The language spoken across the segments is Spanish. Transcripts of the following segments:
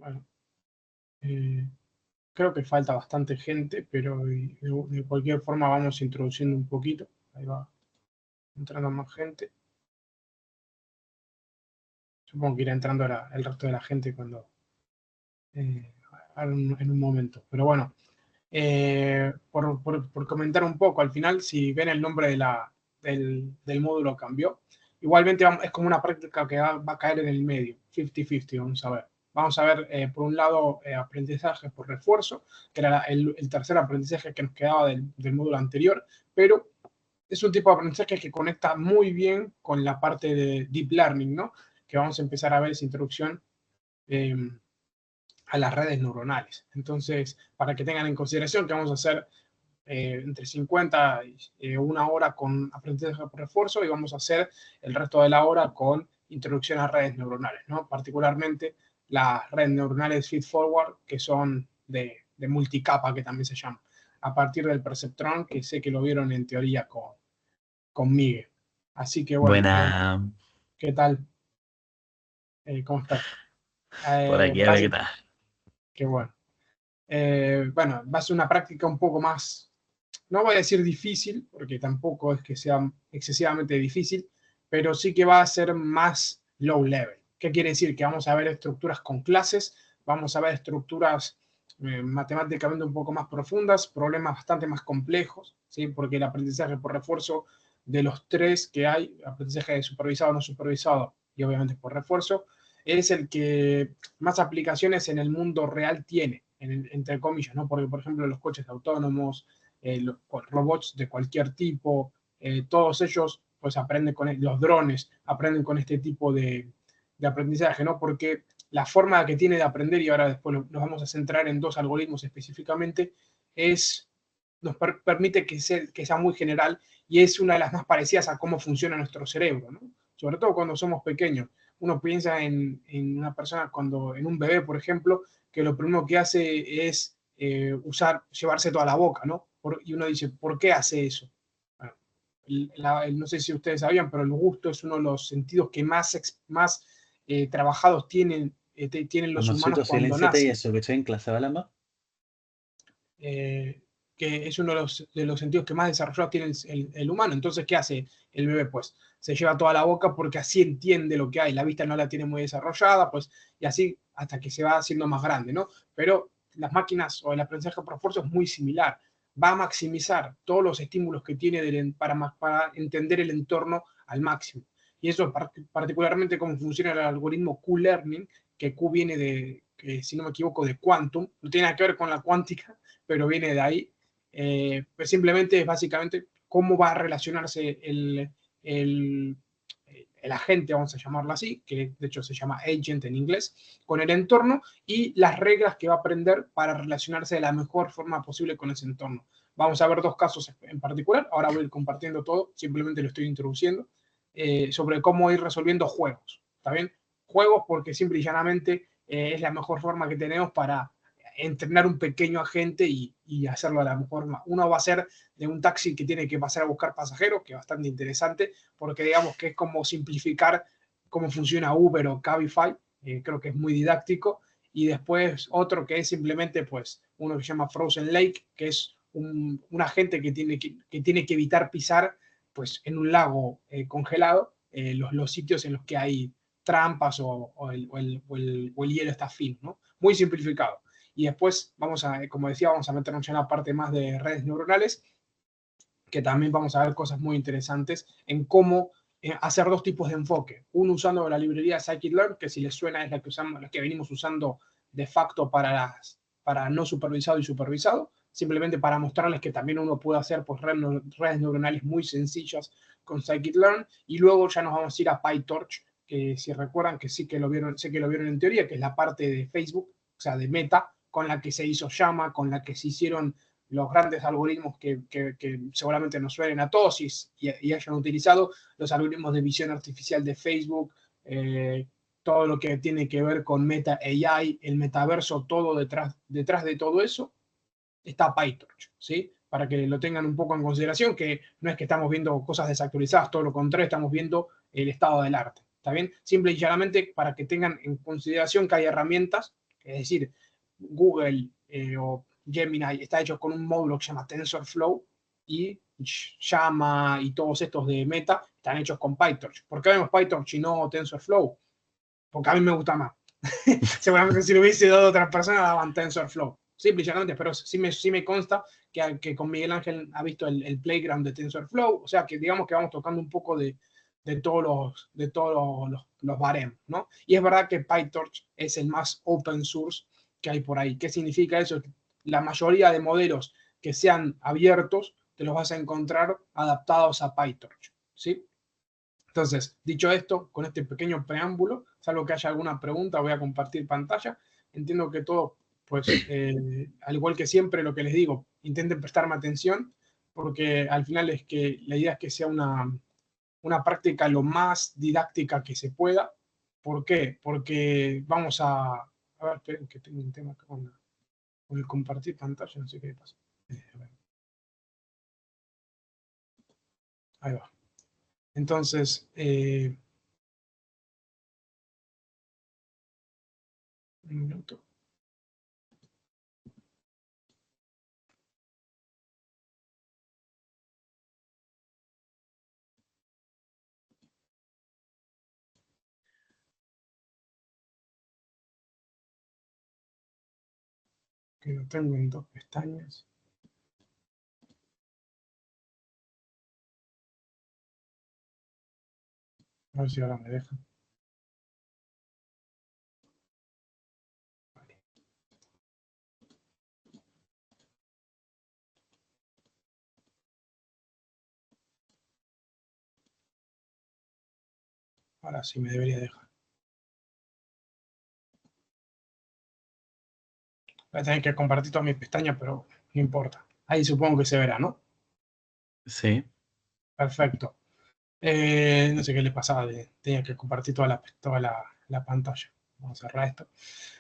Bueno, eh, creo que falta bastante gente, pero de cualquier forma vamos introduciendo un poquito. Ahí va entrando más gente. Supongo que irá entrando el resto de la gente cuando eh, en un momento. Pero bueno, por comentar un poco, al final, si ven el nombre del módulo cambió, igualmente es como una práctica que va a caer en el medio, 50-50, vamos a ver. Vamos a ver, por un lado, aprendizaje por refuerzo, que era el tercer aprendizaje que nos quedaba del módulo anterior, pero es un tipo de aprendizaje que conecta muy bien con la parte de Deep Learning, ¿no? Que vamos a empezar a ver esa introducción eh, a las redes neuronales. Entonces, para que tengan en consideración que vamos a hacer entre 50 y una hora con aprendizaje por refuerzo y vamos a hacer el resto de la hora con introducción a redes neuronales, ¿no? Particularmente las redes neuronales feed-forward, que son de multicapa, que también se llama, a partir del perceptrón, que sé que lo vieron en teoría con Miguel. Así que bueno, Buena. ¿qué tal? ¿Cómo estás? Por aquí, a ver qué Básico, tal. qué bueno. Bueno, va a ser una práctica un poco más, no voy a decir difícil, porque tampoco es que sea excesivamente difícil, pero sí que va a ser más low level. ¿Qué quiere decir? Que vamos a ver estructuras con clases, vamos a ver estructuras matemáticamente un poco más profundas, problemas bastante más complejos, ¿sí? Porque el aprendizaje por refuerzo de los tres que hay, aprendizaje supervisado, no supervisado y obviamente por refuerzo, es el que más aplicaciones en el mundo real tiene, entre comillas, ¿no? Porque, por ejemplo, los coches autónomos, los robots de cualquier tipo, todos ellos pues aprenden los drones aprenden con este tipo de aprendizaje, ¿no? Porque la forma que tiene de aprender, y ahora después nos vamos a centrar en dos algoritmos específicamente, nos permite que sea muy general y es una de las más parecidas a cómo funciona nuestro cerebro, ¿no? Sobre todo cuando somos pequeños. Uno piensa una persona, en un bebé, por ejemplo, que lo primero que hace es llevarse toda la boca, ¿no? Y uno dice, ¿por qué hace eso? Bueno, no sé si ustedes sabían, pero el gusto es uno de los sentidos que más trabajados tienen los humanos Hermosito, cuando silénciate y nacen. eso, que estoy en clase, ¿vale, más? eh, que es uno de los sentidos que más desarrollados tiene el humano. Entonces, ¿qué hace el bebé? Pues se lleva toda la boca porque así entiende lo que hay. La vista no la tiene muy desarrollada, pues, y así hasta que se va haciendo más grande, ¿no? Pero las máquinas o el aprendizaje por refuerzo es muy similar. Va a maximizar todos los estímulos que tiene para entender el entorno al máximo. Y eso es particularmente cómo funciona el algoritmo Q-Learning, que Q viene que, si no me equivoco, de quantum, no tiene nada que ver con la cuántica, pero viene de ahí. Pues simplemente es básicamente cómo va a relacionarse el, el agente, vamos a llamarlo así, que de hecho se llama agent en inglés, con el entorno y las reglas que va a aprender para relacionarse de la mejor forma posible con ese entorno. Vamos a ver dos casos en particular, ahora voy a ir compartiendo todo, simplemente lo estoy introduciendo, sobre cómo ir resolviendo juegos, ¿está bien? Juegos porque simple y llanamente es la mejor forma que tenemos para entrenar un pequeño agente y hacerlo de la mejor forma. Uno va a ser de un taxi que tiene que pasar a buscar pasajeros, que es bastante interesante, porque digamos que es como simplificar cómo funciona Uber o Cabify, creo que es muy didáctico, y después otro que es simplemente, pues, uno que se llama Frozen Lake, que es un agente que tiene que evitar pisar, pues, en un lago congelado, los sitios en los que hay trampas o el hielo está fino, ¿no? Muy simplificado. Y después como decía, vamos a meternos en la parte más de redes neuronales, que también vamos a ver cosas muy interesantes en cómo hacer dos tipos de enfoque. Uno usando la librería Scikit-learn, que si les suena es la que venimos usando de facto para no supervisado y supervisado, simplemente para mostrarles que también uno puede hacer pues, redes neuronales muy sencillas con Scikit-learn. Y luego ya nos vamos a ir a PyTorch, que si recuerdan que sí que lo vieron, sé que lo vieron en teoría, que es la parte de Facebook, o sea, de Meta, con la que se hizo Llama, con la que se hicieron los grandes algoritmos que seguramente nos suenen a todos y hayan utilizado, los algoritmos de visión artificial de Facebook, todo lo que tiene que ver con Meta AI, el metaverso, todo detrás de todo eso, está PyTorch, ¿sí? Para que lo tengan un poco en consideración, que no es que estamos viendo cosas desactualizadas, todo lo contrario, estamos viendo el estado del arte, ¿está bien? Simple y llanamente para que tengan en consideración que hay herramientas Es decir, Google o Gemini está hecho con un módulo que se llama TensorFlow y Llama y todos estos de Meta están hechos con PyTorch. ¿Por qué vemos PyTorch y no TensorFlow? Porque a mí me gusta más. Seguramente si lo hubiese dado a otra persona daban TensorFlow. Simple y llanamente, pero sí me consta que con Miguel Ángel ha visto el playground de TensorFlow, o sea que digamos que vamos tocando un poco de todos los baremos, ¿no? Y es verdad que PyTorch es el más open source que hay por ahí. ¿Qué significa eso? La mayoría de modelos que sean abiertos te los vas a encontrar adaptados a PyTorch, ¿sí? Entonces, dicho esto, con este pequeño preámbulo, salvo que haya alguna pregunta, voy a compartir pantalla. Entiendo que todo, pues, al igual que siempre, lo que les digo, intenten prestarme atención, porque al final es que la idea es que sea una práctica lo más didáctica que se pueda. ¿Por qué? Porque vamos a ver, esperen que tengo un tema con el compartir pantalla, no sé qué pasa. Ahí va. Entonces, un minuto. Que lo tengo en 2 pestañas. A ver si ahora me deja. Vale. Ahora sí me debería dejar. Voy a tener que compartir todas mis pestañas, pero no importa. Ahí supongo que se verá, ¿no? Sí. Perfecto. No sé qué le pasaba, tenía que compartir toda la pantalla. Vamos a cerrar esto.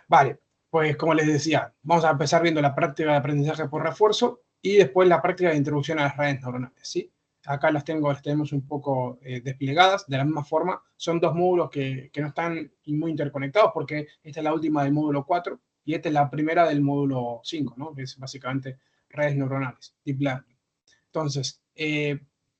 Vale, pues como les decía, vamos a empezar viendo la práctica de aprendizaje por refuerzo y después la práctica de introducción a las redes neuronales, ¿sí? Acá las tenemos un poco desplegadas de la misma forma. Son 2 módulos que no están muy interconectados porque esta es la última del módulo 4 y esta es la primera del módulo 5, ¿no? Que es básicamente redes neuronales, Deep Learning. Entonces,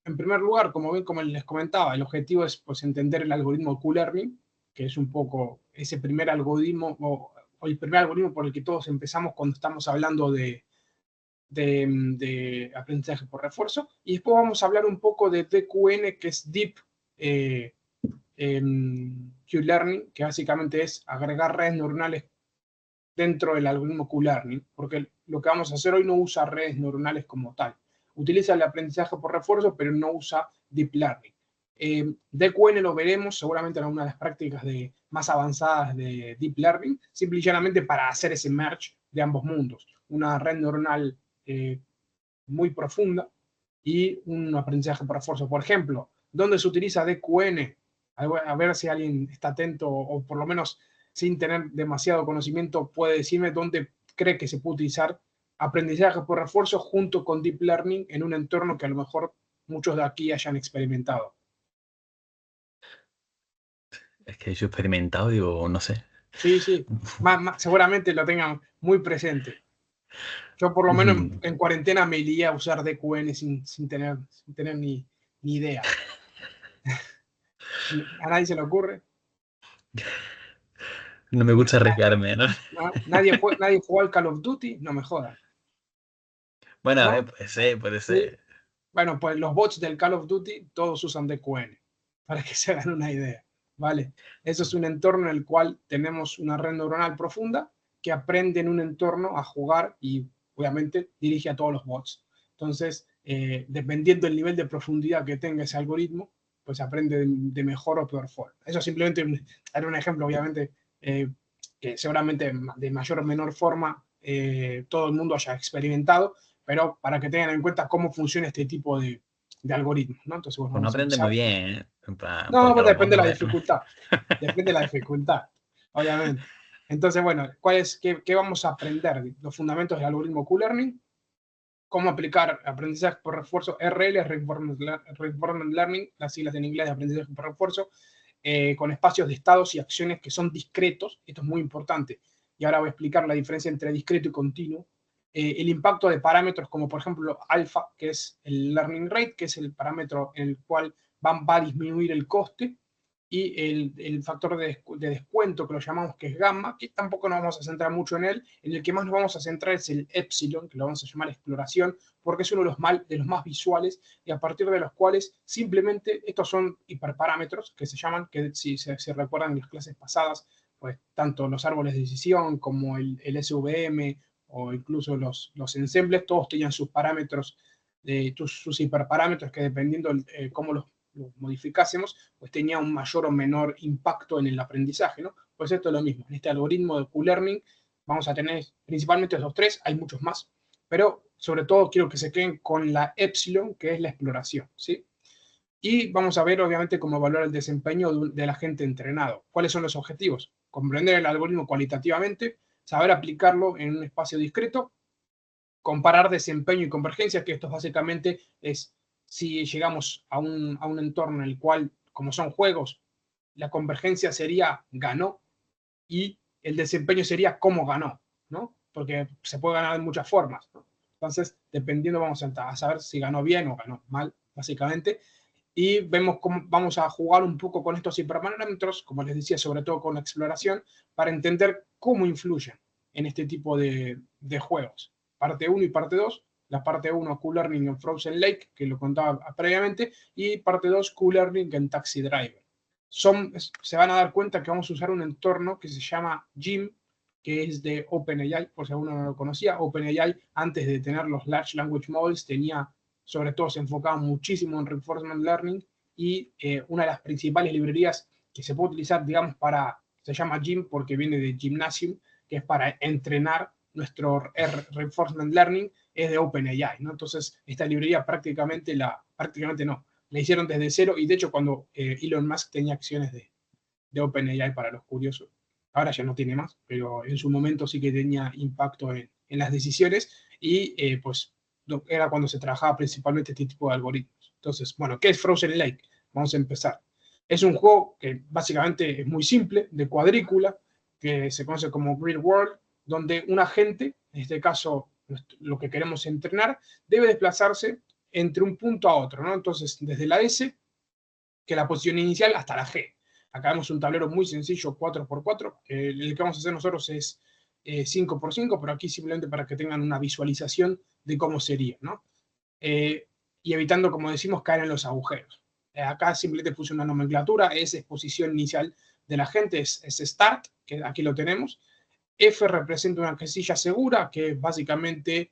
en primer lugar, como les comentaba, el objetivo es pues, entender el algoritmo Q-Learning, que es un poco ese primer algoritmo o el primer algoritmo por el que todos empezamos cuando estamos hablando de aprendizaje por refuerzo. Y después vamos a hablar un poco de DQN, que es Deep Q-Learning, que básicamente es agregar redes neuronales dentro del algoritmo Q-Learning, porque lo que vamos a hacer hoy no usa redes neuronales como tal. Utiliza el aprendizaje por refuerzo, pero no usa Deep Learning. DQN lo veremos seguramente en alguna de las prácticas más avanzadas de Deep Learning, simple y llanamente para hacer ese merge de ambos mundos. Una red neuronal muy profunda y un aprendizaje por refuerzo. Por ejemplo, ¿dónde se utiliza DQN? A ver si alguien está atento o por lo menos sin tener demasiado conocimiento puede decirme dónde cree que se puede utilizar aprendizaje por refuerzo junto con Deep Learning en un entorno que a lo mejor muchos de aquí hayan experimentado. Es que yo he experimentado, digo, no sé. Sí, sí, seguramente lo tengan muy presente. Yo por lo menos en cuarentena me lié a usar DQN sin tener ni idea. ¿A nadie se le ocurre? No me gusta arriesgarme, ¿no? ¿Nadie jugó al Call of Duty? No me jodan. Bueno, ¿No? puede Sí. ser. Bueno, pues los bots del Call of Duty todos usan DQN, para que se hagan una idea, ¿vale? Eso es un entorno en el cual tenemos una red neuronal profunda que aprende en un entorno a jugar y obviamente dirige a todos los bots. Entonces, dependiendo del nivel de profundidad que tenga ese algoritmo, pues aprende de mejor o peor forma. Eso simplemente era un ejemplo, obviamente, que seguramente de mayor o menor forma todo el mundo haya experimentado, pero para que tengan en cuenta cómo funciona este tipo de algoritmos, ¿no? Entonces, bueno, Pues no vamos a aprende empezar. muy bien, ¿eh? En plan, No, porque pues los depende de la bots, dificultad. Depende de la dificultad, obviamente. Entonces, bueno, qué vamos a aprender? Los fundamentos del algoritmo Q-Learning, cómo aplicar aprendizaje por refuerzo, RL, Reinforcement Learning, las siglas en inglés de aprendizaje por refuerzo, con espacios de estados y acciones que son discretos. Esto es muy importante. y ahora voy a explicar la diferencia entre discreto y continuo, el impacto de parámetros como por ejemplo alfa, que es el learning rate, que es el parámetro en el cual va a disminuir el coste, y el factor de descuento, que lo llamamos, que es gamma, que tampoco nos vamos a centrar mucho en él. En el que más nos vamos a centrar es el epsilon, que lo vamos a llamar exploración, porque es uno de los más visuales, y a partir de los cuales simplemente estos son hiperparámetros que se llaman, que si se recuerdan en las clases pasadas, pues tanto los árboles de decisión como el SVM o incluso los ensembles, todos tenían sus parámetros, sus hiperparámetros, que dependiendo cómo los modificásemos, pues tenía un mayor o menor impacto en el aprendizaje, ¿no? Pues esto es lo mismo. En este algoritmo de Q-Learning vamos a tener principalmente esos tres, hay muchos más, pero sobre todo quiero que se queden con la epsilon, que es la exploración, ¿sí? Y vamos a ver, obviamente, cómo evaluar el desempeño del agente entrenado. ¿Cuáles son los objetivos? Comprender el algoritmo cualitativamente, saber aplicarlo en un espacio discreto, comparar desempeño y convergencia, que esto básicamente es si llegamos a un entorno en el cual, como son juegos, la convergencia sería ganó y el desempeño sería cómo ganó, ¿no? Porque se puede ganar de muchas formas, ¿no? Entonces, dependiendo, vamos a saber si ganó bien o ganó mal, básicamente. Y vemos cómo vamos a jugar un poco con estos hiperparámetros, como les decía, sobre todo con la exploración, para entender cómo influyen en este tipo de juegos. Parte 1 y parte 2. La parte 1, Q-Learning en Frozen Lake, que lo contaba previamente, y parte 2, Q-Learning en Taxi Driver. Se van a dar cuenta que vamos a usar un entorno que se llama GYM, que es de OpenAI, por si alguno no lo conocía. OpenAI, antes de tener los Large Language Models, sobre todo se enfocaba muchísimo en Reinforcement Learning, y una de las principales librerías que se puede utilizar, digamos, se llama GYM porque viene de Gymnasium, que es para entrenar nuestro Reinforcement Learning, es de OpenAI, ¿no? Entonces, esta librería prácticamente no, la hicieron desde cero, y de hecho cuando Elon Musk tenía acciones de OpenAI, para los curiosos, ahora ya no tiene más, pero en su momento sí que tenía impacto en las decisiones, y pues era cuando se trabajaba principalmente este tipo de algoritmos. Entonces, bueno, ¿qué es Frozen Lake? Vamos a empezar. Es un juego que básicamente es muy simple, de cuadrícula, que se conoce como Grid World, donde un agente, en este caso lo que queremos entrenar, debe desplazarse entre un punto a otro, ¿no? Entonces, desde la S, que es la posición inicial, hasta la G. Acá vemos un tablero muy sencillo, 4x4. El que vamos a hacer nosotros es 5x5, pero aquí simplemente para que tengan una visualización de cómo sería, ¿no? Y evitando, como decimos, caer en los agujeros. Acá simplemente puse una nomenclatura. S es posición inicial de la gente, es start, que aquí lo tenemos. F representa una casilla segura, que básicamente,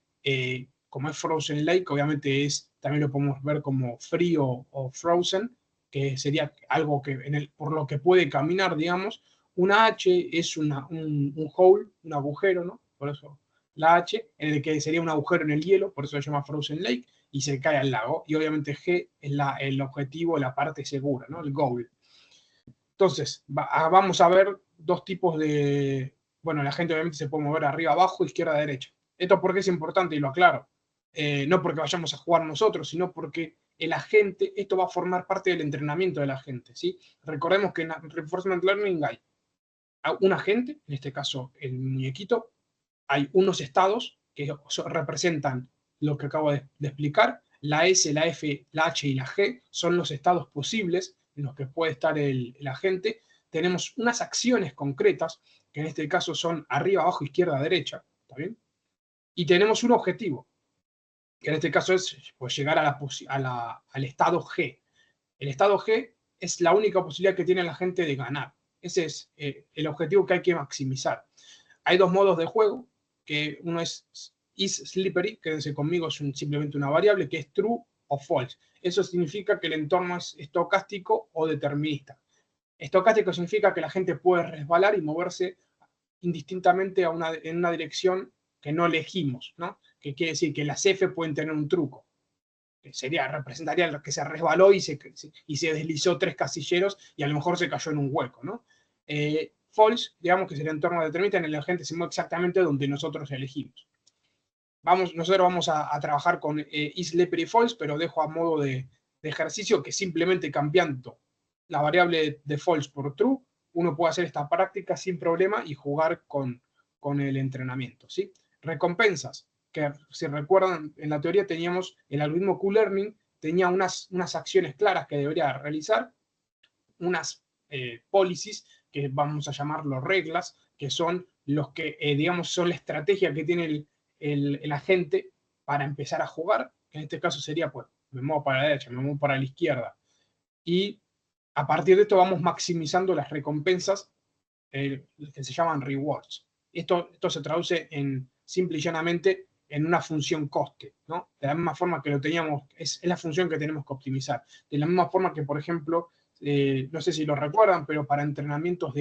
como es Frozen Lake, obviamente también lo podemos ver como frío o frozen, que sería algo que por lo que puede caminar, digamos. Una H es un hole, un agujero, ¿no? Por eso la H, en el que sería un agujero en el hielo, por eso se llama Frozen Lake, y se cae al lago. Y obviamente G es el objetivo, la parte segura, ¿no? El goal. Entonces, vamos a ver dos tipos de... Bueno, la gente obviamente se puede mover arriba, abajo, izquierda, derecha. Esto porque es importante, y lo aclaro. No porque vayamos a jugar nosotros, sino porque el agente, esto va a formar parte del entrenamiento del agente, ¿sí? Recordemos que en Reinforcement Learning hay un agente, en este caso el muñequito, hay unos estados que representan lo que acabo de explicar. La S, la F, la H y la G son los estados posibles en los que puede estar el agente. Tenemos unas acciones concretas, que en este caso son arriba, abajo, izquierda, derecha, ¿está bien? Y tenemos un objetivo, que en este caso es pues, llegar al estado G. El estado G es la única posibilidad que tiene la gente de ganar. Ese es el objetivo que hay que maximizar. Hay dos modos de juego, que uno es slippery, quédense conmigo, es simplemente una variable, que es true o false. Eso significa que el entorno es estocástico o determinista. Estocástico significa que la gente puede resbalar y moverse indistintamente en una dirección que no elegimos, ¿no? Que quiere decir que las F pueden tener un truco, que representaría lo que se resbaló y se deslizó 3 casilleros y a lo mejor se cayó en un hueco, ¿no? False, digamos que sería entorno determinista, en el que la gente se mueve exactamente donde nosotros elegimos. Nosotros vamos a trabajar con is slippery false, pero dejo a modo de ejercicio que simplemente cambiando la variable de false por true, uno puede hacer esta práctica sin problema y jugar con con el entrenamiento, ¿sí? Recompensas, que si recuerdan, en la teoría teníamos el algoritmo Q-Learning, tenía unas acciones claras que debería realizar, unas policies, que vamos a llamarlo reglas, que son los que, digamos, son la estrategia que tiene el agente para empezar a jugar, que en este caso sería, pues, me muevo para la derecha, me muevo para la izquierda, y a partir de esto vamos maximizando las recompensas que se llaman rewards. Esto se traduce en, simple y llanamente, en una función coste, ¿no? De la misma forma que lo teníamos, es la función que tenemos que optimizar. De la misma forma que, por ejemplo, no sé si lo recuerdan, pero para entrenamientos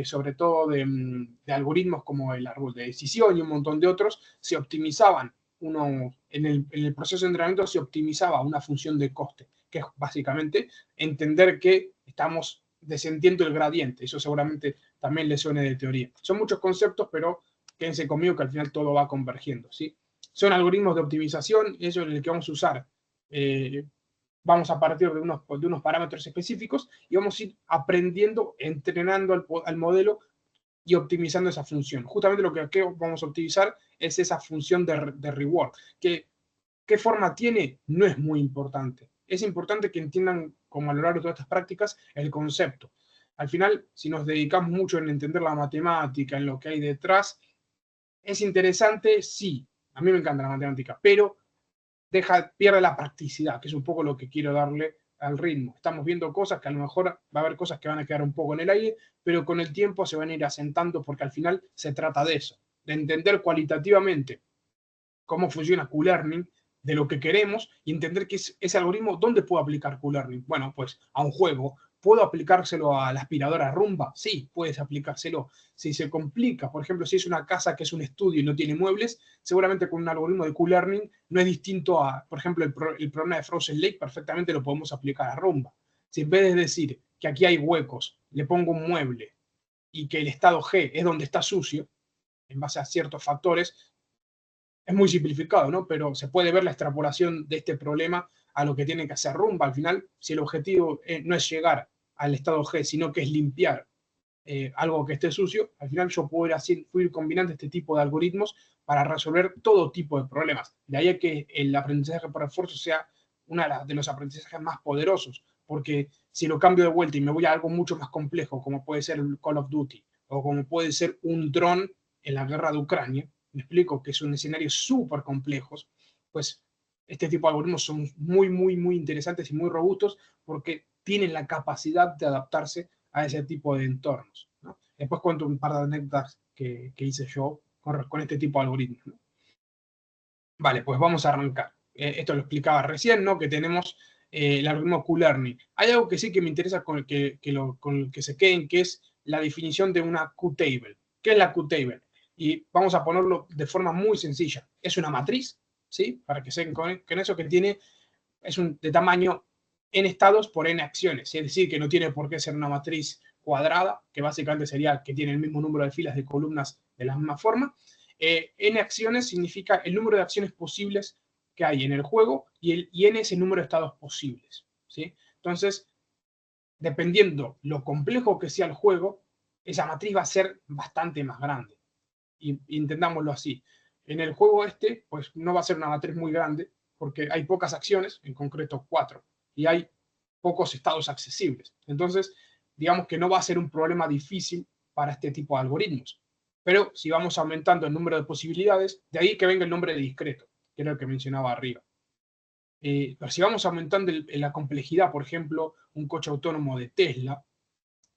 sobre todo de algoritmos como el árbol de decisión y un montón de otros, se optimizaban en el proceso de entrenamiento se optimizaba una función de coste, que es básicamente entender que estamos descendiendo el gradiente. Eso seguramente también les suene de teoría. Son muchos conceptos, pero quédense conmigo que al final todo va convergiendo, ¿sí? Son algoritmos de optimización, eso es el que vamos a usar. Vamos a partir de unos parámetros específicos y vamos a ir aprendiendo, entrenando al modelo y optimizando esa función. Justamente lo que aquí vamos a optimizar es esa función de reward. ¿Qué forma tiene? No es muy importante. Es importante que entiendan, como a lo largo de todas estas prácticas, el concepto. Al final, si nos dedicamos mucho en entender la matemática, en lo que hay detrás, es interesante, sí. A mí me encanta la matemática, pero pierde la practicidad, que es un poco lo que quiero darle al ritmo. Estamos viendo cosas que a lo mejor va a haber cosas que van a quedar un poco en el aire, pero con el tiempo se van a ir asentando porque al final se trata de eso, de entender cualitativamente cómo funciona Q-Learning, de lo que queremos y entender que ese algoritmo, ¿dónde puedo aplicar Q-Learning? Bueno, pues a un juego. ¿Puedo aplicárselo a la aspiradora Rumba? Sí, puedes aplicárselo. Si se complica, por ejemplo, si es una casa que es un estudio y no tiene muebles, seguramente con un algoritmo de Q-Learning no es distinto a, por ejemplo, el problema de Frozen Lake, perfectamente lo podemos aplicar a Rumba. Si en vez de decir que aquí hay huecos, le pongo un mueble y que el estado G es donde está sucio, en base a ciertos factores, es muy simplificado, ¿no? Pero se puede ver la extrapolación de este problema a lo que tiene que hacer Rumba. Al final, si el objetivo no es llegar al estado G, sino que es limpiar algo que esté sucio, al final yo puedo ir combinando este tipo de algoritmos para resolver todo tipo de problemas. De ahí que el aprendizaje por refuerzo sea uno de los aprendizajes más poderosos, porque si lo cambio de vuelta y me voy a algo mucho más complejo, como puede ser el Call of Duty, o como puede ser un dron en la guerra de Ucrania, me explico, que son escenarios súper complejos, pues este tipo de algoritmos son muy, muy, muy interesantes y muy robustos porque tienen la capacidad de adaptarse a ese tipo de entornos, ¿no? Después cuento un par de anécdotas que hice yo con este tipo de algoritmos, ¿no? Vale, pues vamos a arrancar. Esto lo explicaba recién, ¿no? Que tenemos el algoritmo Q-Learning. Hay algo que sí que me interesa con el que se queden, que es la definición de una Q-Table. ¿Qué es la Q-Table? Y vamos a ponerlo de forma muy sencilla. Es una matriz, ¿sí? Para que se queden con eso, que es de tamaño n estados por n acciones. Es decir, que no tiene por qué ser una matriz cuadrada, que básicamente sería que tiene el mismo número de filas de columnas de la misma forma. N acciones significa el número de acciones posibles que hay en el juego y n es el número de estados posibles, ¿sí? Entonces, dependiendo lo complejo que sea el juego, esa matriz va a ser bastante más grande. Y intentámoslo así. En el juego pues no va a ser una matriz muy grande porque hay pocas acciones, en concreto 4, y hay pocos estados accesibles. Entonces, digamos que no va a ser un problema difícil para este tipo de algoritmos. Pero si vamos aumentando el número de posibilidades, de ahí que venga el nombre de discreto, que era el que mencionaba arriba. Pero si vamos aumentando la complejidad, por ejemplo, un coche autónomo de Tesla,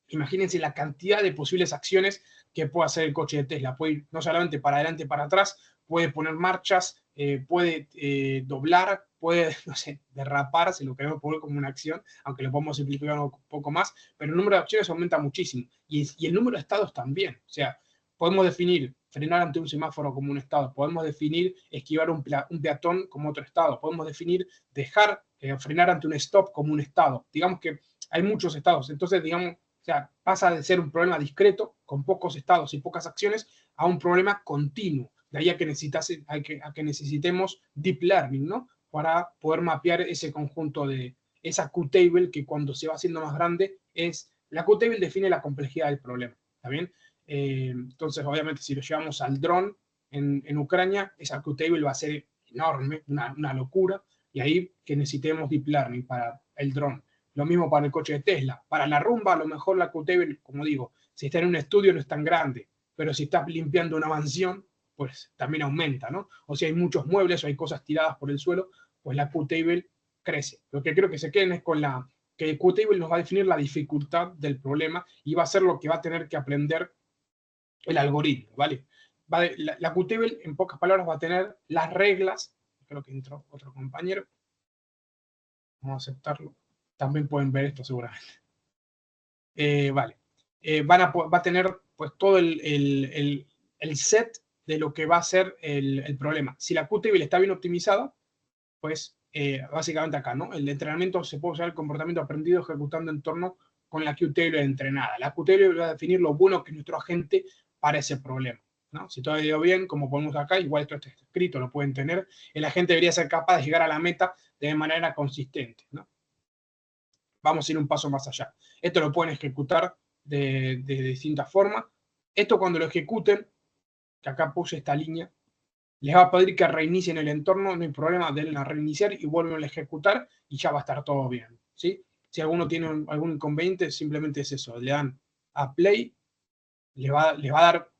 imagínense la cantidad de posibles acciones que puede hacer el coche de Tesla. Puede ir no solamente para adelante, para atrás, puede poner marchas, puede doblar, puede, no sé, derrapar, si lo queremos poner como una acción, aunque lo podemos simplificar un poco más, pero el número de acciones aumenta muchísimo. Y el número de estados también. O sea, podemos definir frenar ante un semáforo como un estado, podemos definir esquivar un peatón como otro estado, podemos definir dejar frenar ante un stop como un estado. Digamos que hay muchos estados. Entonces, digamos, o sea, pasa de ser un problema discreto, con pocos estados y pocas acciones, a un problema continuo. De ahí a que necesitemos deep learning, ¿no? Para poder mapear ese conjunto de esa Q-table que cuando se va haciendo más grande la Q-table define la complejidad del problema, ¿está bien? Entonces, obviamente, si lo llevamos al dron en Ucrania, esa Qtable va a ser enorme, una locura, y ahí que necesitemos deep learning para el dron. Lo mismo para el coche de Tesla. Para la rumba, a lo mejor la Qtable, como digo, si está en un estudio no es tan grande, pero si está limpiando una mansión, pues también aumenta, ¿no? O si hay muchos muebles o hay cosas tiradas por el suelo, pues la Qtable crece. Lo que creo que se queden es con que Qtable nos va a definir la dificultad del problema y va a ser lo que va a tener que aprender el algoritmo, ¿vale? La Qtable, en pocas palabras, va a tener las reglas. Creo que entró otro compañero. Vamos a aceptarlo. También pueden ver esto seguramente. Vale. Va a tener pues todo el set de lo que va a ser el problema. Si la Qtable está bien optimizada, pues básicamente acá, ¿no? El entrenamiento se puede usar el comportamiento aprendido ejecutando en torno con la Qtable entrenada. La Qtable va a definir lo bueno que es nuestro agente para ese problema, ¿no? Si todo ha ido bien, como ponemos acá, igual esto está escrito, lo pueden tener, el agente debería ser capaz de llegar a la meta de manera consistente, ¿no? Vamos a ir un paso más allá. Esto lo pueden ejecutar de distintas formas. Esto cuando lo ejecuten, que acá puse esta línea, les va a pedir que reinicien el entorno, no hay problema, denle a reiniciar y vuelven a ejecutar y ya va a estar todo bien, ¿sí? Si alguno tiene algún inconveniente, simplemente es eso, le dan a play, les va a dar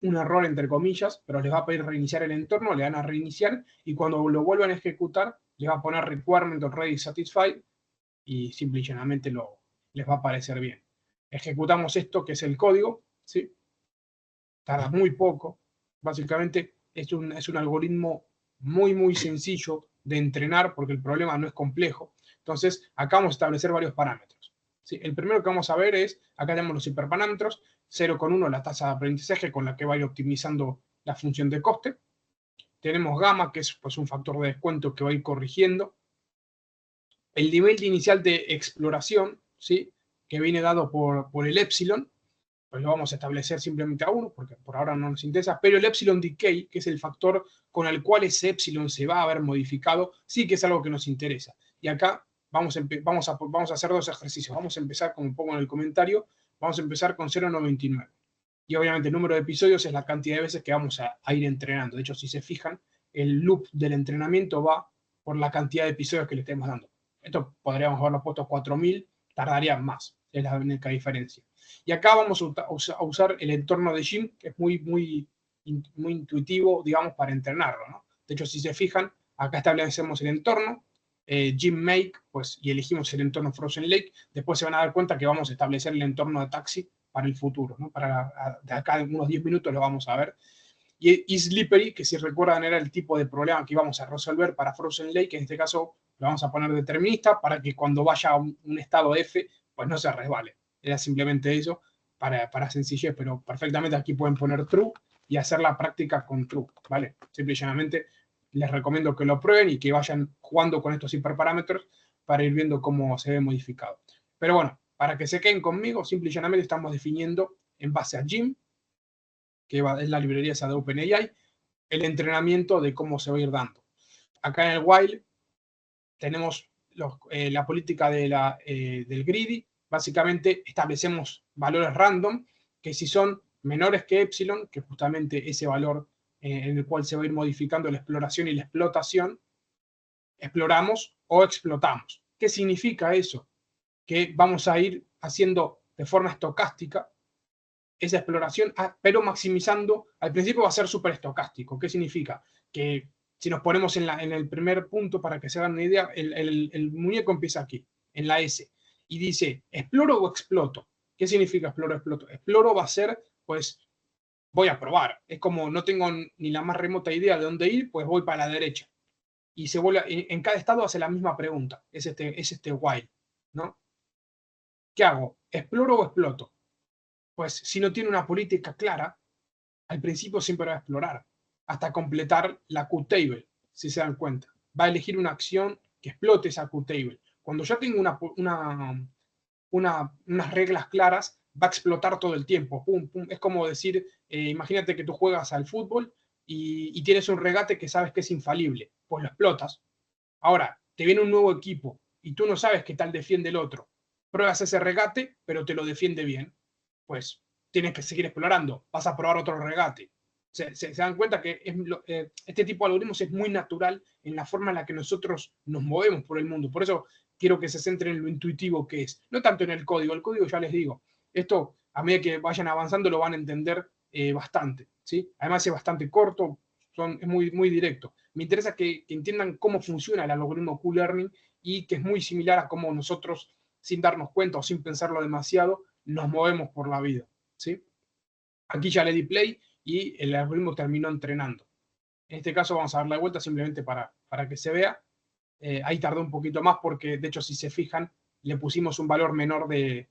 un error entre comillas, pero les va a pedir reiniciar el entorno, le dan a reiniciar y cuando lo vuelvan a ejecutar, les va a poner requirement already satisfied y simple y llanamente les va a aparecer bien. Ejecutamos esto que es el código, ¿sí? Tarda muy poco, básicamente es un algoritmo muy sencillo de entrenar porque el problema no es complejo. Entonces, acá vamos a establecer varios parámetros. ¿Sí? El primero que vamos a ver es, acá tenemos los hiperparámetros, 0,1 la tasa de aprendizaje con la que va a ir optimizando la función de coste. Tenemos gamma, que es pues, un factor de descuento que va a ir corrigiendo. El nivel inicial de exploración, ¿sí? Que viene dado por el epsilon, pues lo vamos a establecer simplemente a 1, porque por ahora no nos interesa, pero el epsilon decay, que es el factor con el cual ese epsilon se va a haber modificado, sí que es algo que nos interesa. Y acá vamos a hacer dos ejercicios. Vamos a empezar, como pongo en el comentario, vamos a empezar con 0,99. Y obviamente el número de episodios es la cantidad de veces que vamos a ir entrenando. De hecho, si se fijan, el loop del entrenamiento va por la cantidad de episodios que le estemos dando. Esto podríamos haberlo puesto 4000, tardaría más. Es la única diferencia. Y acá vamos a usar el entorno de Gym, que es muy intuitivo, digamos, para entrenarlo, ¿no? De hecho, si se fijan, acá establecemos el entorno, Gym Make, pues, y elegimos el entorno Frozen Lake. Después se van a dar cuenta que vamos a establecer el entorno de Taxi para el futuro, ¿no? De acá en unos 10 minutos lo vamos a ver. Y Slippery, que si recuerdan era el tipo de problema que íbamos a resolver para Frozen Lake, en este caso lo vamos a poner determinista para que cuando vaya a un estado F, pues no se resbale. Era simplemente eso para sencillez, pero perfectamente aquí pueden poner true y hacer la práctica con true, ¿vale? Simple y llanamente les recomiendo que lo prueben y que vayan jugando con estos hiperparámetros para ir viendo cómo se ve modificado. Pero bueno, para que se queden conmigo, simple y llanamente estamos definiendo en base a Gym, que es la librería esa de OpenAI, el entrenamiento de cómo se va a ir dando. Acá en el while tenemos la política del greedy. Básicamente establecemos valores random que si son menores que epsilon, que justamente ese valor en el cual se va a ir modificando la exploración y la explotación, exploramos o explotamos. ¿Qué significa eso? Que vamos a ir haciendo de forma estocástica esa exploración, pero maximizando, al principio va a ser súper estocástico. ¿Qué significa? Que si nos ponemos en el primer punto, para que se hagan una idea, el muñeco empieza aquí, en la S, y dice, ¿exploro o exploto? ¿Qué significa exploro o exploto? Exploro va a ser, pues, voy a probar. Es como no tengo ni la más remota idea de dónde ir, pues voy para la derecha. Y se vuelve, en cada estado hace la misma pregunta, es este while, ¿no? ¿Qué hago? ¿Exploro o exploto? Pues si no tiene una política clara, al principio siempre va a explorar, hasta completar la Qtable, si se dan cuenta. Va a elegir una acción que explote esa Qtable. Cuando ya tengo unas reglas claras, va a explotar todo el tiempo. Pum, pum. Es como decir, imagínate que tú juegas al fútbol y tienes un regate que sabes que es infalible, pues lo explotas. Ahora, te viene un nuevo equipo y tú no sabes qué tal defiende el otro. Pruebas ese regate, pero te lo defiende bien. Pues tienes que seguir explorando, vas a probar otro regate. Se dan cuenta que este tipo de algoritmos es muy natural en la forma en la que nosotros nos movemos por el mundo. Por eso quiero que se centren en lo intuitivo que es, no tanto en el código. El código, ya les digo, esto a medida que vayan avanzando lo van a entender bastante, ¿sí? Además es bastante corto, es muy, muy directo. Me interesa que entiendan cómo funciona el algoritmo Q-Learning y que es muy similar a cómo nosotros, sin darnos cuenta o sin pensarlo demasiado, nos movemos por la vida, ¿sí? Aquí ya le di play y el algoritmo terminó entrenando. En este caso vamos a darle la vuelta simplemente para que se vea. Ahí tardó un poquito más porque, de hecho, si se fijan, le pusimos un valor menor de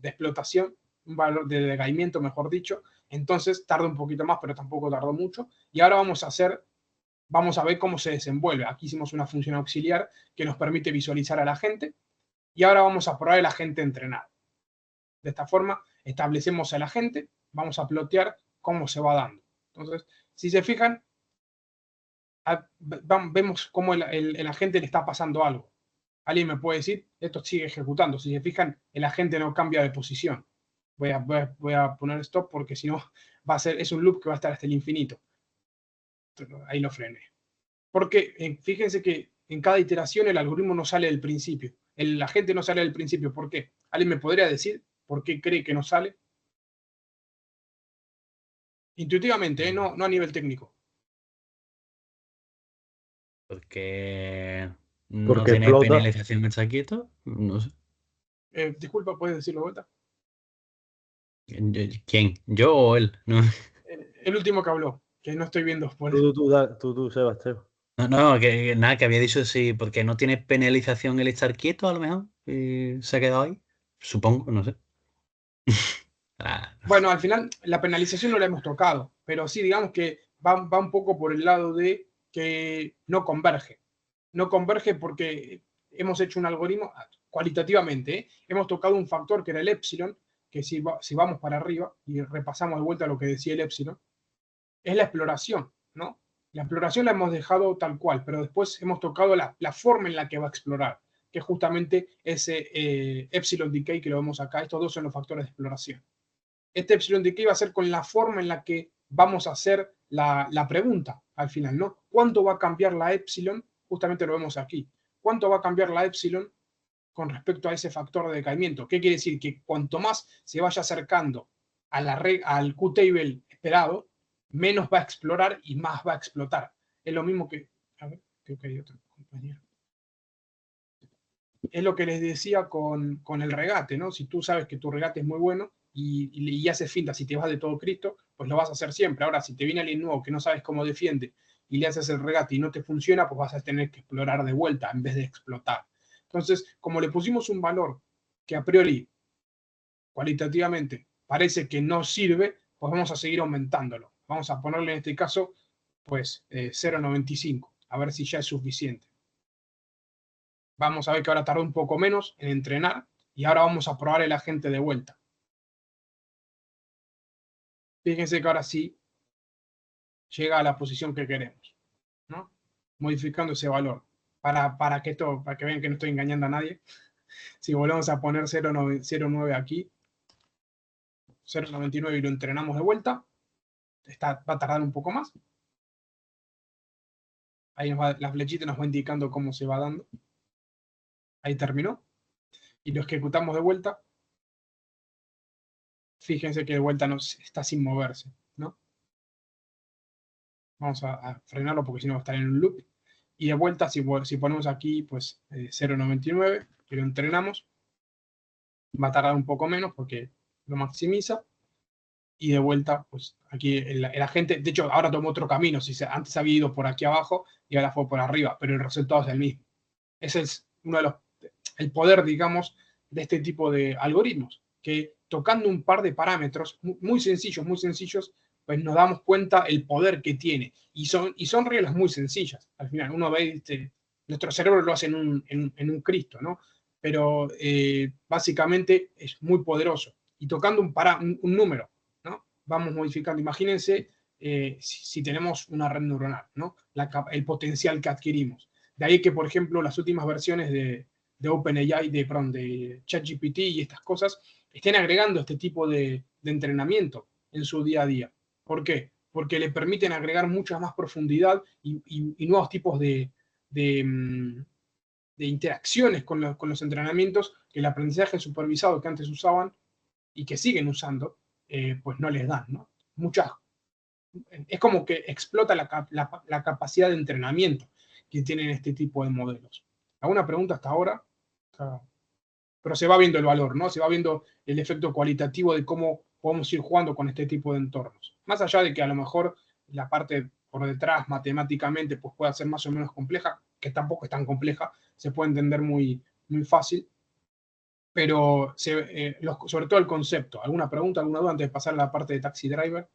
explotación, un valor de decaimiento, mejor dicho. Entonces tardó un poquito más, pero tampoco tardó mucho. Y ahora vamos a ver cómo se desenvuelve. Aquí hicimos una función auxiliar que nos permite visualizar a la gente. Y ahora vamos a probar el agente entrenado. De esta forma, establecemos el agente, vamos a plotear cómo se va dando. Entonces, si se fijan, vemos cómo el agente le está pasando algo. Alguien me puede decir, esto sigue ejecutando. Si se fijan, el agente no cambia de posición. Voy a poner stop porque si no, es un loop que va a estar hasta el infinito. Ahí lo frené. Porque fíjense que en cada iteración el algoritmo no sale del principio. El agente no sale del principio. ¿Por qué? ¿Alguien me podría decir por qué cree que no sale? Intuitivamente, no a nivel técnico. Porque no Porque tiene explota. penalización el saquito. No sé. Disculpa, ¿puedes decirlo de vuelta? ¿Quién? ¿Yo o él? No, El último que habló, que no estoy viendo. Tú, Sebastián. no, que nada, que había dicho sí, porque no tiene penalización el estar quieto, a lo mejor, y se ha quedado ahí. Supongo, no sé. Bueno, al final la penalización no la hemos tocado, pero sí, digamos que va un poco por el lado de que no converge. No converge porque hemos hecho un algoritmo cualitativamente, hemos tocado un factor que era el epsilon, que si vamos para arriba y repasamos de vuelta lo que decía el epsilon, es la exploración, ¿no? La exploración la hemos dejado tal cual, pero después hemos tocado la forma en la que va a explorar, que es justamente ese epsilon decay que lo vemos acá. Estos dos son los factores de exploración. Este epsilon decay va a ser con la forma en la que vamos a hacer la pregunta al final, ¿no? ¿Cuánto va a cambiar la epsilon? Justamente lo vemos aquí. ¿Cuánto va a cambiar la epsilon con respecto a ese factor de decaimiento? ¿Qué quiere decir? Que cuanto más se vaya acercando al Q-table esperado, menos va a explorar y más va a explotar. Es lo mismo que... A ver, creo que hay otro compañero. Es lo que les decía con el regate, ¿no? Si tú sabes que tu regate es muy bueno y haces fintas y te vas de todo Cristo, pues lo vas a hacer siempre. Ahora, si te viene alguien nuevo que no sabes cómo defiende y le haces el regate y no te funciona, pues vas a tener que explorar de vuelta en vez de explotar. Entonces, como le pusimos un valor que a priori, cualitativamente, parece que no sirve, pues vamos a seguir aumentándolo. Vamos a ponerle en este caso, pues, 0,95, a ver si ya es suficiente. Vamos a ver que ahora tardó un poco menos en entrenar y ahora vamos a probar el agente de vuelta. Fíjense que ahora sí llega a la posición que queremos, ¿no? Modificando ese valor. Para que vean que no estoy engañando a nadie. Si volvemos a poner 0,9 aquí, 0,99 y lo entrenamos de vuelta, va a tardar un poco más. Ahí la flechita nos va indicando cómo se va dando. Ahí terminó. Y lo ejecutamos de vuelta. Fíjense que de vuelta está sin moverse, ¿no? Vamos a frenarlo porque si no va a estar en un loop. Y de vuelta, si ponemos aquí pues 0,99 y lo entrenamos, va a tardar un poco menos porque lo maximiza. Y de vuelta, pues aquí el agente, de hecho ahora tomó otro camino, antes había ido por aquí abajo y ahora fue por arriba, pero el resultado es el mismo. Ese es el poder, digamos, de este tipo de algoritmos, que tocando un par de parámetros muy sencillos, pues nos damos cuenta el poder que tiene. Y son reglas muy sencillas. Al final, uno ve, nuestro cerebro lo hace en un Cristo, ¿no? Pero básicamente es muy poderoso. Y tocando un número, ¿no? Vamos modificando. Imagínense si tenemos una red neuronal, ¿no? El potencial que adquirimos. De ahí que, por ejemplo, las últimas versiones de OpenAI, de ChatGPT y estas cosas, estén agregando este tipo de entrenamiento en su día a día. ¿Por qué? Porque le permiten agregar mucha más profundidad y nuevos tipos de interacciones con los entrenamientos que el aprendizaje supervisado que antes usaban y que siguen usando, pues no les dan, ¿no? Es como que explota la capacidad de entrenamiento que tienen este tipo de modelos. ¿Alguna pregunta hasta ahora? Pero se va viendo el valor, ¿no? Se va viendo el efecto cualitativo de cómo podemos ir jugando con este tipo de entornos. Más allá de que a lo mejor la parte por detrás matemáticamente pues pueda ser más o menos compleja, que tampoco es tan compleja, se puede entender muy, muy fácil, pero sobre todo el concepto. ¿Alguna pregunta, alguna duda antes de pasar a la parte de Taxi Driver?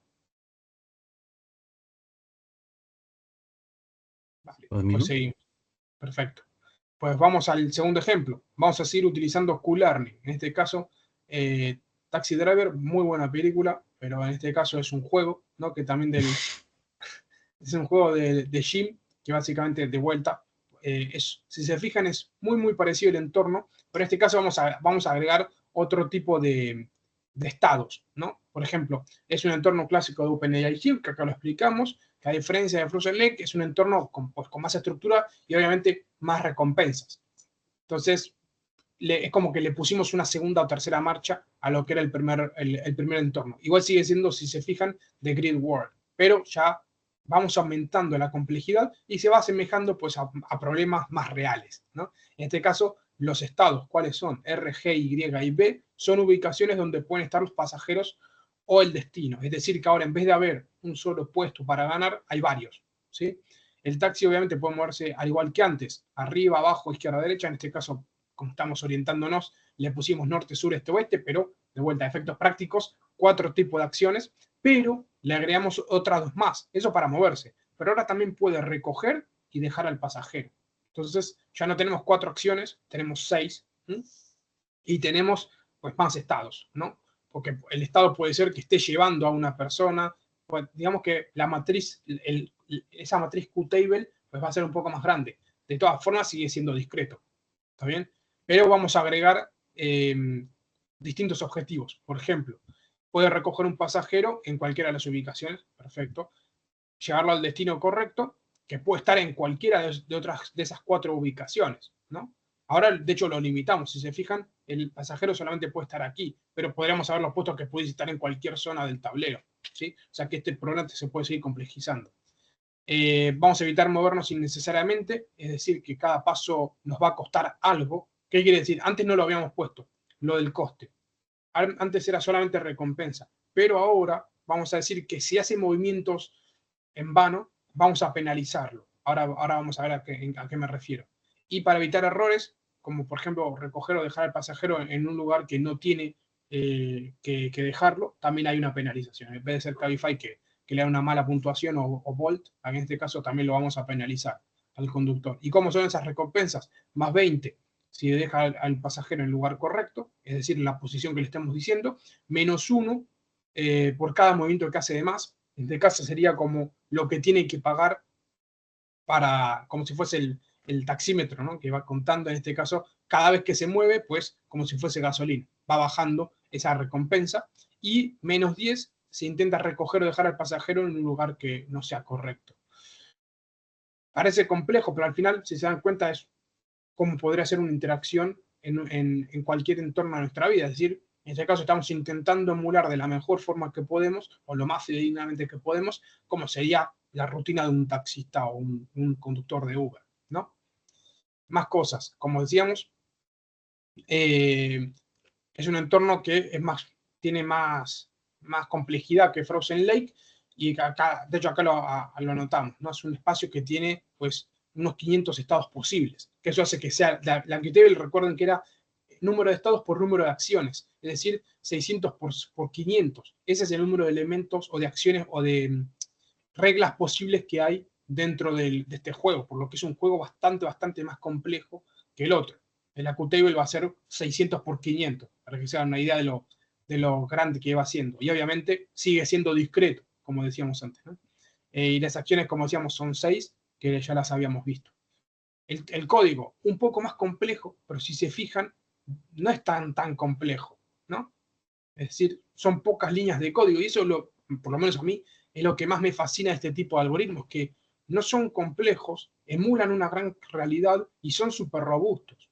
Vale, pues seguimos. Perfecto. Pues vamos al segundo ejemplo. Vamos a seguir utilizando Q-Learning. En este caso, Taxi Driver, muy buena película, pero en este caso es un juego, ¿no? Que también es un juego de Jim, que básicamente de vuelta, si se fijan, es muy, muy parecido el entorno, pero en este caso vamos a agregar otro tipo de estados, ¿no? Por ejemplo, es un entorno clásico de OpenAI Jim, que acá lo explicamos, que a diferencia de Frozen Lake, es un entorno con más estructura y obviamente más recompensas. Entonces, es como que le pusimos una segunda o tercera marcha a lo que era el primer entorno. Igual sigue siendo, si se fijan, de Grid World, pero ya vamos aumentando la complejidad y se va asemejando pues, a problemas más reales, ¿no? En este caso, los estados, ¿cuáles son? R, G, Y y B, son ubicaciones donde pueden estar los pasajeros o el destino. Es decir, que ahora en vez de haber un solo puesto para ganar, hay varios, ¿sí? El taxi obviamente puede moverse al igual que antes, arriba, abajo, izquierda, derecha. En este caso, como estamos orientándonos, le pusimos norte, sur, este, oeste, pero de vuelta a efectos prácticos, 4 tipos de acciones, pero le agregamos otras 2 más, eso para moverse. Pero ahora también puede recoger y dejar al pasajero. Entonces ya no tenemos 4 acciones, tenemos 6, ¿sí? Y tenemos pues más estados, ¿no? Porque el estado puede ser que esté llevando a una persona, pues, digamos que la matriz, esa matriz Q-Table pues va a ser un poco más grande. De todas formas sigue siendo discreto, ¿está bien? Pero vamos a agregar distintos objetivos. Por ejemplo, puede recoger un pasajero en cualquiera de las ubicaciones, perfecto. Llevarlo al destino correcto, que puede estar en cualquiera de esas 4 ubicaciones, ¿no? Ahora, de hecho, lo limitamos. Si se fijan, el pasajero solamente puede estar aquí, pero podríamos haberlo puesto que pudiese estar en cualquier zona del tablero, ¿sí? O sea que este programa se puede seguir complejizando. Vamos a evitar movernos innecesariamente, es decir, que cada paso nos va a costar algo. ¿Qué quiere decir? Antes no lo habíamos puesto, lo del coste. Antes era solamente recompensa, pero ahora vamos a decir que si hace movimientos en vano, vamos a penalizarlo. Ahora vamos a ver a qué me refiero. Y para evitar errores, como por ejemplo recoger o dejar al pasajero en un lugar que no tiene que dejarlo, también hay una penalización. En vez de ser Cabify que le da una mala puntuación o Bolt, en este caso también lo vamos a penalizar al conductor. ¿Y cómo son esas recompensas? Más 20 si deja al pasajero en el lugar correcto, es decir, en la posición que le estamos diciendo, menos 1 por cada movimiento que hace de más. En este caso sería como lo que tiene que pagar como si fuese el taxímetro, ¿no? Que va contando en este caso cada vez que se mueve, pues como si fuese gasolina. Va bajando esa recompensa y menos 10 se intenta recoger o dejar al pasajero en un lugar que no sea correcto. Parece complejo, pero al final, si se dan cuenta, es cómo podría ser una interacción en cualquier entorno de nuestra vida. Es decir, en este caso estamos intentando emular de la mejor forma que podemos, o lo más fidedignamente que podemos, como sería la rutina de un taxista o un conductor de Uber, ¿no? Más cosas. Como decíamos, es un entorno que tiene más complejidad que Frozen Lake, y acá, de hecho acá lo anotamos, ¿no? Es un espacio que tiene pues unos 500 estados posibles, que eso hace que sea, la Q-Table, recuerden que era número de estados por número de acciones, es decir, 600 por 500. Ese es el número de elementos o de acciones o de reglas posibles que hay dentro de este juego, por lo que es un juego bastante más complejo que el otro. El Q-Table va a ser 600 por 500, para que se hagan una idea de lo grande que va siendo. Y obviamente sigue siendo discreto, como decíamos antes, ¿no? Y las acciones, como decíamos, son 6, que ya las habíamos visto. El código un poco más complejo, pero si se fijan, no es tan complejo, ¿no? Es decir, son pocas líneas de código y eso, por lo menos a mí, es lo que más me fascina de este tipo de algoritmos, que no son complejos, emulan una gran realidad y son súper robustos.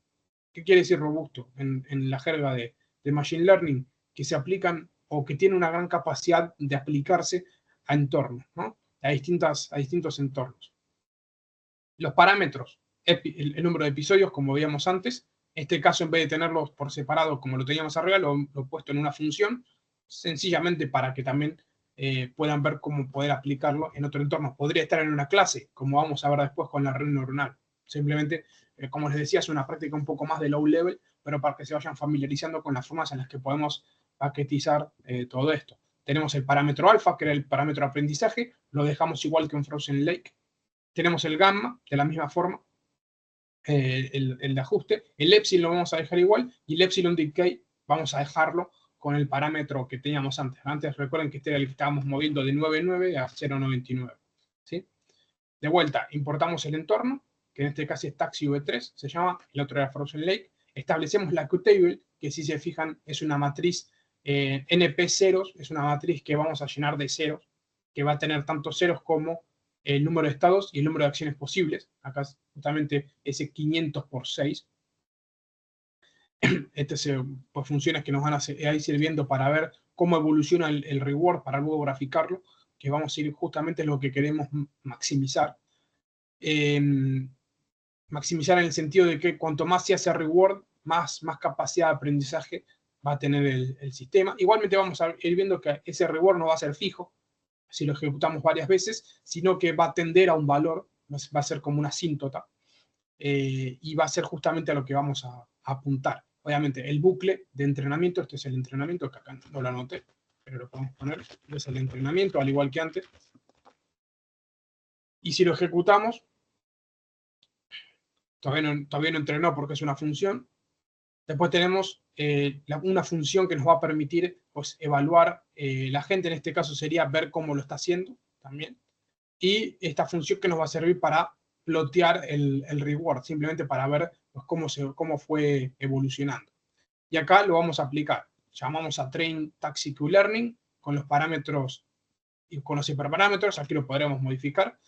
¿Qué quiere decir robusto en la jerga de Machine Learning? Que se aplican o que tienen una gran capacidad de aplicarse a entornos, ¿no? A distintos entornos. Los parámetros, el número de episodios, como veíamos antes. En este caso, en vez de tenerlos por separado como lo teníamos arriba, lo he puesto en una función, sencillamente para que también puedan ver cómo poder aplicarlo en otro entorno. Podría estar en una clase, como vamos a ver después con la red neuronal. Simplemente, como les decía, es una práctica un poco más de low level, pero para que se vayan familiarizando con las formas en las que podemos paquetizar todo esto. Tenemos el parámetro alfa, que era el parámetro de aprendizaje, lo dejamos igual que en Frozen Lake. Tenemos el gamma, de la misma forma, el de ajuste. El epsilon lo vamos a dejar igual, y el epsilon decay vamos a dejarlo con el parámetro que teníamos antes. Antes recuerden que este era el que estábamos moviendo de 9.9 a 0.99. ¿Sí? De vuelta, importamos el entorno, que en este caso es Taxi V3, se llama, el otro era Frozen Lake. Establecemos la Qtable, que si se fijan es una matriz NP ceros, es una matriz que vamos a llenar de ceros, que va a tener tanto ceros como el número de estados y el número de acciones posibles. Acá es justamente ese 500 por 6. Pues funciones que nos van a ir sirviendo para ver cómo evoluciona el reward, para luego graficarlo, que vamos a ir justamente lo que queremos maximizar. Maximizar en el sentido de que cuanto más se hace reward, más capacidad de aprendizaje va a tener el sistema. Igualmente vamos a ir viendo que ese reward no va a ser fijo si lo ejecutamos varias veces, sino que va a tender a un valor, va a ser como una asíntota, y va a ser justamente a lo que vamos a apuntar. Obviamente, el bucle de entrenamiento, este es el entrenamiento, que acá no lo anoté, pero lo podemos poner, es el entrenamiento, al igual que antes. Y si lo ejecutamos, todavía no entrenó porque es una función. Después tenemos una función que nos va a permitir pues, evaluar, la gente en este caso sería ver cómo lo está haciendo también. Y esta función que nos va a servir para plotear el reward, simplemente para ver pues, cómo fue evolucionando. Y acá lo vamos a aplicar. Llamamos a train taxi Q-learning con los parámetros y con los hiperparámetros. Aquí lo podremos modificar.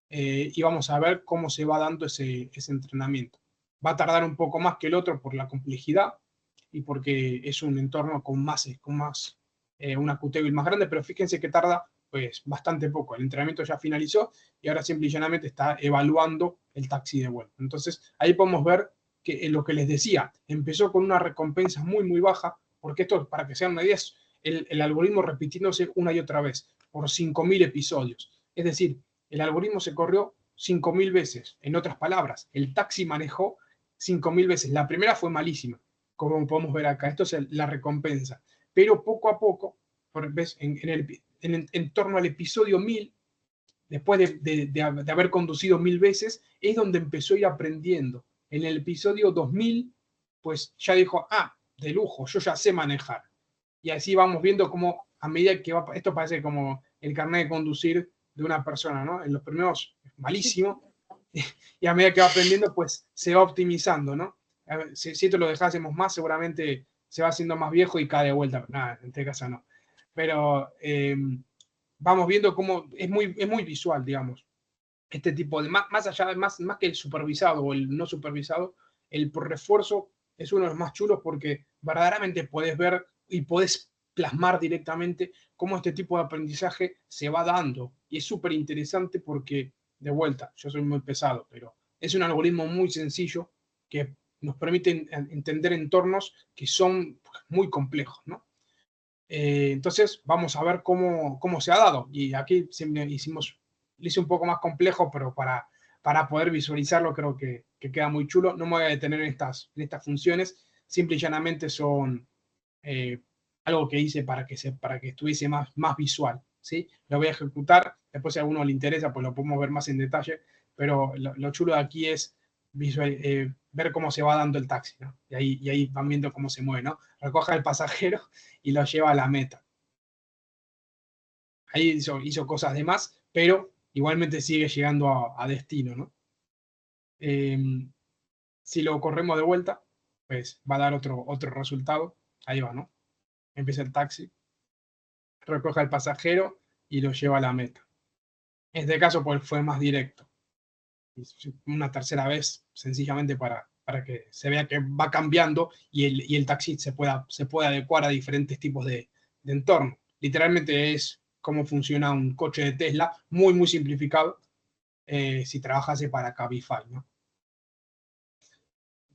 Y vamos a ver cómo se va dando ese entrenamiento. Va a tardar un poco más que el otro por la complejidad y porque es un entorno con una Qtable más grande, pero fíjense que tarda pues bastante poco. El entrenamiento ya finalizó y ahora simple y llanamente está evaluando el taxi de vuelta. Entonces ahí podemos ver que lo que les decía, empezó con una recompensa muy baja, porque esto, para que sean una idea, es el algoritmo repitiéndose una y otra vez por 5.000 episodios. Es decir, el algoritmo se corrió 5.000 veces. En otras palabras, el taxi manejó 5.000 veces. La primera fue malísima, como podemos ver acá. Esto es la recompensa. Pero poco a poco, ¿ves? En torno al episodio 1000, después de haber conducido 1000 veces, es donde empezó a ir aprendiendo. En el episodio 2000, pues ya dijo, de lujo, yo ya sé manejar. Y así vamos viendo cómo a medida que va, esto parece como el carnet de conducir de una persona, ¿no? En los primeros es malísimo, y a medida que va aprendiendo, pues se va optimizando, ¿no? Si esto lo dejásemos más, seguramente se va haciendo más viejo y cae de vuelta. Nada, en este caso no. Pero vamos viendo cómo es muy visual, digamos. Este tipo de, más allá, más que el supervisado o el no supervisado, el por refuerzo es uno de los más chulos porque verdaderamente podés ver y podés plasmar directamente cómo este tipo de aprendizaje se va dando. Y es súper interesante porque, de vuelta, yo soy muy pesado, pero es un algoritmo muy sencillo que nos permite entender entornos que son muy complejos, ¿no? Entonces, vamos a ver cómo se ha dado. Y aquí lo hice un poco más complejo, pero para poder visualizarlo creo que queda muy chulo. No me voy a detener en estas funciones. Simple y llanamente son algo que hice para que estuviese más visual, ¿sí? Lo voy a ejecutar. Después, si a alguno le interesa, pues lo podemos ver más en detalle. Pero lo chulo de aquí es ver cómo se va dando el taxi, ¿no? Y ahí van viendo cómo se mueve, ¿no? Recoja el pasajero y lo lleva a la meta. Ahí hizo cosas de más, pero igualmente sigue llegando a destino, ¿no? Si lo corremos de vuelta, pues va a dar otro resultado. Ahí va, ¿no? Empieza el taxi, recoge al pasajero y lo lleva a la meta. En este caso, pues fue más directo. Una tercera vez, sencillamente para que se vea que va cambiando y el taxi se puede adecuar a diferentes tipos de entorno. Literalmente es cómo funciona un coche de Tesla, muy, muy simplificado, si trabajase para Cabify, ¿no?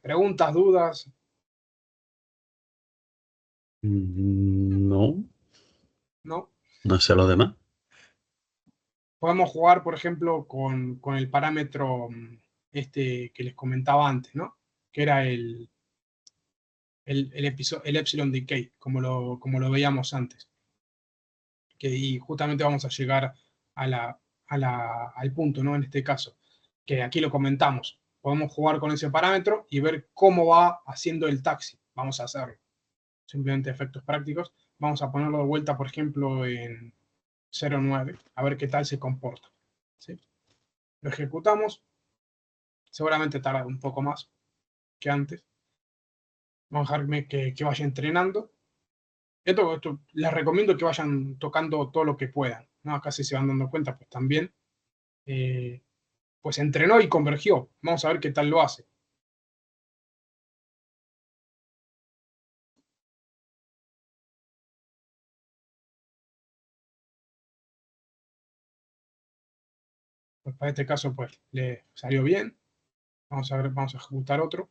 ¿Preguntas, dudas? No, ¿No? no sé lo demás. Podemos jugar, por ejemplo, con el parámetro que les comentaba antes, ¿no? Que era el epsilon decay, como lo veíamos antes. Y justamente vamos a llegar al punto, ¿no? En este caso, que aquí lo comentamos. Podemos jugar con ese parámetro y ver cómo va haciendo el taxi. Vamos a hacerlo. Simplemente efectos prácticos. Vamos a ponerlo de vuelta, por ejemplo, en 0.9, a ver qué tal se comporta. ¿Sí? Lo ejecutamos. Seguramente tarda un poco más que antes. Vamos a dejarme que vaya entrenando. Esto les recomiendo que vayan tocando todo lo que puedan, ¿no? Acá si se van dando cuenta, pues también pues entrenó y convergió. Vamos a ver qué tal lo hace. Pues para este caso, pues le salió bien. Vamos a ver, vamos a ejecutar otro.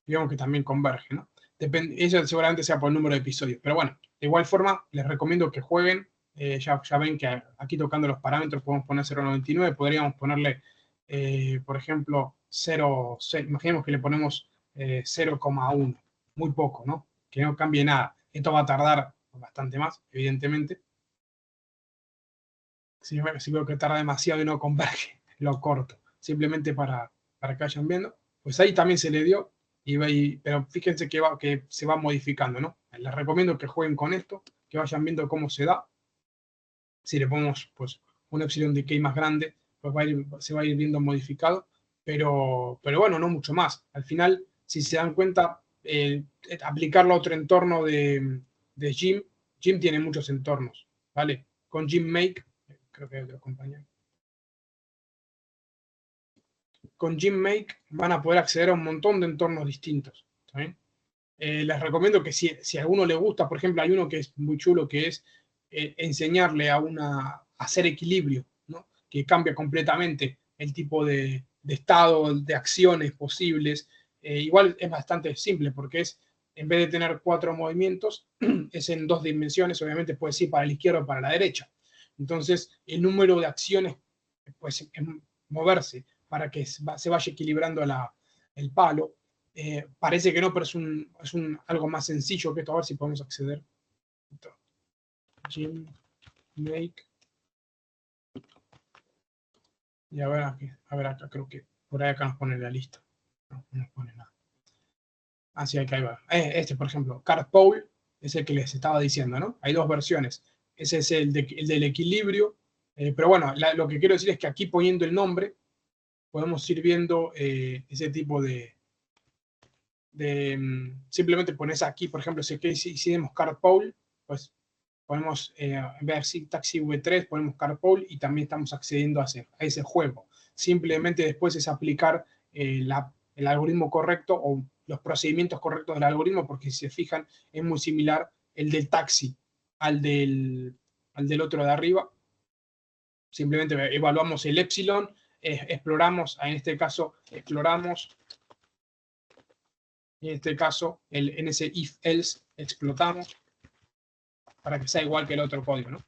Digamos que también converge, ¿no? Depende, eso seguramente sea por el número de episodios. Pero bueno, de igual forma, les recomiendo que jueguen. Ya ven que aquí tocando los parámetros podemos poner 0.99. Podríamos ponerle, por ejemplo, 0.6. Imaginemos que le ponemos 0.1. Muy poco, ¿no? Que no cambie nada. Esto va a tardar bastante más, evidentemente. Si veo que tarda demasiado y no converge, lo corto. Simplemente para que vayan viendo. Pues ahí también se le dio. Pero fíjense que se va modificando, ¿no? Les recomiendo que jueguen con esto, que vayan viendo cómo se da. Si le ponemos pues, un epsilon decay más grande, pues se va a ir viendo modificado. Pero bueno, no mucho más. Al final, si se dan cuenta, aplicarlo a otro entorno de Gym. Gym tiene muchos entornos, ¿vale? Con GymMake, creo que hay otro compañero. Con GymMake van a poder acceder a un montón de entornos distintos. ¿Está bien? Les recomiendo que si a alguno le gusta, por ejemplo, hay uno que es muy chulo, que es enseñarle a hacer equilibrio, ¿no? Que cambia completamente el tipo de estado, de acciones posibles. Igual es bastante simple, porque en vez de tener 4 movimientos, es en 2 dimensiones, obviamente puede ir para la izquierda o para la derecha. Entonces, el número de acciones, pues, es moverse para que se vaya equilibrando el palo. Parece que no, pero es algo más sencillo que esto. A ver si podemos acceder. Gym Make. Y a ver acá, creo que por ahí acá nos pone la lista. No nos pone nada. Así que ahí va. Por ejemplo, Card Pole es el que les estaba diciendo, ¿no? Hay 2 versiones. Ese es el del equilibrio. Pero bueno, lo que quiero decir es que aquí poniendo el nombre, podemos ir viendo ese tipo simplemente pones aquí, por ejemplo, si hicimos Card Pole, pues ponemos, en vez de Taxi V3, ponemos Card Pole y también estamos accediendo a ese juego. Simplemente después es aplicar el algoritmo correcto o los procedimientos correctos del algoritmo, porque si se fijan, es muy similar el del taxi al del otro de arriba. Simplemente evaluamos el epsilon, exploramos, en este caso, y en este caso, en ese if-else, explotamos para que sea igual que el otro código, ¿no?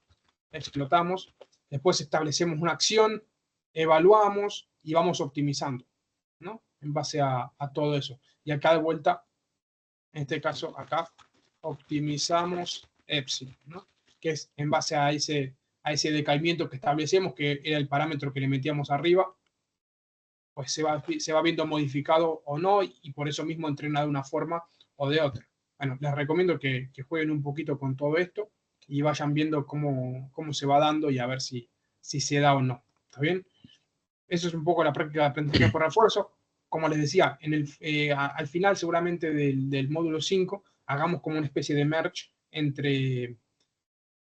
Explotamos, después establecemos una acción, evaluamos y vamos optimizando, ¿no? En base a todo eso. Y acá de vuelta, en este caso, acá, optimizamos epsilon, ¿no? Que es en base a ese decaimiento que establecemos, que era el parámetro que le metíamos arriba, pues se va viendo modificado o no, y por eso mismo entrena de una forma o de otra. bueno, les recomiendo que jueguen un poquito con todo esto y vayan viendo cómo se va dando y a ver si se da o no. ¿Está bien? Eso es un poco la práctica de aprendizaje por refuerzo. Como les decía, al final seguramente del módulo 5 hagamos como una especie de merge entre,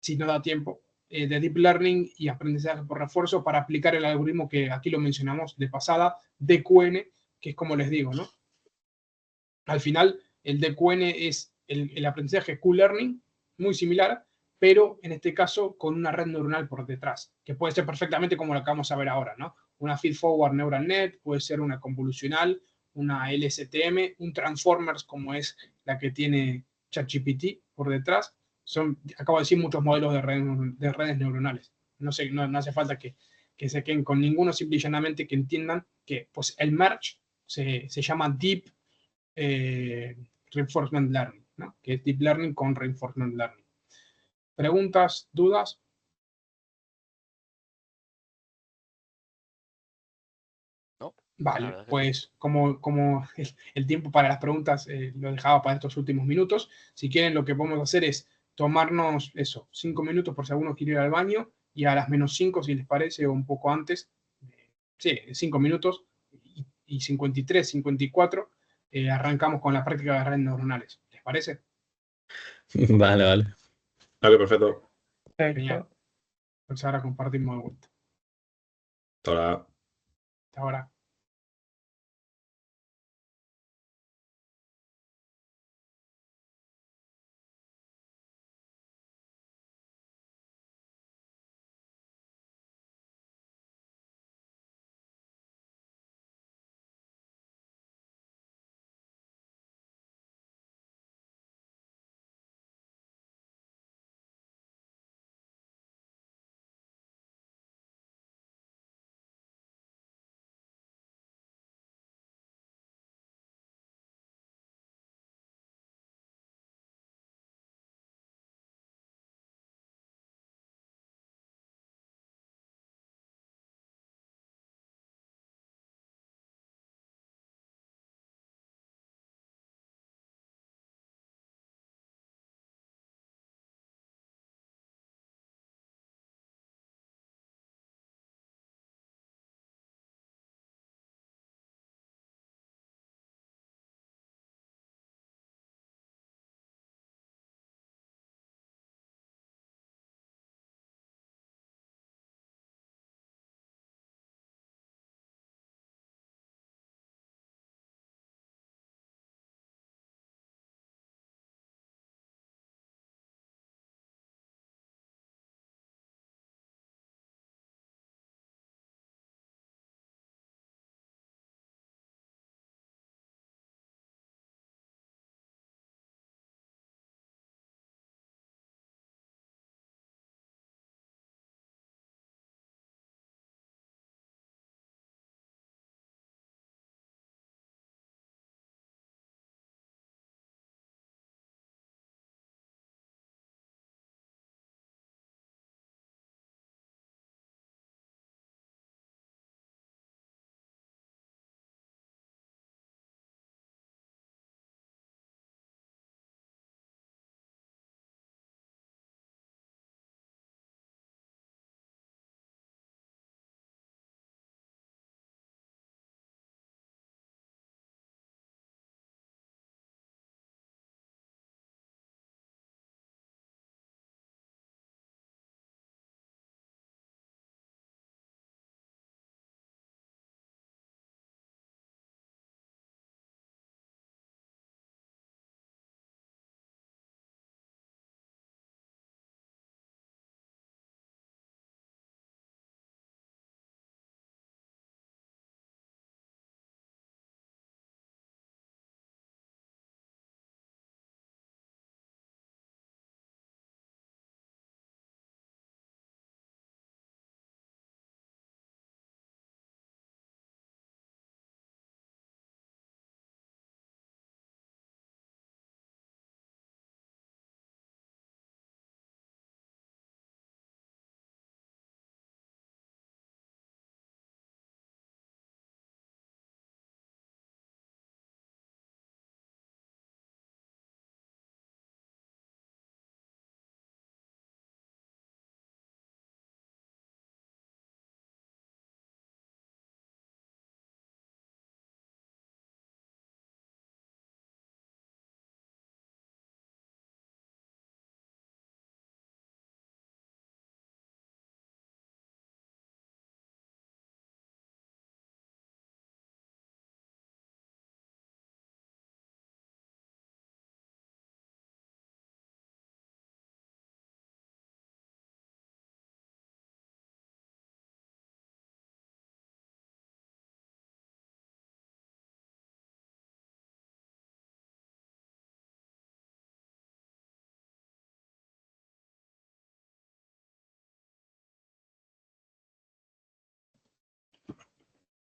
si no da tiempo, de Deep Learning y aprendizaje por refuerzo para aplicar el algoritmo que aquí lo mencionamos de pasada, DQN, que es como les digo, ¿no? Al final, el DQN es el aprendizaje Q-Learning, muy similar, pero en este caso con una red neuronal por detrás, que puede ser perfectamente como lo que vamos a ver ahora, ¿no? Una Feed-Forward Neural Net, puede ser una convolucional, una LSTM, un Transformers como es la que tiene ChatGPT por detrás. Acabo de decir, muchos modelos de redes neuronales. No sé, no hace falta que se queden con ninguno, simple y llanamente que entiendan que pues, el merge se llama Deep Reinforcement Learning, ¿no? Que es Deep Learning con Reinforcement Learning. ¿Preguntas, dudas? No, la Vale, verdad que no. pues como el tiempo para las preguntas lo dejaba para estos últimos minutos, si quieren lo que podemos hacer es tomarnos eso, 5 minutos por si alguno quiere ir al baño y a las -5, si les parece, o un poco antes, sí, 5 minutos y 53, 54, arrancamos con la práctica de redes neuronales. ¿Les parece? Vale, vale. Ok, perfecto. Genial. Pues ahora compartimos de vuelta. Hasta ahora. Hasta ahora.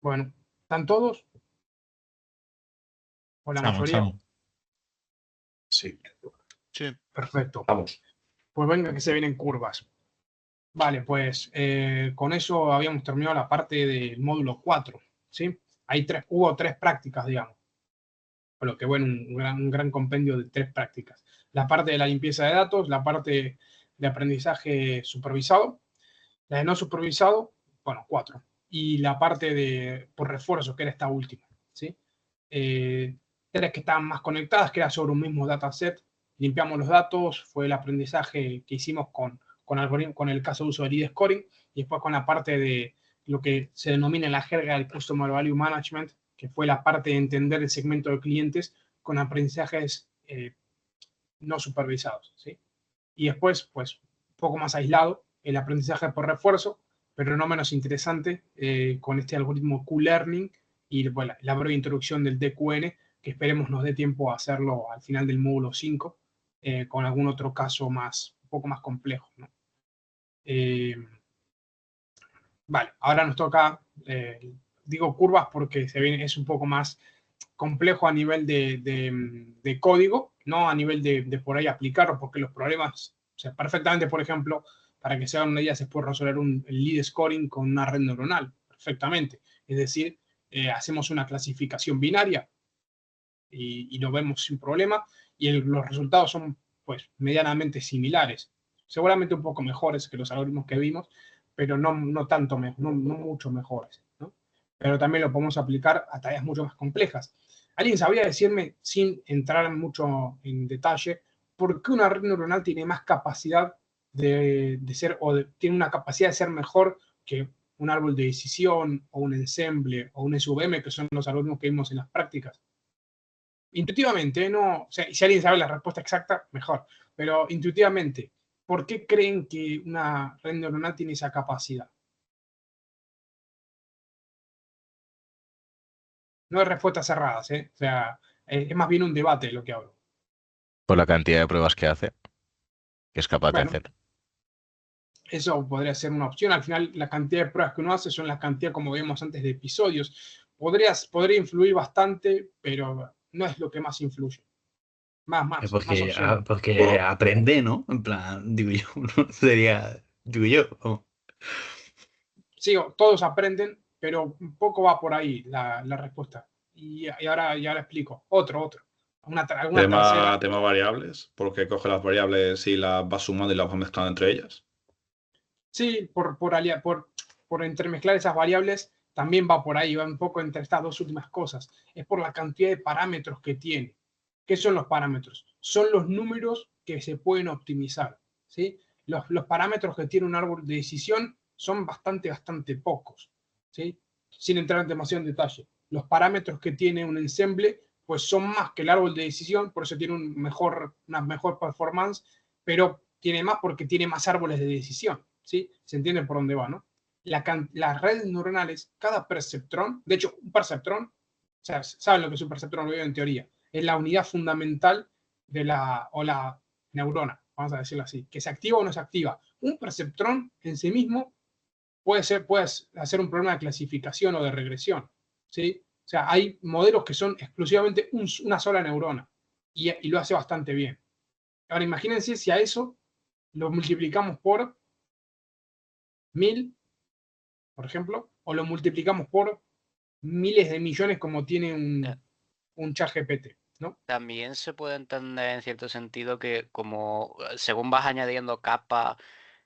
Bueno, ¿están todos? ¿O la mayoría? Sí. Sí. Perfecto. Vamos. Pues venga que se vienen curvas. Vale, pues con eso habíamos terminado la parte del módulo 4, ¿sí? Hubo 3 prácticas, digamos. Por lo que bueno, un gran compendio de 3 prácticas. La parte de la limpieza de datos, la parte de aprendizaje supervisado, la de no supervisado, bueno, 4. Y la parte de por refuerzo, que era esta última, ¿sí? 3 que estaban más conectadas, que era sobre un mismo dataset. Limpiamos los datos, fue el aprendizaje que hicimos con el caso de uso del ID-Scoring, y después con la parte de lo que se denomina en la jerga del Customer Value Management, que fue la parte de entender el segmento de clientes con aprendizajes no supervisados, ¿sí? Y después, pues, un poco más aislado, el aprendizaje por refuerzo, pero no menos interesante, con este algoritmo Q-Learning y bueno, la breve introducción del DQN, que esperemos nos dé tiempo a hacerlo al final del módulo 5, con algún otro caso un poco más complejo, ¿no? Vale, ahora nos toca, digo curvas porque es un poco más complejo a nivel de código, no a nivel de por ahí aplicarlo, porque los problemas, o sea, perfectamente, por ejemplo, para que se hagan una idea, se puede resolver el lead scoring con una red neuronal, perfectamente. Es decir, hacemos una clasificación binaria y lo vemos sin problema, y los resultados son, pues, medianamente similares. Seguramente un poco mejores que los algoritmos que vimos, pero no tanto, no mucho mejores, ¿no? Pero también lo podemos aplicar a tareas mucho más complejas. ¿Alguien sabría decirme, sin entrar mucho en detalle, por qué una red neuronal tiene más capacidad de ser, tiene una capacidad de ser mejor que un árbol de decisión, o un ensemble, o un SVM, que son los algoritmos que vimos en las prácticas? Intuitivamente, no, o sea, si alguien sabe la respuesta exacta, mejor, pero intuitivamente, ¿por qué creen que una red neuronal tiene esa capacidad? No hay respuestas cerradas, ¿eh? O sea, es más bien un debate lo que hablo. Por la cantidad de pruebas que hace, que es capaz de Bueno, hacer. eso podría ser una opción. Al final, la cantidad de pruebas que uno hace son la cantidad, como vimos antes, de episodios. Podría influir bastante, pero no es lo que más influye. Más opciones. Porque aprende, ¿no? En plan, digo yo, ¿no? Sería, digo yo. ¿no? Sigo, todos aprenden, pero un poco va por ahí la respuesta. Y ahora explico. Otro. Alguna tercera. Tema variables, porque coge las variables y las va sumando y las va mezclando entre ellas. Sí, por entremezclar esas variables, también va por ahí, va un poco entre estas dos últimas cosas. Es por la cantidad de parámetros que tiene. ¿Qué son los parámetros? Son los números que se pueden optimizar, ¿sí? Los parámetros que tiene un árbol de decisión son bastante pocos, ¿sí? Sin entrar en demasiado detalle. Los parámetros que tiene un ensemble, pues son más que el árbol de decisión, por eso tiene una mejor performance, pero tiene más porque tiene más árboles de decisión, ¿sí? Se entiende por dónde va, ¿no? Las redes neuronales, cada perceptrón, de hecho, un perceptrón, o sea, ¿saben lo que es un perceptrón? Lo veo en teoría. Es la unidad fundamental de la neurona, vamos a decirlo así, que se activa o no se activa. Un perceptrón en sí mismo puede hacer un problema de clasificación o de regresión, ¿sí? O sea, hay modelos que son exclusivamente una sola neurona y lo hace bastante bien. Ahora, imagínense si a eso lo multiplicamos por 1000, por ejemplo, o lo multiplicamos por miles de millones como tiene un chat GPT, ¿no? También se puede entender en cierto sentido que como según vas añadiendo capas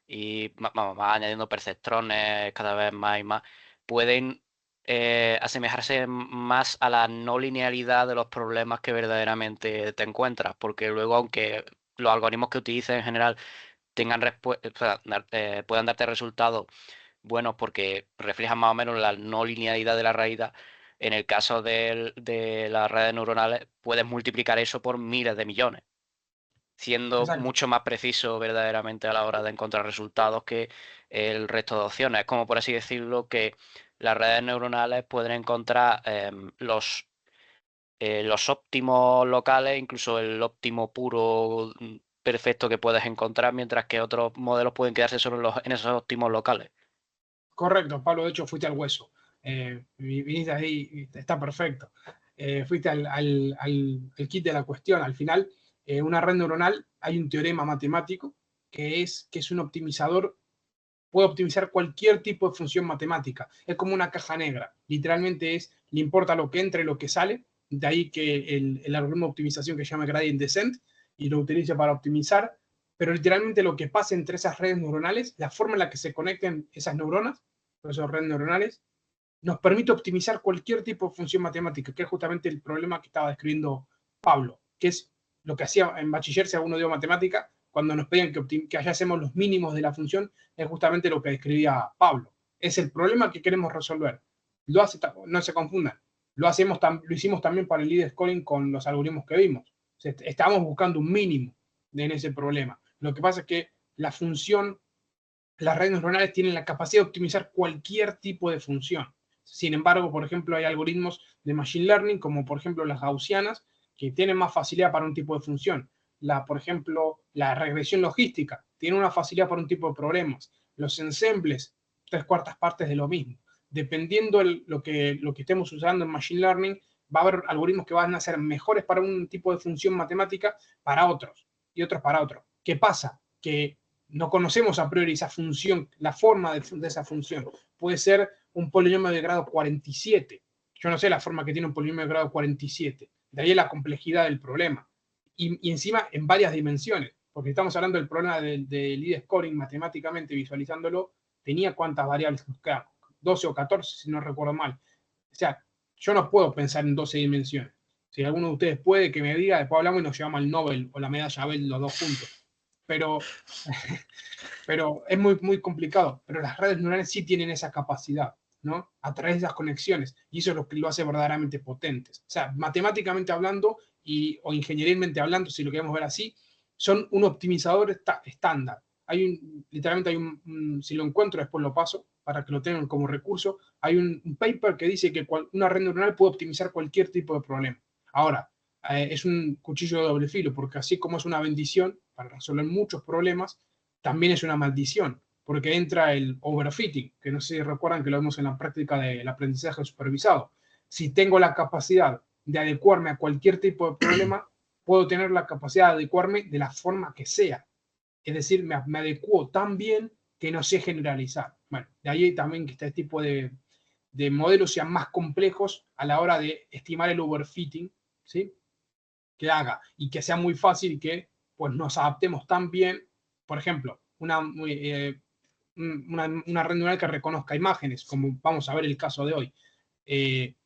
y vas añadiendo perceptrones cada vez más y más, pueden asemejarse más a la no linealidad de los problemas que verdaderamente te encuentras, porque luego aunque los algoritmos que utilices en general tengan puedan darte resultados buenos porque reflejan más o menos la no linealidad de la realidad. En el caso de las redes neuronales, puedes multiplicar eso por miles de millones, siendo Exacto. mucho más preciso verdaderamente a la hora de encontrar resultados que el resto de opciones. Es como, por así decirlo, que las redes neuronales pueden encontrar los óptimos locales, incluso el óptimo puro perfecto que puedes encontrar, mientras que otros modelos pueden quedarse solo en esos óptimos locales. Correcto, Pablo, de hecho fuiste al hueso. Viniste ahí, está perfecto. Fuiste al kit de la cuestión. Al final, una red neuronal, hay un teorema matemático que es un optimizador, puede optimizar cualquier tipo de función matemática. Es como una caja negra. Literalmente le importa lo que entra y lo que sale. De ahí que el algoritmo de optimización que se llama gradient descent y lo utiliza para optimizar. Pero literalmente lo que pasa entre esas redes neuronales, la forma en la que se conecten esas neuronas, esas redes neuronales, nos permite optimizar cualquier tipo de función matemática, que es justamente el problema que estaba describiendo Pablo, que es lo que hacía en bachiller, si alguno dio matemática, cuando nos pedían que hallásemos los mínimos de la función, es justamente lo que describía Pablo. Es el problema que queremos resolver. No se confundan, lo hicimos también para el lead scoring con los algoritmos que vimos. O sea, estábamos buscando un mínimo en ese problema. Lo que pasa es que las redes neuronales tienen la capacidad de optimizar cualquier tipo de función. Sin embargo, por ejemplo, hay algoritmos de machine learning, como por ejemplo las gaussianas, que tienen más facilidad para un tipo de función. Por ejemplo, la regresión logística tiene una facilidad para un tipo de problemas. Los ensembles, 3/4 partes de lo mismo. Dependiendo lo que estemos usando en machine learning, va a haber algoritmos que van a ser mejores para un tipo de función matemática para otros y otros para otros. ¿Qué pasa? Que no conocemos a priori esa función, la forma de esa función. Puede ser un polinomio de grado 47. Yo no sé la forma que tiene un polinomio de grado 47. De ahí la complejidad del problema. Y encima en varias dimensiones, porque estamos hablando del problema del lead scoring matemáticamente, visualizándolo, tenía cuántas variables buscar, 12 o 14 si no recuerdo mal. O sea, yo no puedo pensar en 12 dimensiones. Si alguno de ustedes puede, que me diga, después hablamos y nos llevamos al Nobel o la medalla Abel los dos juntos. Pero es muy, muy complicado. Pero las redes neurales sí tienen esa capacidad, ¿no? A través de esas conexiones. Y eso es lo que lo hace verdaderamente potentes. O sea, matemáticamente hablando o ingenierilmente hablando, si lo queremos ver así, son un optimizador estándar. Literalmente si lo encuentro después lo paso para que lo tengan como recurso. Hay un paper que dice que una red neuronal puede optimizar cualquier tipo de problema. Ahora, es un cuchillo de doble filo, porque así como es una bendición para resolver muchos problemas, también es una maldición, porque entra el overfitting, que no sé si recuerdan que lo vemos en la práctica del aprendizaje supervisado. Si tengo la capacidad de adecuarme a cualquier tipo de problema, puedo tener la capacidad de adecuarme de la forma que sea. Es decir, me adecuo tan bien que no sé generalizar. Bueno, de ahí también que este tipo de modelos sean más complejos a la hora de estimar el overfitting, ¿sí? Que haga y que sea muy fácil y que pues, nos adaptemos tan bien. Por ejemplo, una red neural que reconozca imágenes, como vamos a ver el caso de hoy.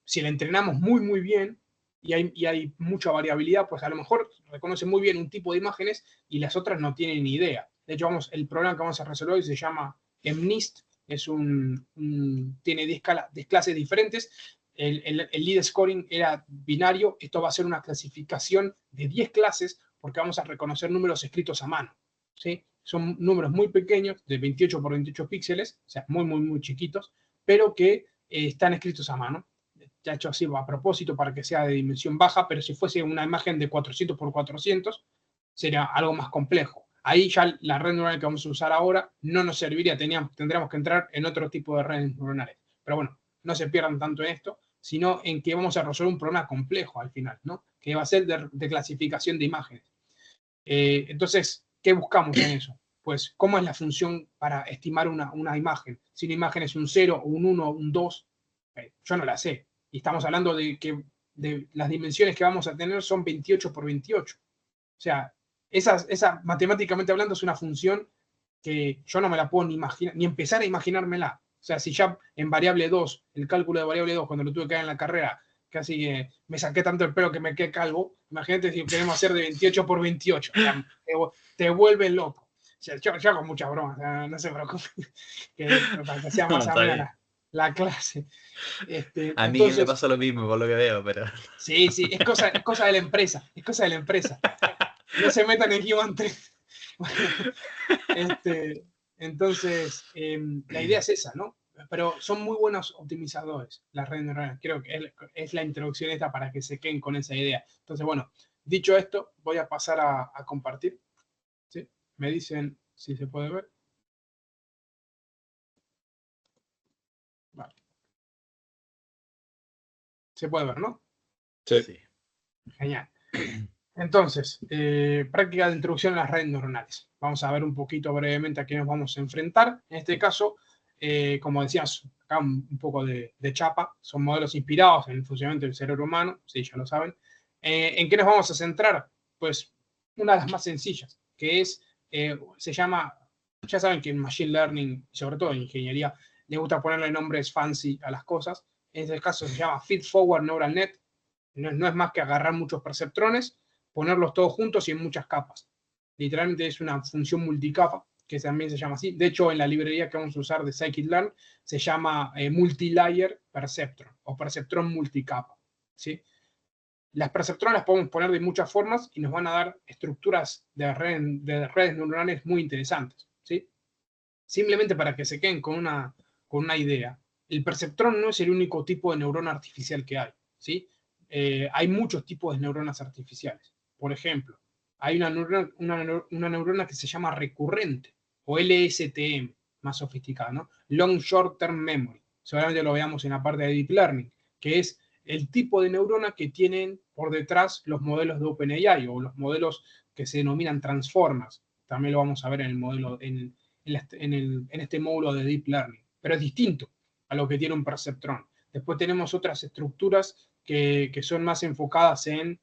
Si la entrenamos muy, muy bien y hay mucha variabilidad, pues a lo mejor reconoce muy bien un tipo de imágenes y las otras no tienen ni idea. De hecho, el problema que vamos a resolver hoy se llama MNIST, tiene 10 clases diferentes. El lead scoring era binario, esto va a ser una clasificación de 10 clases porque vamos a reconocer números escritos a mano, ¿sí? Son números muy pequeños, de 28 por 28 píxeles, o sea, muy, muy, muy chiquitos, pero que están escritos a mano. Ya hecho así a propósito para que sea de dimensión baja, pero si fuese una imagen de 400 por 400, sería algo más complejo. Ahí ya la red neuronal que vamos a usar ahora no nos serviría, tendríamos que entrar en otro tipo de redes neuronales. Pero bueno, no se pierdan tanto en esto, sino en que vamos a resolver un problema complejo al final, ¿no? Que va a ser de clasificación de imágenes. Entonces, ¿qué buscamos en eso? Pues, ¿cómo es la función para estimar una imagen? Si una imagen es un 0, un 1, un 2, yo no la sé. Y estamos hablando de que las dimensiones que vamos a tener son 28 por 28. O sea, esa matemáticamente hablando es una función que yo no me la puedo ni imaginar, ni empezar a imaginármela. O sea, si ya en variable 2, el cálculo de variable 2, cuando lo tuve que dar en la carrera, casi me saqué tanto el pelo que me quedé calvo, imagínate si queremos hacer de 28 por 28. O sea, te vuelves loco. O sea, yo hago muchas bromas, o sea, no se preocupen, para que sea más amena la clase. A mí me pasa lo mismo por lo que veo, pero... Sí, es cosa de la empresa, es cosa de la empresa. No se metan en Human 3. Entonces, la idea es esa, ¿no? Pero son muy buenos optimizadores las redes neuronales. Creo que es la introducción esta para que se queden con esa idea. Entonces, bueno, dicho esto, voy a pasar a compartir. ¿Sí? Me dicen si se puede ver. Vale. Se puede ver, ¿no? Sí. Sí. Genial. Entonces, práctica de introducción a las redes neuronales. Vamos a ver un poquito brevemente a qué nos vamos a enfrentar. En este caso, como decías, acá un poco de chapa. Son modelos inspirados en el funcionamiento del cerebro humano. Sí, ya lo saben. ¿En qué nos vamos a centrar? Pues una de las más sencillas, que es, se llama, ya saben que en Machine Learning, sobre todo en ingeniería, les gusta ponerle nombres fancy a las cosas. En este caso se llama Feed Forward Neural Net. No es más que agarrar muchos perceptrones, ponerlos todos juntos y en muchas capas. Literalmente es una función multicapa, que también se llama así. De hecho, en la librería que vamos a usar de Scikit-learn se llama Multilayer Perceptron o Perceptron multicapa. ¿Sí? Las perceptrones las podemos poner de muchas formas y nos van a dar estructuras de redes neuronales muy interesantes. ¿Sí? Simplemente para que se queden con una idea, el perceptrón no es el único tipo de neurona artificial que hay. ¿Sí? Hay muchos tipos de neuronas artificiales. Por ejemplo, hay una neurona que se llama recurrente, o LSTM, más sofisticada, ¿no? Long Short Term Memory. Seguramente lo veamos en la parte de Deep Learning, que es el tipo de neurona que tienen por detrás los modelos de OpenAI, o los modelos que se denominan Transformers. También lo vamos a ver en el modelo, en este módulo de Deep Learning. Pero es distinto a lo que tiene un perceptrón. Después tenemos otras estructuras que son más enfocadas en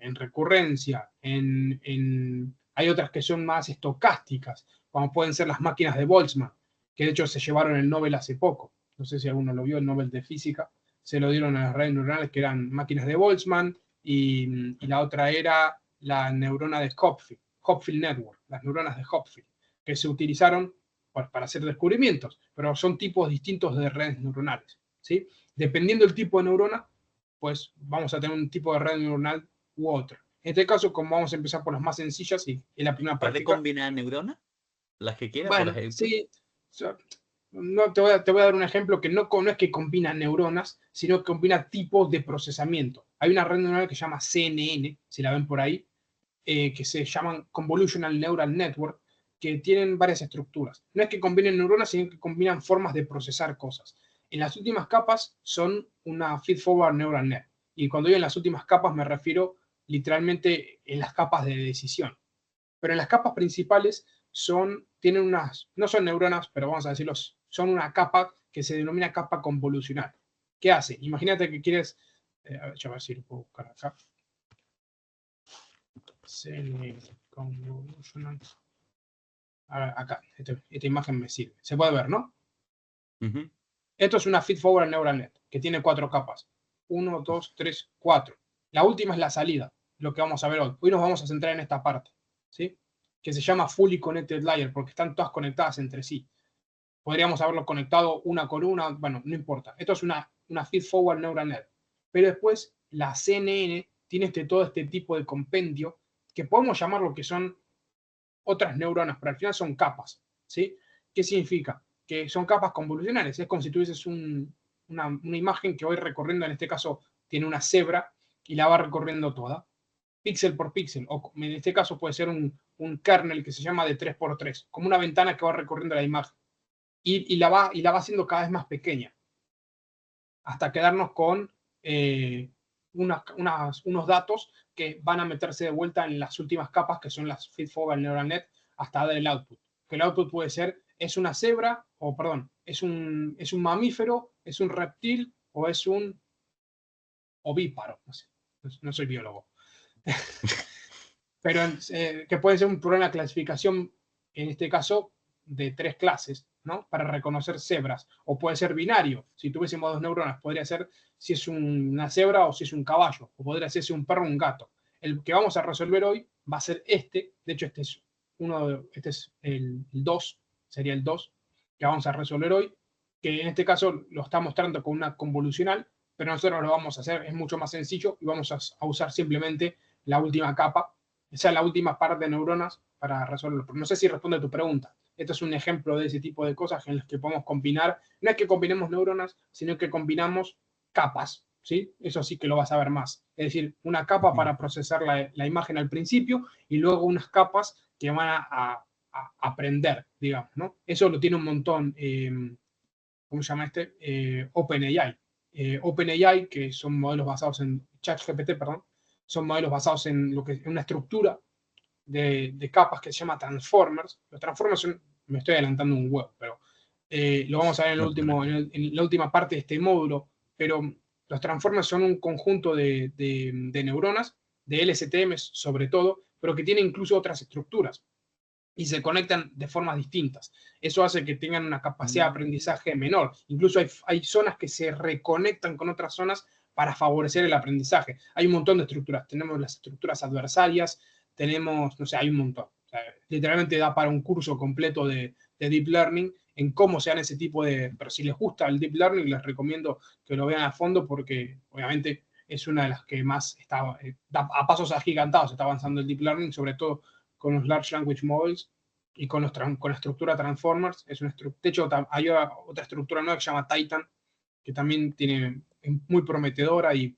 recurrencia, hay otras que son más estocásticas, como pueden ser las máquinas de Boltzmann, que de hecho se llevaron el Nobel hace poco. No sé si alguno lo vio, el Nobel de Física. Se lo dieron a las redes neuronales, que eran máquinas de Boltzmann, y la otra era la neurona de Hopfield Network, las neuronas de Hopfield, que se utilizaron para hacer descubrimientos, pero son tipos distintos de redes neuronales. ¿Sí? Dependiendo del tipo de neurona, pues vamos a tener un tipo de red neuronal u otro. En este caso, como vamos a empezar por las más sencillas y en la primera ¿Puedes práctica. combinar neuronas? Las que quieras, Bueno, por ejemplo. sí. No, te voy a dar un ejemplo que no es que combina neuronas, sino que combina tipos de procesamiento. Hay una red neuronal que se llama CNN, si la ven por ahí, que se llaman Convolutional Neural Network, que tienen varias estructuras. No es que combinen neuronas, sino que combinan formas de procesar cosas. En las últimas capas son una Feed-Forward Neural Net. Y cuando digo en las últimas capas me refiero literalmente en las capas de decisión. Pero en las capas principales tienen no son neuronas, pero vamos a decirlo, son una capa que se denomina capa convolucional. ¿Qué hace? Imagínate que quieres, a ver si lo puedo buscar acá. Convolutional. Acá, esta imagen me sirve. Se puede ver, ¿no? Ujú. Esto es una Feed-Forward Neural Net, que tiene 4 capas. 1, 2, 3, 4. La última es la salida, lo que vamos a ver hoy. Hoy nos vamos a centrar en esta parte, ¿sí? Que se llama Fully Connected Layer, porque están todas conectadas entre sí. Podríamos haberlo conectado una con una, bueno, no importa. Esto es una Feed-Forward Neural Net. Pero después, la CNN tiene todo este tipo de compendio, que podemos llamar lo que son otras neuronas, pero al final son capas, ¿sí? ¿Qué significa? Que son capas convolucionales. Es como si tuvieses una imagen que voy recorriendo, en este caso tiene una cebra, y la va recorriendo toda, píxel por píxel, o en este caso puede ser un kernel que se llama de 3x3, como una ventana que va recorriendo la imagen, y la va haciendo cada vez más pequeña, hasta quedarnos con unos datos que van a meterse de vuelta en las últimas capas, que son las Feed-Forward Neural Net, hasta dar el output. Que el output puede ser, es una cebra, o perdón, es un mamífero, es un reptil, o es un ovíparo. No soy biólogo. Pero que puede ser un problema de clasificación, en este caso, de 3 clases, ¿no? Para reconocer cebras. O puede ser binario. Si tuviésemos 2 neuronas, podría ser si es una cebra o si es un caballo. O podría ser si un perro o un gato. El que vamos a resolver hoy va a ser este. De hecho, este es el 2. Sería el 2 que vamos a resolver hoy. Que en este caso lo está mostrando con una convolucional. Pero nosotros lo vamos a hacer, es mucho más sencillo. Y vamos a usar simplemente la última capa, esa es la última parte de neuronas para resolverlo. No sé si responde a tu pregunta. Esto es un ejemplo de ese tipo de cosas en las que podemos combinar. No es que combinemos neuronas, sino que combinamos capas, ¿sí? Eso sí que lo vas a ver más. Es decir, una capa para procesar la imagen al principio y luego unas capas que van a aprender, digamos, ¿no? Eso lo tiene un montón, ¿cómo se llama este? OpenAI. OpenAI, que son modelos basados en ChatGPT, perdón, son modelos basados en una estructura de capas que se llama Transformers. Los Transformers son, me estoy adelantando un huevo, pero lo vamos a ver en la última parte de este módulo, pero los Transformers son un conjunto de neuronas, de LSTMs sobre todo, pero que tienen incluso otras estructuras y se conectan de formas distintas. Eso hace que tengan una capacidad de aprendizaje menor. Incluso hay zonas que se reconectan con otras zonas para favorecer el aprendizaje. Hay un montón de estructuras. Tenemos las estructuras adversarias, tenemos, no sé, hay un montón. O sea, literalmente da para un curso completo de Deep Learning en cómo se dan ese tipo de... Pero si les gusta el Deep Learning, les recomiendo que lo vean a fondo porque obviamente es una de las que más está a pasos agigantados está avanzando el Deep Learning, sobre todo con los Large Language Models y con la estructura Transformers. De hecho, hay otra estructura nueva que se llama Titan, que también es muy prometedora y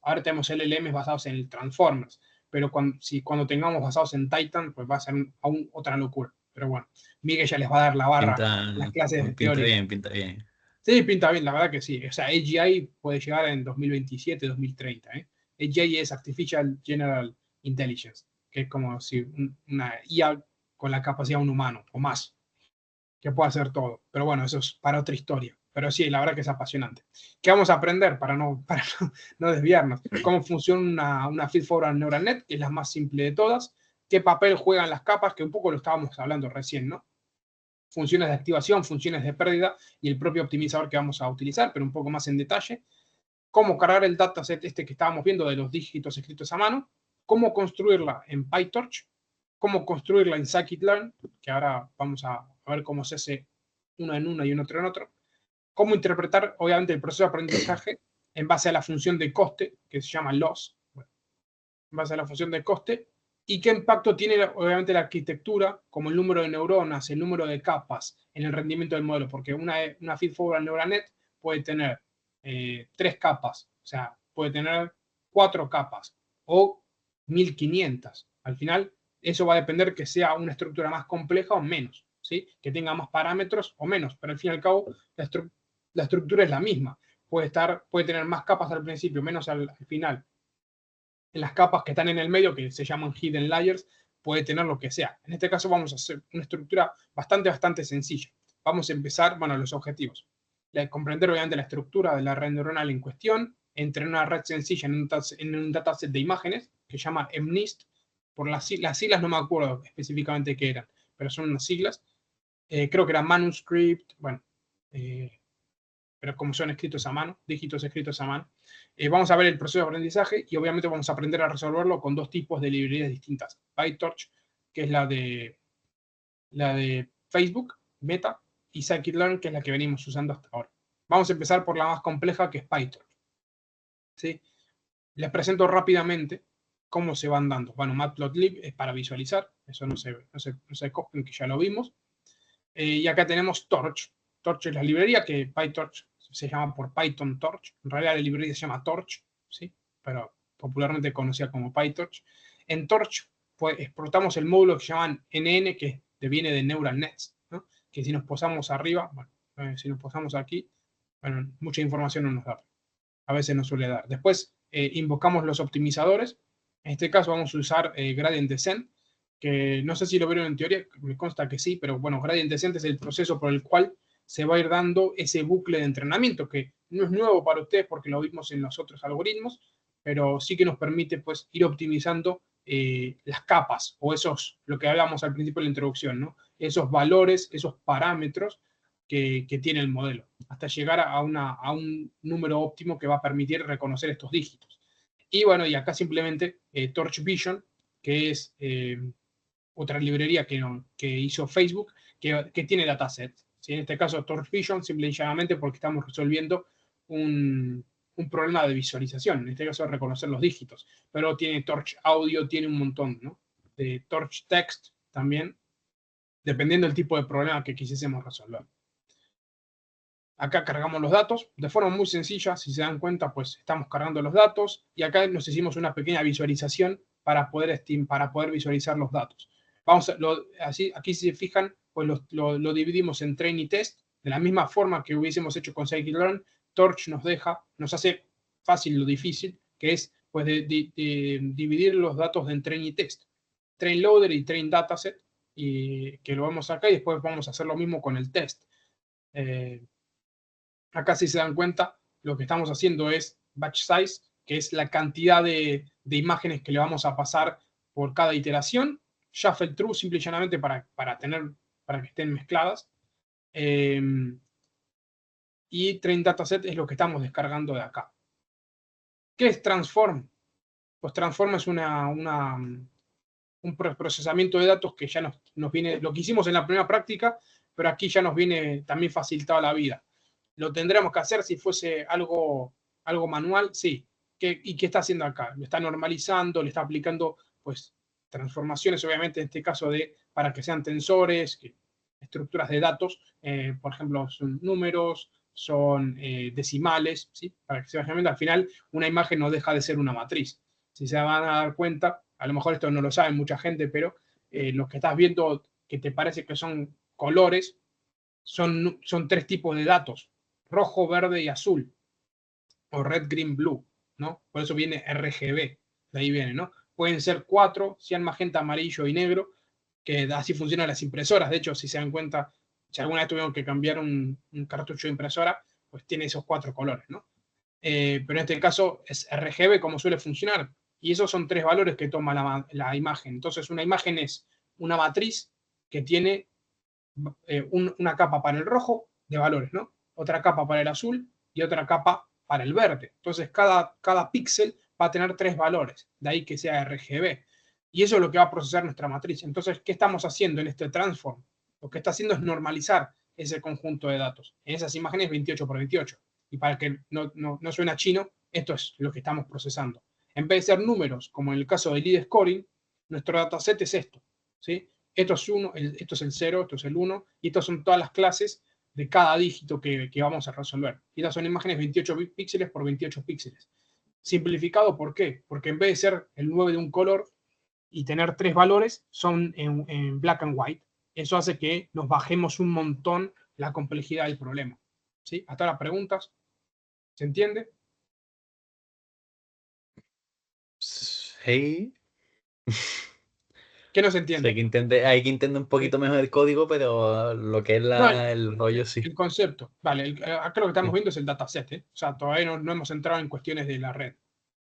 ahora tenemos LLMs basados en el Transformers, pero cuando tengamos basados en Titan, pues va a ser aún otra locura. Pero bueno, Miguel ya les va a dar la barra en las clases teóricas. Pinta bien. Sí, pinta bien, la verdad que sí. O sea, AGI puede llegar en 2027, 2030. AGI es Artificial General Intelligence, que es como si una IA con la capacidad de un humano o más, que puede hacer todo. Pero bueno, eso es para otra historia. Pero sí, la verdad que es apasionante. ¿Qué vamos a aprender para no desviarnos? ¿Cómo funciona una Feed-Forward Neural Net, que es la más simple de todas? ¿Qué papel juegan las capas? Que un poco lo estábamos hablando recién, ¿no? Funciones de activación, funciones de pérdida y el propio optimizador que vamos a utilizar, pero un poco más en detalle. Cómo cargar el dataset que estábamos viendo de los dígitos escritos a mano. Cómo construirla en PyTorch. Cómo construirla en Scikit-learn, que ahora vamos a ver cómo se hace uno en uno y otro en otro. Cómo interpretar, obviamente, el proceso de aprendizaje en base a la función de coste, que se llama loss. Bueno, en base a la función de coste. Y qué impacto tiene, obviamente, la arquitectura, como el número de neuronas, el número de capas en el rendimiento del modelo. Porque una Feed-Forward Neural Net puede tener 3 capas, o sea, puede tener 4 capas o 1500. Al final, eso va a depender que sea una estructura más compleja o menos, ¿sí? Que tenga más parámetros o menos, pero al fin y al cabo, la estructura es la misma. Puede tener más capas al principio, menos al final. En las capas que están en el medio, que se llaman hidden layers, puede tener lo que sea. En este caso vamos a hacer una estructura bastante sencilla. Vamos a empezar, bueno, los objetivos. Comprender obviamente la estructura de la red neuronal en cuestión, entrenar una red sencilla en un dataset de imágenes, que se llama MNIST. Por las siglas no me acuerdo específicamente qué eran, pero son unas siglas. Creo que era Manuscript, bueno, pero como son escritos a mano, dígitos escritos a mano. Vamos a ver el proceso de aprendizaje y obviamente vamos a aprender a resolverlo con 2 tipos de librerías distintas. PyTorch, que es la de Facebook, Meta, y Scikit-learn, que es la que venimos usando hasta ahora. Vamos a empezar por la más compleja, que es PyTorch. ¿Sí? Les presento rápidamente cómo se van dando. Bueno, Matplotlib es para visualizar, eso no se cogen, que ya lo vimos. Y acá tenemos Torch. Torch es la librería, que PyTorch se llama por Python Torch. En realidad la librería se llama Torch, ¿sí? Pero popularmente conocida como PyTorch. En Torch pues, exportamos el módulo que llaman NN, que viene de Neural Nets, ¿no? Que si nos posamos arriba, bueno, si nos posamos aquí, bueno, mucha información no nos da. A veces nos suele dar. Después invocamos los optimizadores. En este caso vamos a usar Gradient Descent, que no sé si lo vieron en teoría, me consta que sí, pero bueno, Gradient Descent es el proceso por el cual se va a ir dando ese bucle de entrenamiento, que no es nuevo para ustedes porque lo vimos en los otros algoritmos, pero sí que nos permite pues ir optimizando las capas, o lo que hablábamos al principio de la introducción, ¿no? Esos valores, esos parámetros que tiene el modelo, hasta llegar a un número óptimo que va a permitir reconocer estos dígitos. Y bueno, y acá simplemente Torch Vision, que es otra librería que hizo Facebook, que tiene datasets. ¿Sí? En este caso Torch Vision, simple y llanamente porque estamos resolviendo un problema de visualización, en este caso reconocer los dígitos, pero tiene Torch Audio, tiene un montón, ¿no? De Torch Text también, dependiendo del tipo de problema que quisiésemos resolver. Acá cargamos los datos de forma muy sencilla, si se dan cuenta, pues estamos cargando los datos y acá nos hicimos una pequeña visualización para poder visualizar los datos. Aquí si se fijan, pues lo dividimos en train y test, de la misma forma que hubiésemos hecho con Scikit-learn, PyTorch nos hace fácil lo difícil, que es pues, de dividir los datos en train y test. Train loader y train dataset, y que lo vemos acá, y después vamos a hacer lo mismo con el test. Acá, si se dan cuenta, lo que estamos haciendo es batch size, que es la cantidad de imágenes que le vamos a pasar por cada iteración. Shuffle through, simple y llanamente para que estén mezcladas. Y train dataset es lo que estamos descargando de acá. ¿Qué es transform? Pues transform es un procesamiento de datos que ya nos viene, lo que hicimos en la primera práctica, pero aquí ya nos viene también facilitado la vida. Lo tendríamos que hacer si fuese algo manual, sí. ¿Y qué está haciendo acá? Lo está normalizando, le está aplicando pues transformaciones, obviamente en este caso para que sean tensores, estructuras de datos, por ejemplo, son números, son decimales, ¿sí? Para que se vayan viendo, al final una imagen no deja de ser una matriz. Si se van a dar cuenta, a lo mejor esto no lo sabe mucha gente, pero los que estás viendo que te parece que son colores, son 3 tipos de datos: rojo, verde y azul, o red, green, blue, ¿no? Por eso viene RGB, de ahí viene, ¿no? Pueden ser 4, cian, magenta, amarillo y negro, que así funcionan las impresoras. De hecho, si se dan cuenta, si alguna vez tuvieron que cambiar un cartucho de impresora, pues tiene esos 4 colores, ¿no? Pero en este caso es RGB como suele funcionar, y esos son 3 valores que toma la imagen. Entonces, una imagen es una matriz que tiene una capa para el rojo de valores, ¿no? Otra capa para el azul y otra capa para el verde. Entonces, cada píxel va a tener 3 valores, de ahí que sea RGB. Y eso es lo que va a procesar nuestra matriz. Entonces, ¿qué estamos haciendo en este transform? Lo que está haciendo es normalizar ese conjunto de datos en esas imágenes 28 por 28. Y para que no suene chino, esto es lo que estamos procesando. En vez de ser números, como en el caso del lead scoring, nuestro dataset es esto, ¿sí? Esto es 1, esto es el 0, esto es el 1, y estas son todas las clases de cada dígito que vamos a resolver. Y estas son imágenes 28 píxeles por 28 píxeles. Simplificado, ¿por qué? Porque en vez de ser el 9 de un color y tener 3 valores, son en black and white. Eso hace que nos bajemos un montón la complejidad del problema. ¿Sí? Hasta ahora, preguntas. ¿Se entiende? Sí. ¿Qué no se entiende? Hay que entender un poquito mejor el código, pero lo que es el rollo sí. El concepto. Vale, acá lo que estamos viendo es el dataset, ¿eh? O sea, todavía no hemos entrado en cuestiones de la red.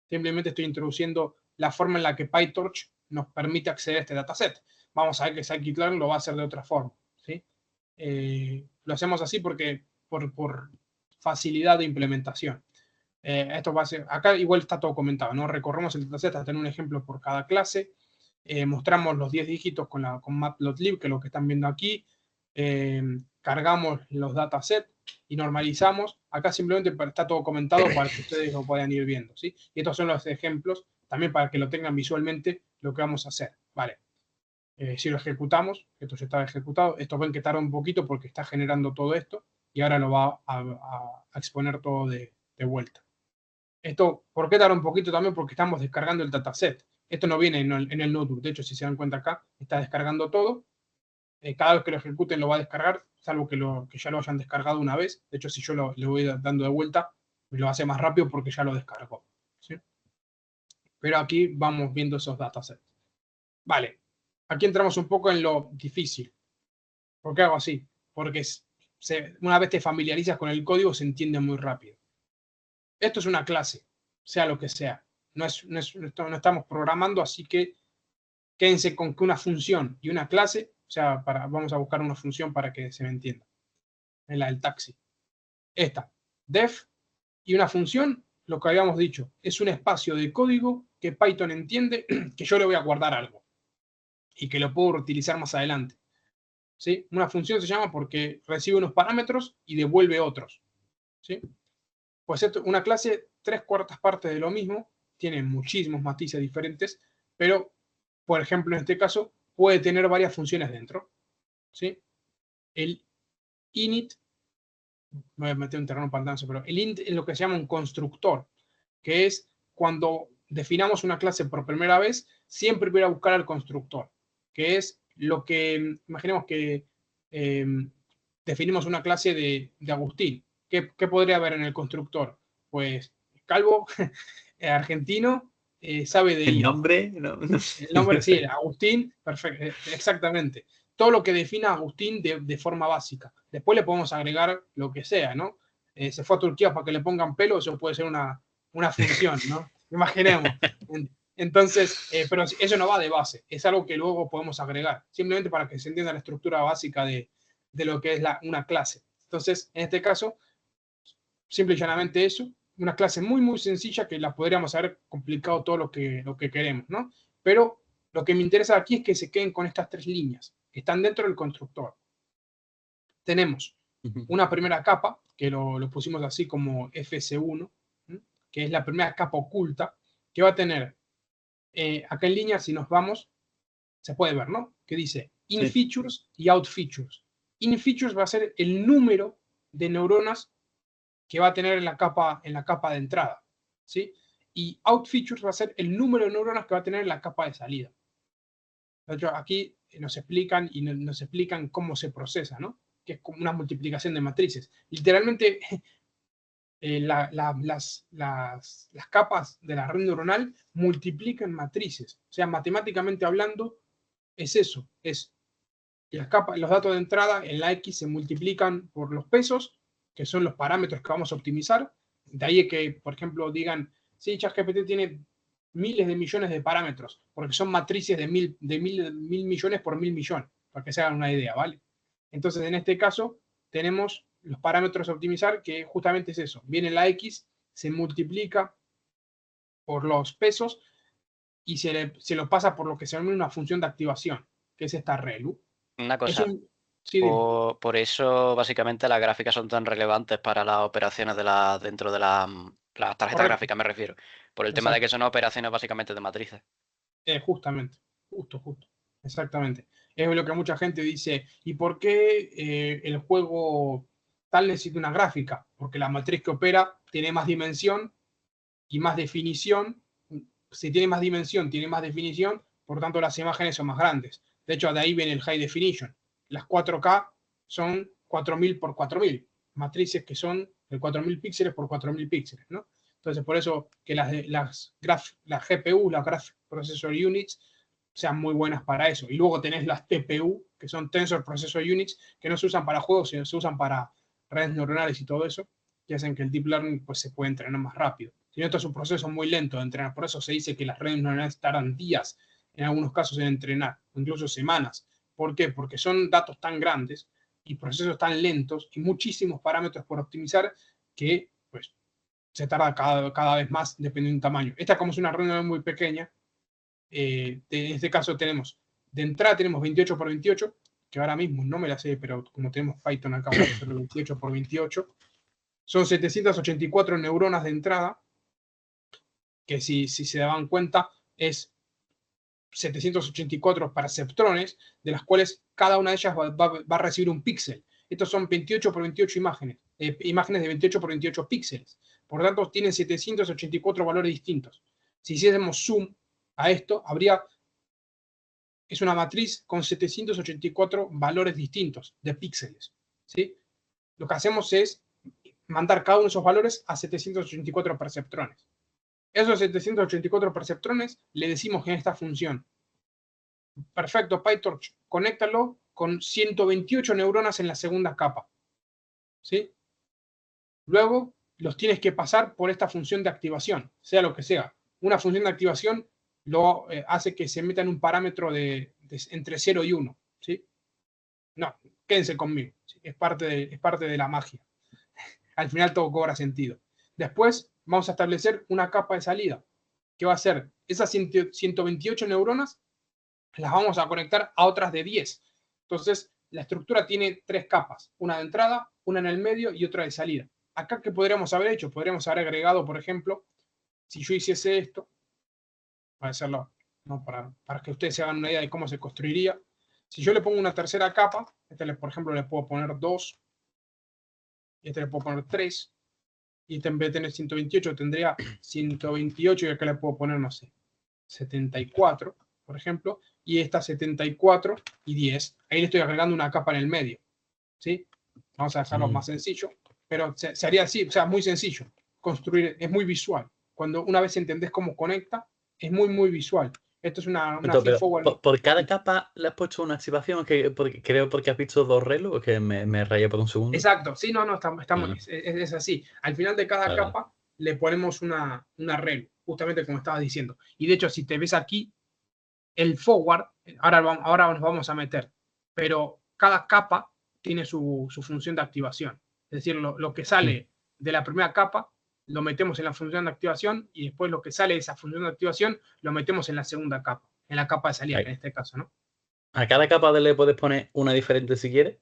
Simplemente estoy introduciendo la forma en la que PyTorch nos permite acceder a este dataset. Vamos a ver que scikit-learn lo va a hacer de otra forma, ¿sí? Lo hacemos así porque por facilidad de implementación. Esto va a ser, acá igual está todo comentado, ¿no? Recorremos el dataset hasta tener un ejemplo por cada clase. Mostramos los 10 dígitos con matplotlib, que es lo que están viendo aquí. Cargamos los datasets y normalizamos. Acá simplemente está todo comentado para que ustedes lo puedan ir viendo, ¿sí? Y estos son los ejemplos, también para que lo tengan visualmente lo que vamos a hacer. Vale. Si lo ejecutamos, esto ya está ejecutado, esto ven que tarda un poquito porque está generando todo esto, y ahora lo va a exponer todo de vuelta. Esto, ¿por qué tarda un poquito? También porque estamos descargando el dataset. Esto no viene en el notebook. De hecho, si se dan cuenta acá, está descargando todo. Cada vez que lo ejecuten lo va a descargar, salvo que ya lo hayan descargado una vez. De hecho, si yo le voy dando de vuelta, lo hace más rápido porque ya lo descargó, ¿sí? Pero aquí vamos viendo esos datasets. Vale, aquí entramos un poco en lo difícil. ¿Por qué hago así? Porque una vez te familiarizas con el código, se entiende muy rápido. Esto es una clase, sea lo que sea. No estamos programando, así que quédense con que una función y una clase, o sea, vamos a buscar una función para que se me entienda. En la del taxi. Esta, def, y una función, lo que habíamos dicho, es un espacio de código que Python entiende que yo le voy a guardar algo y que lo puedo utilizar más adelante. ¿Sí? Una función se llama porque recibe unos parámetros y devuelve otros. ¿Sí? Pues una clase, 3/4 partes de lo mismo, tiene muchísimos matices diferentes, pero, por ejemplo, en este caso, puede tener varias funciones dentro. ¿Sí? El init, me voy a meter un terreno pantanoso, pero el init es lo que se llama un constructor, que es cuando definamos una clase por primera vez, siempre voy a buscar al constructor, que es lo que, imaginemos que definimos una clase de Agustín, ¿Qué podría haber en el constructor? Pues calvo, argentino, sabe de El IA. nombre, no. El nombre, sí, Agustín, perfecto, exactamente. Todo lo que defina a Agustín de forma básica. Después le podemos agregar lo que sea, ¿no? Se fue a Turquía para que le pongan pelo, eso puede ser una función, ¿no? Imaginemos. Entonces, pero eso no va de base, es algo que luego podemos agregar, simplemente para que se entienda la estructura básica de lo que es una clase. Entonces, en este caso, simple y llanamente eso, una clase muy, muy sencilla que la podríamos haber complicado todo lo que queremos, ¿no? Pero lo que me interesa aquí es que se queden con estas 3 líneas, que están dentro del constructor. Tenemos una primera capa, que lo pusimos así como FS1, ¿sí? Que es la primera capa oculta, que va a tener, acá en línea, si nos vamos, se puede ver, ¿no? Que dice in features y out features. In features va a ser el número de neuronas que va a tener en la capa de entrada, ¿sí? Y out features va a ser el número de neuronas que va a tener en la capa de salida. De hecho, aquí nos explican cómo se procesa, ¿no? Que es como una multiplicación de matrices. Literalmente, las capas de la red neuronal multiplican matrices. O sea, matemáticamente hablando, es eso. Es los datos de entrada en la X se multiplican por los pesos, que son los parámetros que vamos a optimizar. De ahí que, por ejemplo, digan, sí, ChatGPT tiene miles de millones de parámetros, porque son matrices de mil millones por 1000 millones, para que se hagan una idea, ¿vale? Entonces, en este caso, tenemos los parámetros a optimizar, que justamente es eso. Viene la X, se multiplica por los pesos y se lo pasa por lo que se llama una función de activación, que es esta ReLU. Una cosa, sí, por eso básicamente las gráficas son tan relevantes para las operaciones dentro de las tarjetas gráficas, me refiero. Por el tema de que son operaciones básicamente de matrices. Justamente, justo. Exactamente. Es lo que mucha gente dice, ¿y por qué el juego tal necesita una gráfica? Porque la matriz que opera tiene más dimensión y más definición. Si tiene más dimensión, tiene más definición, por tanto las imágenes son más grandes. De hecho, de ahí viene el High Definition. Las 4K son 4000 por 4000, matrices que son de 4000 píxeles por 4000 píxeles, ¿no? Entonces, por eso que las GPU, las Graphic Processor Units, sean muy buenas para eso. Y luego tenés las TPU, que son Tensor Processor Units, que no se usan para juegos, sino se usan para redes neuronales y todo eso, que hacen que el Deep Learning pues, se pueda entrenar más rápido. Si no, esto es un proceso muy lento de entrenar. Por eso se dice que las redes neuronales tardan días, en algunos casos, en entrenar, o incluso semanas. ¿Por qué? Porque son datos tan grandes y procesos tan lentos y muchísimos parámetros por optimizar que pues, se tarda cada vez más dependiendo del tamaño. Esta, como es una red neuronal muy pequeña, en este caso tenemos, de entrada tenemos 28 por 28, que ahora mismo no me la sé, pero como tenemos Python acá, vamos a hacerlo 28 por 28. Son 784 neuronas de entrada, que si se daban cuenta es 784 perceptrones, de las cuales cada una de ellas va a recibir un píxel. Estos son 28 por 28 imágenes, imágenes de 28 por 28 píxeles. Por lo tanto, tienen 784 valores distintos. Si hiciésemos zoom a esto, es una matriz con 784 valores distintos de píxeles, ¿sí? Lo que hacemos es mandar cada uno de esos valores a 784 perceptrones. Esos 784 perceptrones le decimos en esta función. Perfecto, PyTorch, conéctalo con 128 neuronas en la segunda capa, ¿sí? Luego los tienes que pasar por esta función de activación, sea lo que sea. Una función de activación lo hace que se meta en un parámetro de entre 0 y 1, ¿sí? No, quédense conmigo, ¿sí? Es parte de la magia. Al final todo cobra sentido. Después vamos a establecer una capa de salida, que va a ser esas 128 neuronas, las vamos a conectar a otras de 10. Entonces, la estructura tiene 3 capas, una de entrada, una en el medio y otra de salida. Acá, ¿qué podríamos haber hecho? Podríamos haber agregado, por ejemplo, si yo hiciese esto, para hacerlo, ¿no? para que ustedes se hagan una idea de cómo se construiría. Si yo le pongo una tercera capa, por ejemplo, le puedo poner 2, y le puedo poner 3, y en vez de tener 128 tendría 128, y acá le puedo poner, no sé, 74, por ejemplo, y esta 74 y 10. Ahí le estoy agregando una capa en el medio, ¿sí? Vamos a dejarlo más sencillo. pero se haría así, o sea, muy sencillo. Construir, es muy visual. Cuando una vez entendés cómo conecta, es muy, muy visual. Esto es una Entonces, pero feedforward. por cada capa le has puesto una activación, porque has visto 2 relos, que me rayé por un segundo. Exacto, sí, no, es así. Al final de cada Vale. capa le ponemos una relu, justamente como estabas diciendo. Y de hecho, si te ves aquí, el forward, ahora nos vamos a meter, pero cada capa tiene su función de activación. Es decir, lo que sale de la primera capa lo metemos en la función de activación y después lo que sale de esa función de activación lo metemos en la segunda capa, en la capa de salida, Ahí. en este caso, ¿no? A cada capa le puedes poner una diferente si quieres.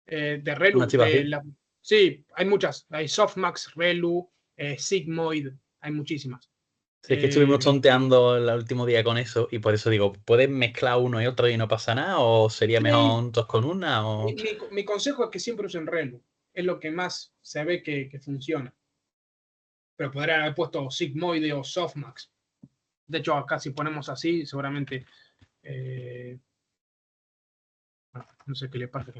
De Relu, Una activación. sí, hay muchas. Hay Softmax, Relu, Sigmoid, hay muchísimas. Sí, es que estuvimos tonteando el último día con eso y por eso digo, ¿puedes mezclar uno y otro y no pasa nada? ¿O sería Sí. mejor 2 con una? O... Mi consejo es que siempre usen Relu. Es lo que más se ve que funciona. Pero podrían haber puesto Sigmoid o Softmax. De hecho, acá si ponemos así, seguramente... bueno, no sé qué le pasa.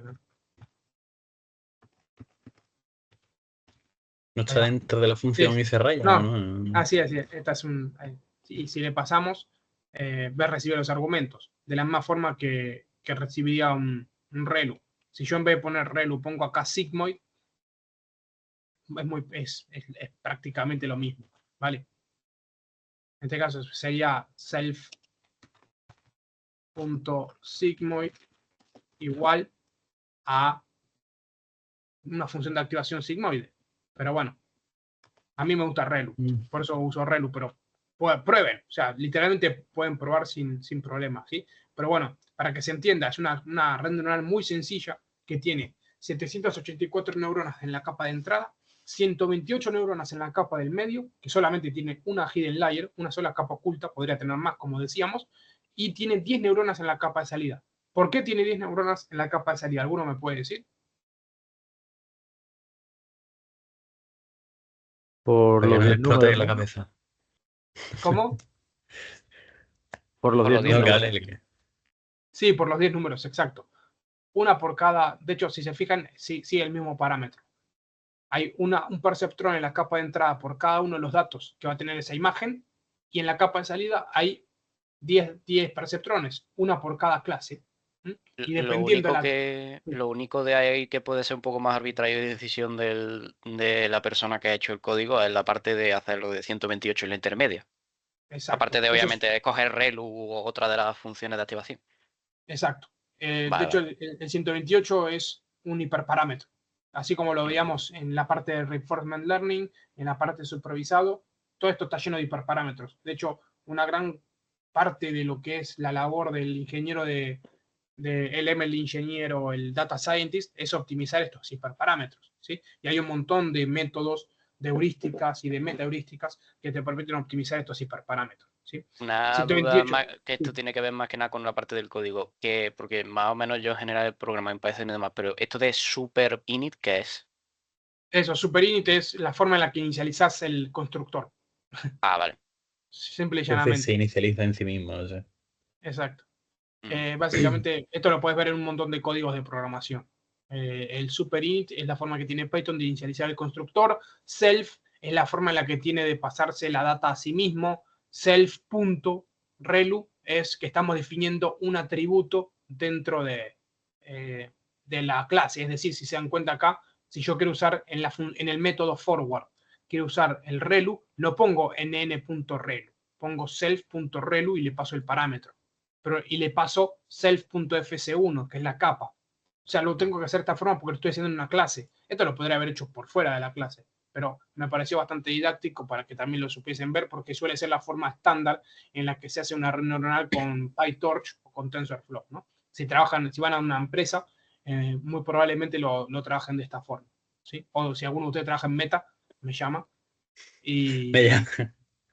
No está dentro de la función Sí. y se raya. No. Así. Esta es y si le pasamos, ver recibir los argumentos. De la misma forma que recibiría un Relu. Si yo en vez de poner Relu pongo acá Sigmoid, es prácticamente lo mismo, ¿vale? En este caso sería self.sigmoid igual a una función de activación sigmoide. Pero bueno, a mí me gusta Relu, por eso uso Relu, pero prueben, o sea, literalmente pueden probar sin problema, ¿sí? Pero bueno, para que se entienda, es una red neuronal muy sencilla que tiene 784 neuronas en la capa de entrada, 128 neuronas en la capa del medio, que solamente tiene una hidden layer, una sola capa oculta, podría tener más, como decíamos, y tiene 10 neuronas en la capa de salida. ¿Por qué tiene 10 neuronas en la capa de salida? ¿Alguno me puede decir? Por los 10 números, la ¿no? cabeza. ¿Cómo? Por los 10 números. Sí, por los 10 números, exacto. Una por cada, de hecho, si se fijan, sí el mismo parámetro. Hay un perceptrón en la capa de entrada por cada uno de los datos que va a tener esa imagen, y en la capa de salida hay 10 perceptrones, una por cada clase. Y dependiendo lo único de ahí que puede ser un poco más arbitrario y decisión de la persona que ha hecho el código es la parte de hacerlo de 128 en la intermedia. Exacto. Aparte de, obviamente, escoger Relu u otra de las funciones de activación. Exacto. De hecho, el 128 es un hiperparámetro. Así como lo veíamos en la parte de Reinforcement Learning, en la parte de supervisado, todo esto está lleno de hiperparámetros. De hecho, una gran parte de lo que es la labor del ingeniero el ML ingeniero, el data scientist, es optimizar estos hiperparámetros, ¿sí? Y hay un montón de métodos, de heurísticas y de metaheurísticas que te permiten optimizar estos hiperparámetros, ¿sí? Una 128, duda más, que esto tiene que ver más que nada con la parte del código, porque más o menos yo en general el programa en Python y demás, pero esto de super init, ¿qué es? Eso, superinit es la forma en la que inicializas el constructor. Ah, vale. Simple y Es decir, llanamente. se inicializa en sí mismo. O sea. Exacto. Básicamente, esto lo puedes ver en un montón de códigos de programación. El superinit es la forma que tiene Python de inicializar el constructor. Self es la forma en la que tiene de pasarse la data a sí mismo. Self.relu es que estamos definiendo un atributo dentro de la clase. Es decir, si se dan cuenta acá, si yo quiero usar en el método forward, quiero usar el relu, lo pongo en n.relu. Pongo self.relu y le paso el parámetro. Y le paso self.fc1, que es la capa. O sea, lo tengo que hacer de esta forma porque lo estoy haciendo en una clase. Esto lo podría haber hecho por fuera de la clase, pero me pareció bastante didáctico para que también lo supiesen ver, porque suele ser la forma estándar en la que se hace una red neuronal con PyTorch o con TensorFlow, ¿no? Si van a una empresa, muy probablemente lo trabajen de esta forma, ¿sí? O si alguno de ustedes trabaja en Meta, me llama y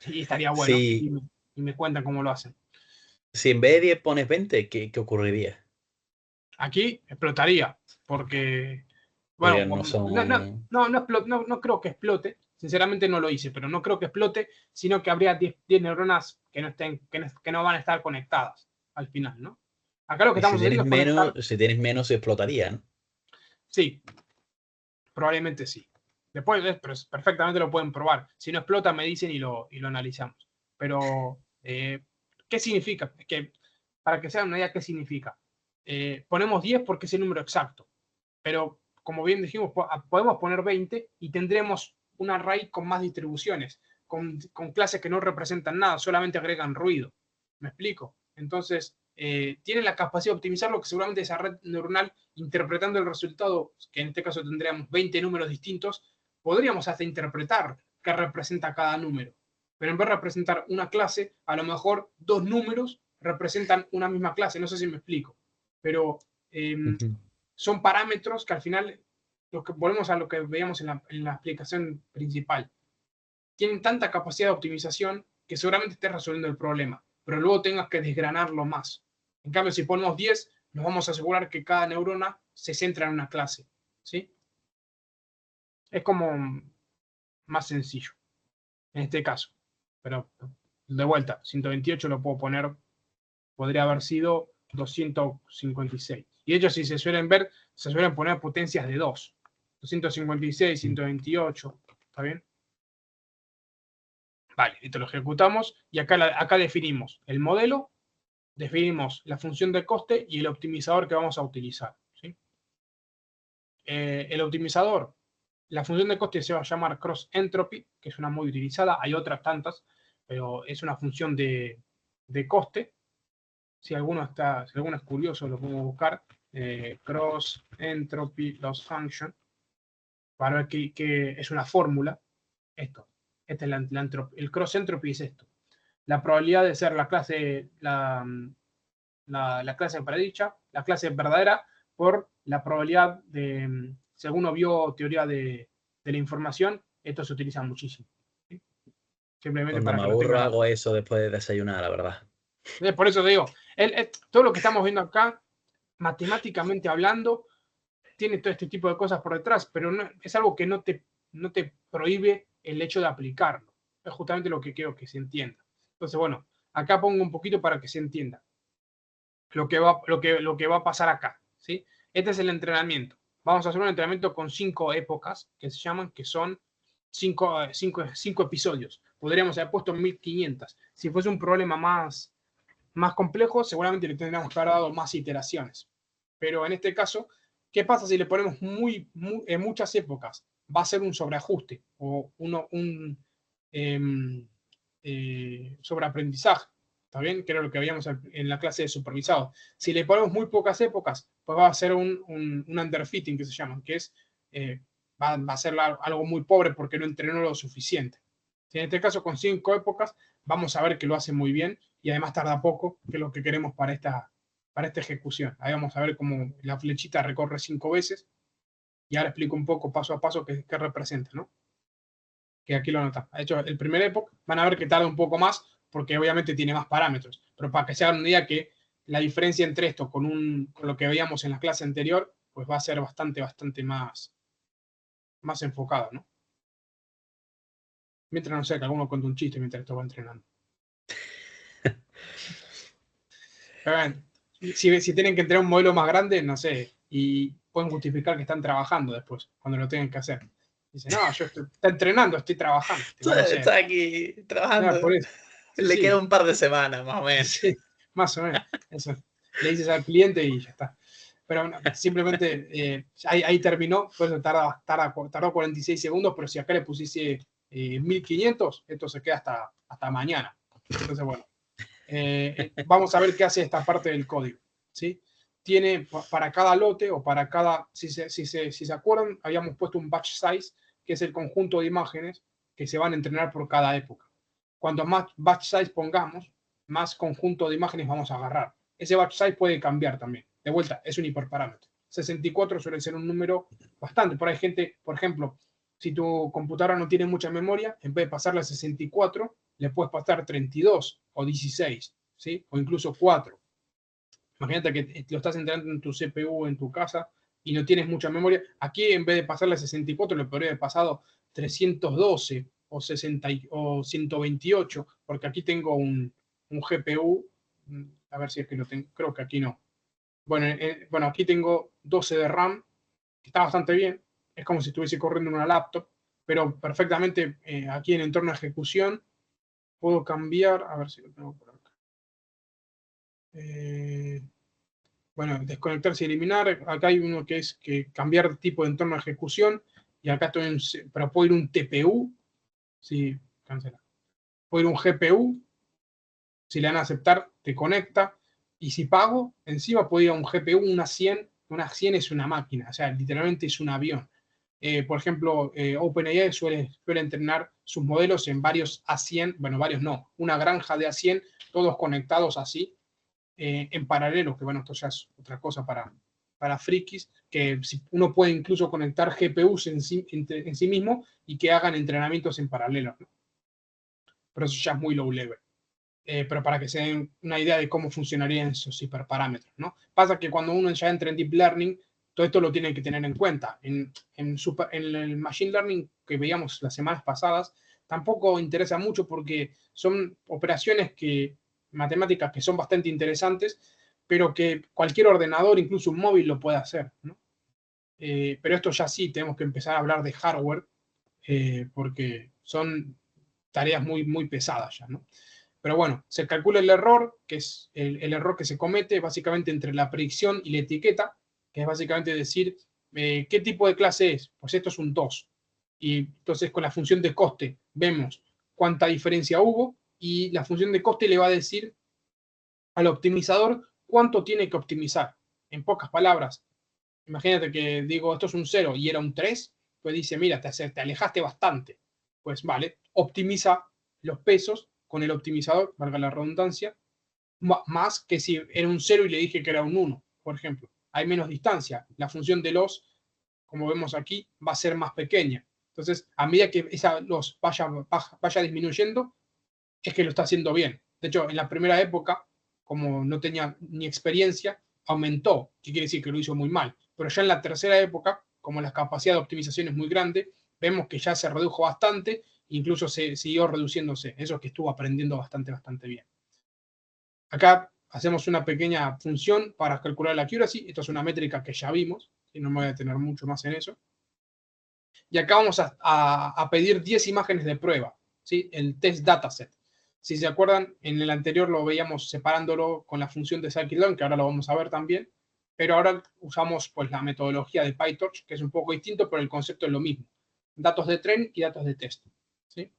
estaría bueno. Sí. Y me cuentan cómo lo hacen. Si en vez de 10 pones 20, ¿qué ocurriría? Aquí explotaría, porque, bueno, no creo que explote, sinceramente no lo hice, pero no creo que explote, sino que habría 10 neuronas que no van a estar conectadas al final, ¿no? Acá lo que estamos haciendo es conectar. Si tienes menos, explotaría, ¿no? Sí, Probablemente sí. Después, pero perfectamente lo pueden probar. Si no explota, me dicen y lo analizamos. Pero, ¿qué significa? Es que, para que se hagan una idea, ¿qué significa? Ponemos 10 porque es el número exacto. Pero, como bien dijimos, podemos poner 20 y tendremos un array con más distribuciones, con clases que no representan nada, solamente agregan ruido. ¿Me explico? Entonces, tiene la capacidad de optimizar lo que seguramente esa red neuronal, interpretando el resultado, que en este caso tendríamos 20 números distintos, podríamos hasta interpretar qué representa cada número. Pero en vez de representar una clase, a lo mejor 2 números representan una misma clase. No sé si me explico. Pero son parámetros que al final, volvemos a lo que veíamos en la explicación principal, tienen tanta capacidad de optimización que seguramente estés resolviendo el problema, pero luego tengas que desgranarlo más. En cambio, si ponemos 10, nos vamos a asegurar que cada neurona se centra en una clase. ¿Sí? Es como más sencillo en este caso. Pero de vuelta, 128 lo puedo poner, podría haber sido 256. Y de hecho, si se suelen ver, se suelen poner potencias de 2. 256, 128. ¿Está bien? Vale, esto lo ejecutamos y acá definimos el modelo, definimos la función de coste y el optimizador que vamos a utilizar. ¿Sí? El optimizador, la función de coste se va a llamar cross entropy, que es una muy utilizada, hay otras tantas, pero es una función de coste. Si alguno es curioso, lo puedo buscar. Cross entropy loss function, para ver que es una fórmula. Esta es el cross entropy es esto. La probabilidad de ser la clase predicha, la clase verdadera, por la probabilidad de, si alguno vio teoría de la información, esto se utiliza muchísimo. ¿Sí? Simplemente Cuando para me que lo aburro tengan. hago eso después de desayunar, la verdad. Por eso te digo, todo lo que estamos viendo acá, matemáticamente hablando, tiene todo este tipo de cosas por detrás, pero es algo que no te prohíbe el hecho de aplicarlo. Es justamente lo que quiero que se entienda. Entonces, bueno, acá pongo un poquito para que se entienda lo que va a pasar acá. ¿Sí? Este es el entrenamiento. Vamos a hacer un entrenamiento con 5 épocas, que se llaman, que son 5 episodios. Podríamos haber puesto 1500. Si fuese un problema más complejo, seguramente le tendríamos que haber dado más iteraciones. Pero en este caso, ¿qué pasa si le ponemos en muchas épocas? Va a ser un sobreajuste o un sobreaprendizaje. ¿Está bien? Que era lo que habíamos en la clase de supervisado. Si le ponemos muy pocas épocas, pues va a ser un underfitting, que se llama, que es, va a ser algo muy pobre porque no entrenó lo suficiente. En este caso, con 5 épocas, vamos a ver que lo hace muy bien y además tarda poco, que es lo que queremos para esta ejecución. Ahí vamos a ver cómo la flechita recorre 5 veces y ahora explico un poco paso a paso qué representa, ¿no? Que aquí lo notan. De hecho, el primer epoch van a ver que tarda un poco más porque obviamente tiene más parámetros, pero para que se hagan una idea que la diferencia entre esto con lo que veíamos en la clase anterior, pues va a ser bastante más enfocado, ¿no? Mientras no sé, que alguno cuente un chiste mientras esto va entrenando. Pero bueno, si tienen que entrenar un modelo más grande, no sé, y pueden justificar que están trabajando después, cuando lo tengan que hacer. Dice, no, yo está entrenando, estoy trabajando. Está aquí trabajando. Por eso. Sí, Le queda un par de semanas, más o menos. Sí, más o menos. Eso. Le dices al cliente y ya está. Pero bueno, simplemente ahí terminó, por eso tardó 46 segundos, pero si acá le pusiese 1500, esto se queda hasta mañana. Entonces, bueno, vamos a ver qué hace esta parte del código. ¿Sí? Tiene para cada lote o para cada, si se acuerdan, habíamos puesto un batch size, que es el conjunto de imágenes que se van a entrenar por cada época. Cuanto más batch size pongamos, más conjunto de imágenes vamos a agarrar. Ese batch size puede cambiar también. De vuelta, es un hiperparámetro. 64 suele ser un número bastante. Por ahí gente, por ejemplo, si tu computadora no tiene mucha memoria, en vez de pasarle a 64, le puedes pasar 32 o 16, ¿sí? O incluso 4. Imagínate que lo estás entrenando en tu CPU en tu casa y no tienes mucha memoria. Aquí, en vez de pasarle a 64, le podría haber pasado 312 o 60 o 128, porque aquí tengo un GPU. A ver si es que lo tengo. Creo que aquí no. Bueno, aquí tengo 12 de RAM, que está bastante bien. es como si estuviese corriendo en una laptop, pero perfectamente aquí en entorno de ejecución puedo cambiar, a ver si lo tengo por acá. Bueno, desconectarse y eliminar. Acá hay uno que es que cambiar de tipo de entorno de ejecución. Y acá estoy pero puedo ir un TPU. Sí, cancela. Puedo ir un GPU. Si le dan a aceptar, te conecta. Y si pago, encima puedo ir a un GPU, una 100. Una 100 es una máquina, o sea, literalmente es un avión. Por ejemplo, OpenAI suele entrenar sus modelos en varios A100, bueno, varios no, una granja de A100, todos conectados así, en paralelo, que bueno, esto ya es otra cosa para frikis, que uno puede incluso conectar GPUs en sí mismo y que hagan entrenamientos en paralelo, ¿no? Pero eso ya es muy low level. Pero para que se den una idea de cómo funcionarían esos hiperparámetros, ¿no? Pasa que cuando uno ya entra en Deep Learning, todo esto lo tiene que tener en cuenta. En el Machine Learning que veíamos las semanas pasadas, tampoco interesa mucho porque son operaciones matemáticas que son bastante interesantes, pero que cualquier ordenador, incluso un móvil, lo puede hacer, ¿no? Pero esto ya sí, tenemos que empezar a hablar de hardware, porque son tareas muy, muy pesadas ya, ¿no? Pero bueno, se calcula el error, que es el error que se comete básicamente entre la predicción y la etiqueta, que es básicamente decir, ¿qué tipo de clase es? Pues esto es un 2. Y entonces con la función de coste vemos cuánta diferencia hubo y la función de coste le va a decir al optimizador cuánto tiene que optimizar. En pocas palabras, imagínate que digo, esto es un 0 y era un 3, pues dice, mira, te alejaste bastante. Pues vale, optimiza los pesos con el optimizador, valga la redundancia, más que si era un 0 y le dije que era un 1, por ejemplo. Hay menos distancia. La función de los, como vemos aquí, va a ser más pequeña. Entonces, a medida que esa los vaya disminuyendo, es que lo está haciendo bien. De hecho, en la primera época, como no tenía ni experiencia, aumentó, que quiere decir que lo hizo muy mal. Pero ya en la tercera época, como la capacidad de optimización es muy grande, vemos que ya se redujo bastante, incluso se siguió reduciéndose. Eso es que estuvo aprendiendo bastante bien. Acá hacemos una pequeña función para calcular la accuracy. Esto es una métrica que ya vimos, y no me voy a detener mucho más en eso. Y acá vamos a pedir 10 imágenes de prueba, ¿sí? El test dataset. Si se acuerdan, en el anterior lo veíamos separándolo con la función de scikit-learn, que ahora lo vamos a ver también, pero ahora usamos pues la metodología de PyTorch, que es un poco distinto, pero el concepto es lo mismo. Datos de tren y datos de test, ¿sí?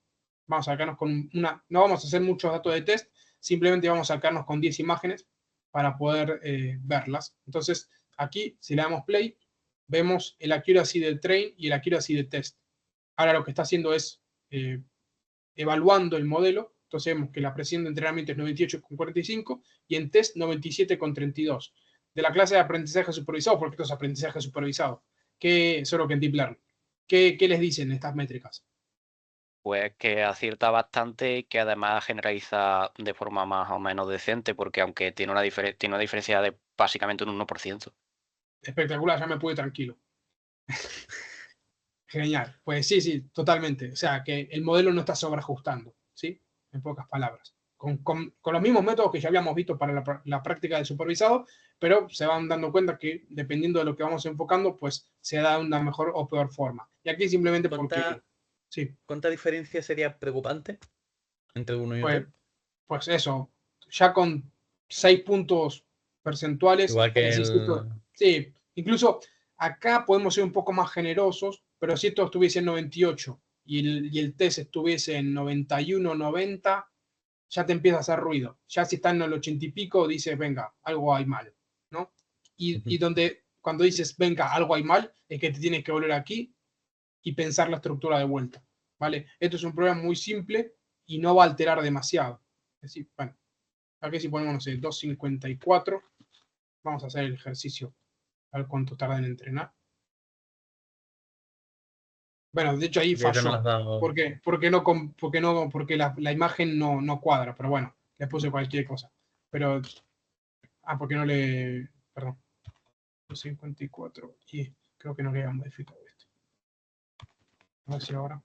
Vamos a sacarnos con no vamos a hacer muchos datos de test, simplemente vamos a sacarnos con 10 imágenes para poder verlas. Entonces, aquí, si le damos play, vemos el accuracy del train y el accuracy del test. Ahora lo que está haciendo es evaluando el modelo. Entonces vemos que la precisión de entrenamiento es 98,45 y en test 97,32. De la clase de aprendizaje supervisado, porque esto es aprendizaje supervisado, solo que en Deep Learning. ¿Qué les dicen estas métricas? Pues que acierta bastante y que además generaliza de forma más o menos decente, porque aunque tiene una diferencia de básicamente un 1%. Espectacular, ya me pude tranquilo. Genial. Pues sí, totalmente. O sea, que el modelo no está sobreajustando, ¿sí? En pocas palabras. Con los mismos métodos que ya habíamos visto para la práctica del supervisado, pero se van dando cuenta que dependiendo de lo que vamos enfocando, pues se da una mejor o peor forma. Y aquí simplemente porque... Sí. ¿Cuánta diferencia sería preocupante entre uno y otro? Pues eso, ya con 6 puntos percentuales. Igual que Sí, incluso acá podemos ser un poco más generosos, pero si esto estuviese en 98 y el test estuviese en 91, 90, ya te empieza a hacer ruido. Ya si está en el 80 y pico, dices, venga, algo hay mal, ¿no? Y cuando dices, venga, algo hay mal, es que te tienes que volver aquí y pensar la estructura de vuelta, ¿vale? Esto es un programa muy simple y no va a alterar demasiado. Es decir, bueno, aquí si ponemos, no sé, 254, vamos a hacer el ejercicio, a ver cuánto tarda en entrenar. Bueno, de hecho ahí falló. ¿Por qué? Porque la imagen no cuadra, pero bueno, le puse cualquier cosa. Pero, porque no le, perdón, 254, y creo que no le había modificado esto. A ver si ahora.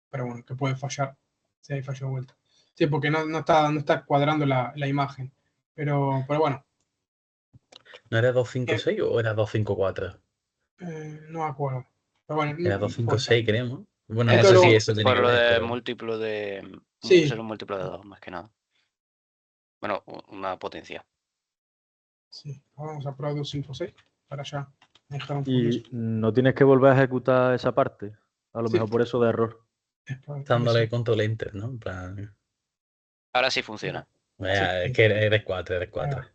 Pero bueno, que puede fallar. Si hay fallo de vuelta. Sí, porque no está cuadrando la imagen. Pero bueno. ¿No era 256 o era 254? No me acuerdo. Pero bueno, Era no 2, 5, importa. 6, creo, ¿no? Bueno, no Esto sé lo- si eso tiene Por que lo ver, de pero múltiplo de. Sí. Ser un múltiplo de 2, más que nada. Bueno, una potencia. Sí, vamos a probar 2, 5, 6 para ya dejar un Y poquito. no tienes que volver a ejecutar esa parte. A lo Sí. mejor por eso de error. dándole control enter, ¿no? En plan, Ahora sí funciona. es que eres 4, eres 4.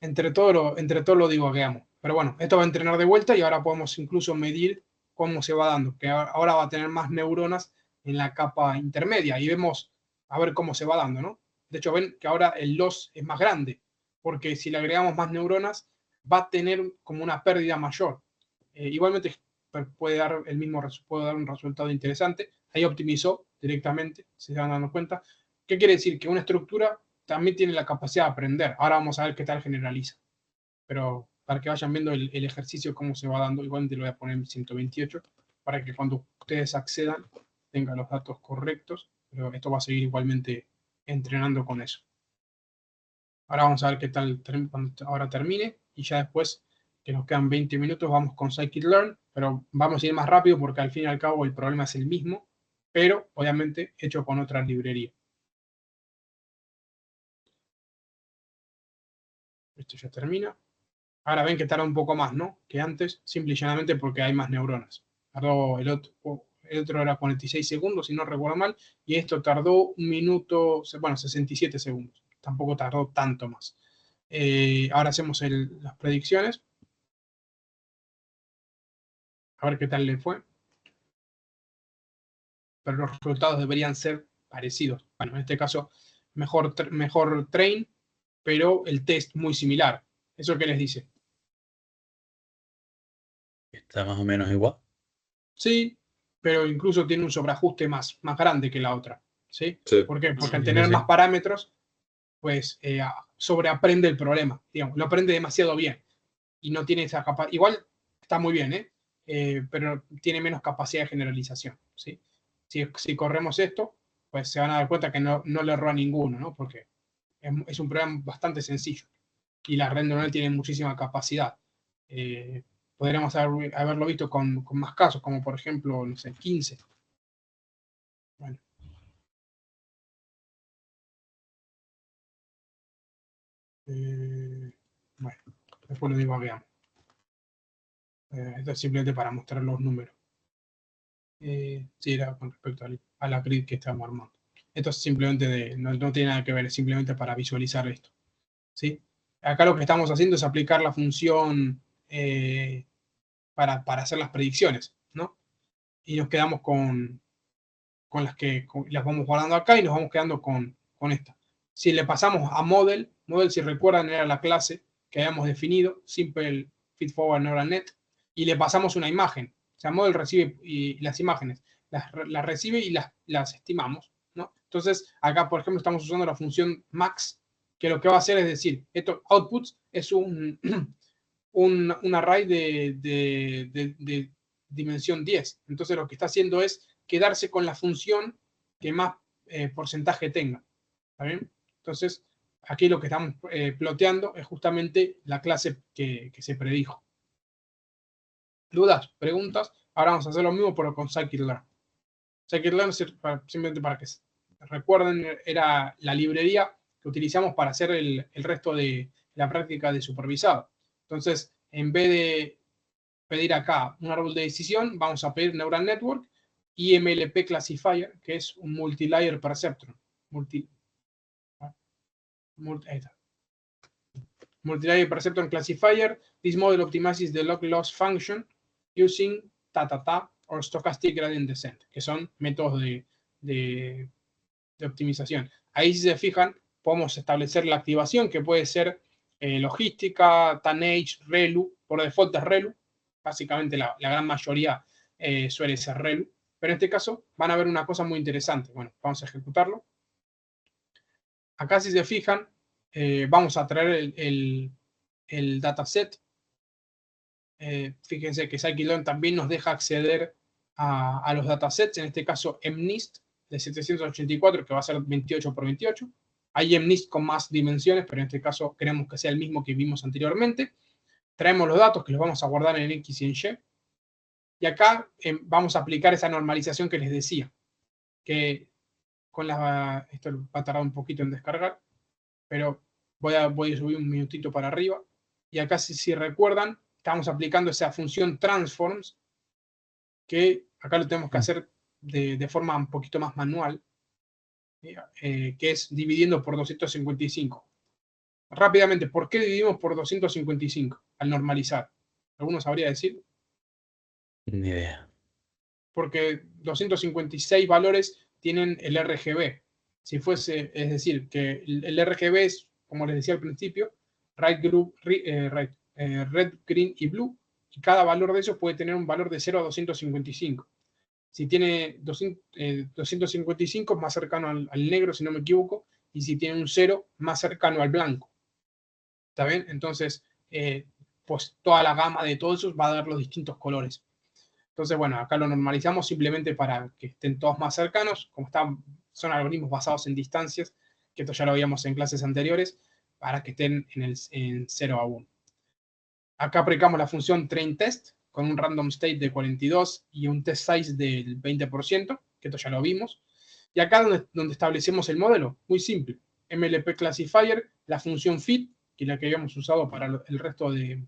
Entre todo lo divagueamos. Pero bueno, esto va a entrenar de vuelta y ahora podemos incluso medir cómo se va dando. Que ahora va a tener más neuronas en la capa intermedia y vemos a ver cómo se va dando, ¿no? De hecho, ven que ahora el loss es más grande, porque si le agregamos más neuronas, va a tener como una pérdida mayor. Igualmente puede dar puede dar un resultado interesante. Ahí optimizó directamente, si se van dando cuenta. ¿Qué quiere decir? Que una estructura también tiene la capacidad de aprender. Ahora vamos a ver qué tal generaliza. Pero para que vayan viendo el ejercicio, cómo se va dando, igualmente lo voy a poner en 128, para que cuando ustedes accedan tengan los datos correctos, pero esto va a seguir igualmente entrenando con eso. Ahora vamos a ver qué tal cuando ahora termine, y ya después, que nos quedan 20 minutos, vamos con scikit-learn, pero vamos a ir más rápido porque al fin y al cabo el problema es el mismo, pero obviamente hecho con otra librería. Esto ya termina. Ahora ven que tarda un poco más, ¿no? Que antes, simple y llanamente porque hay más neuronas. Tardó el otro era 46 segundos, si no recuerdo mal, y esto tardó 1 minuto, bueno, 67 segundos. Tampoco tardó tanto más. Ahora hacemos las predicciones. A ver qué tal le fue. Pero los resultados deberían ser parecidos. Bueno, en este caso, mejor train, pero el test muy similar. ¿Eso qué les dice? Está más o menos igual. Sí, pero incluso tiene un sobreajuste más grande que la otra. ¿Sí? Sí. ¿Por qué? Porque al Sí, tener sí. más parámetros, pues sobreaprende el problema. Digamos, lo aprende demasiado bien. Y no tiene esa capacidad. Igual está muy bien, pero tiene menos capacidad de generalización. ¿Sí? Si corremos esto, pues se van a dar cuenta que no le erró a ninguno, ¿no? Porque es un programa bastante sencillo. Y la red neuronal tiene muchísima capacidad. Podríamos haberlo visto con más casos, como por ejemplo, no sé, 15. Bueno. Bueno, después lo divagueamos. Esto es simplemente para mostrar los números. Sí, era con respecto a la grid que estamos armando. Esto es simplemente no tiene nada que ver, es simplemente para visualizar esto. ¿Sí? Acá lo que estamos haciendo es aplicar la función para hacer las predicciones, ¿no? Y nos quedamos con las que las vamos guardando acá y nos vamos quedando con esta. Si le pasamos a model, si recuerdan era la clase que habíamos definido, Simple Feedforward Neural Net, y le pasamos una imagen. O sea, model recibe las imágenes, las recibe y las estimamos, ¿no? Entonces, acá, por ejemplo, estamos usando la función max, que lo que va a hacer es decir, estos outputs es un array de dimensión 10. Entonces, lo que está haciendo es quedarse con la función que más porcentaje tenga. ¿Está bien? Entonces, aquí lo que estamos ploteando es justamente la clase que se predijo. ¿Dudas? ¿Preguntas? Ahora vamos a hacer lo mismo, pero con scikit-learn. Scikit-learn, simplemente para que recuerden, era la librería que utilizamos para hacer el resto de la práctica de supervisado. Entonces, en vez de pedir acá un árbol de decisión, vamos a pedir Neural Network y MLP Classifier, que es un Multilayer Perceptron. Multilayer Perceptron Classifier. This model optimizes the log loss function using or stochastic gradient descent, que son métodos de optimización. Ahí, si se fijan, podemos establecer la activación, que puede ser logística, TANH, ReLU. Por default es ReLU. Básicamente la gran mayoría suele ser ReLU. Pero en este caso van a ver una cosa muy interesante. Bueno, vamos a ejecutarlo. Acá, si se fijan, vamos a traer el dataset. Fíjense que scikit-learn también nos deja acceder a los datasets, en este caso MNIST de 784, que va a ser 28 por 28. Hay MNIST con más dimensiones, pero en este caso queremos que sea el mismo que vimos anteriormente. Traemos los datos que los vamos a guardar en X y en Y. Y acá vamos a aplicar esa normalización que les decía, que con esto va a tardar un poquito en descargar, pero voy a subir un minutito para arriba. Y acá, si recuerdan, estamos aplicando esa función transforms, que acá lo tenemos que hacer de forma un poquito más manual, que es dividiendo por 255. Rápidamente, ¿por qué dividimos por 255 al normalizar? ¿Alguno sabría decir? Ni idea. Porque 256 valores tienen el RGB. Si fuese, es decir, que el RGB es, como les decía al principio, red, green y blue, y cada valor de esos puede tener un valor de 0 a 255. Si tiene 255 es más cercano al negro, si no me equivoco, y si tiene un 0, más cercano al blanco. ¿Está bien? Entonces, pues toda la gama de todos esos va a dar los distintos colores. Entonces, bueno, acá lo normalizamos simplemente para que estén todos más cercanos, como son algoritmos basados en distancias, que esto ya lo veíamos en clases anteriores, para que estén en 0 a 1. Acá aplicamos la función trainTest con un random state de 42 y un test size del 20%, que esto ya lo vimos. Y acá donde establecemos el modelo, muy simple. MLP classifier, la función fit, que es la que habíamos usado para el resto de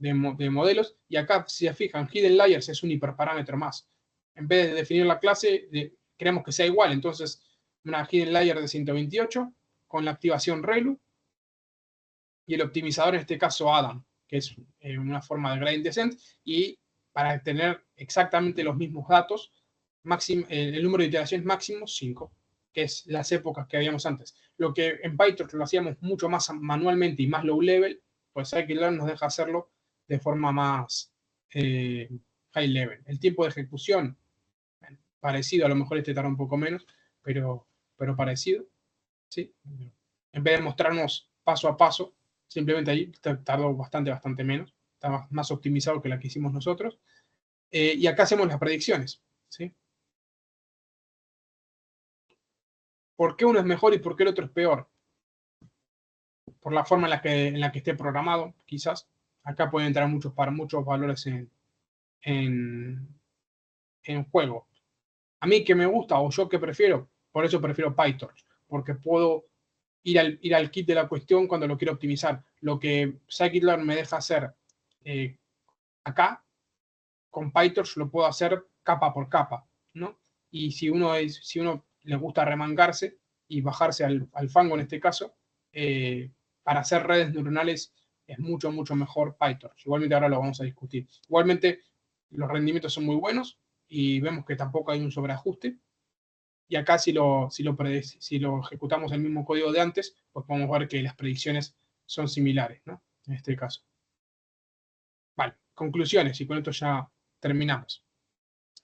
modelos. Y acá, si se fijan, hidden layers es un hiperparámetro más. En vez de definir la clase, queremos que sea igual. Entonces, una hidden layer de 128 con la activación ReLU y el optimizador, en este caso Adam, que es una forma de gradient descent, y para tener exactamente los mismos datos, el número de iteraciones máximo 5, que es las épocas que habíamos antes. Lo que en PyTorch lo hacíamos mucho más manualmente y más low level, pues Scikit-learn nos deja hacerlo de forma más high level. El tiempo de ejecución, parecido, a lo mejor tarda un poco menos, pero parecido, ¿sí? En vez de mostrarnos paso a paso, simplemente ahí tardó bastante menos, está más optimizado que la que hicimos nosotros. Y acá hacemos las predicciones, ¿sí? ¿Por qué uno es mejor y por qué el otro es peor? Por la forma en la que esté programado, quizás. Acá pueden entrar muchos valores en juego. A mí que me gusta o yo que prefiero, por eso prefiero PyTorch, porque puedo ir al kit de la cuestión cuando lo quiero optimizar. Lo que Scikit-learn me deja hacer acá, con PyTorch lo puedo hacer capa por capa, ¿no? Y si uno le gusta remangarse y bajarse al fango en este caso, para hacer redes neuronales es mucho mejor PyTorch. Igualmente ahora lo vamos a discutir. Igualmente los rendimientos son muy buenos y vemos que tampoco hay un sobreajuste. Y acá si lo ejecutamos el mismo código de antes, pues podemos ver que las predicciones son similares, ¿no? En este caso. Vale, conclusiones, y con esto ya terminamos.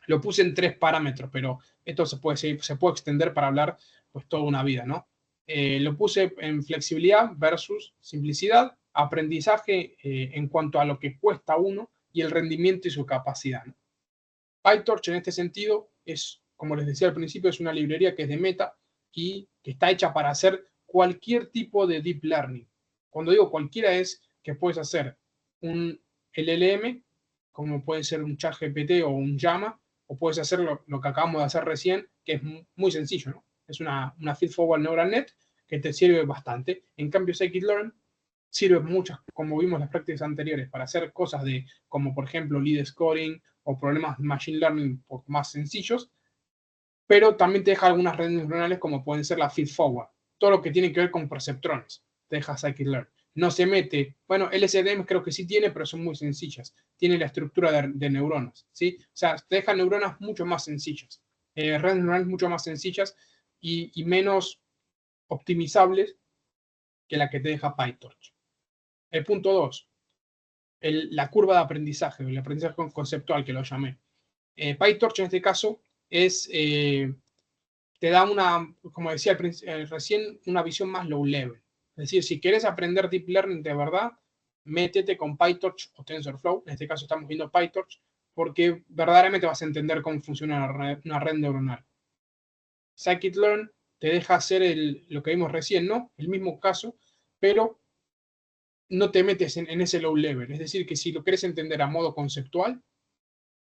Lo puse en 3 parámetros, pero esto se puede extender para hablar pues toda una vida, ¿no? Lo puse en flexibilidad versus simplicidad, aprendizaje en cuanto a lo que cuesta uno y el rendimiento y su capacidad, ¿no? PyTorch en este sentido es, como les decía al principio, es una librería que es de Meta y que está hecha para hacer cualquier tipo de deep learning. Cuando digo cualquiera es que puedes hacer un LLM, como puede ser un ChatGPT o un Llama, o puedes hacer lo que acabamos de hacer recién, que es muy sencillo, ¿no? Es una feed-forward neural net que te sirve bastante. En cambio, Scikit-learn sirve muchas, como vimos en las prácticas anteriores, para hacer cosas como por ejemplo lead scoring o problemas de machine learning más sencillos, pero también te deja algunas redes neuronales como pueden ser la feed-forward. Todo lo que tiene que ver con perceptrones te deja Scikit-learn. No se mete, bueno, LSTM creo que sí tiene, pero son muy sencillas. Tiene la estructura de neuronas, ¿sí? O sea, te deja neuronas mucho más sencillas, redes neuronales mucho más sencillas y menos optimizables que la que te deja PyTorch. El punto 2, la curva de aprendizaje, el aprendizaje conceptual que lo llamé. PyTorch en este caso te da como decía recién, una visión más low level. Es decir, si quieres aprender Deep Learning de verdad, métete con PyTorch o TensorFlow. En este caso estamos viendo PyTorch, porque verdaderamente vas a entender cómo funciona una red neuronal. Scikit-learn te deja hacer lo que vimos recién, ¿no? El mismo caso, pero no te metes en ese low level. Es decir, que si lo quieres entender a modo conceptual,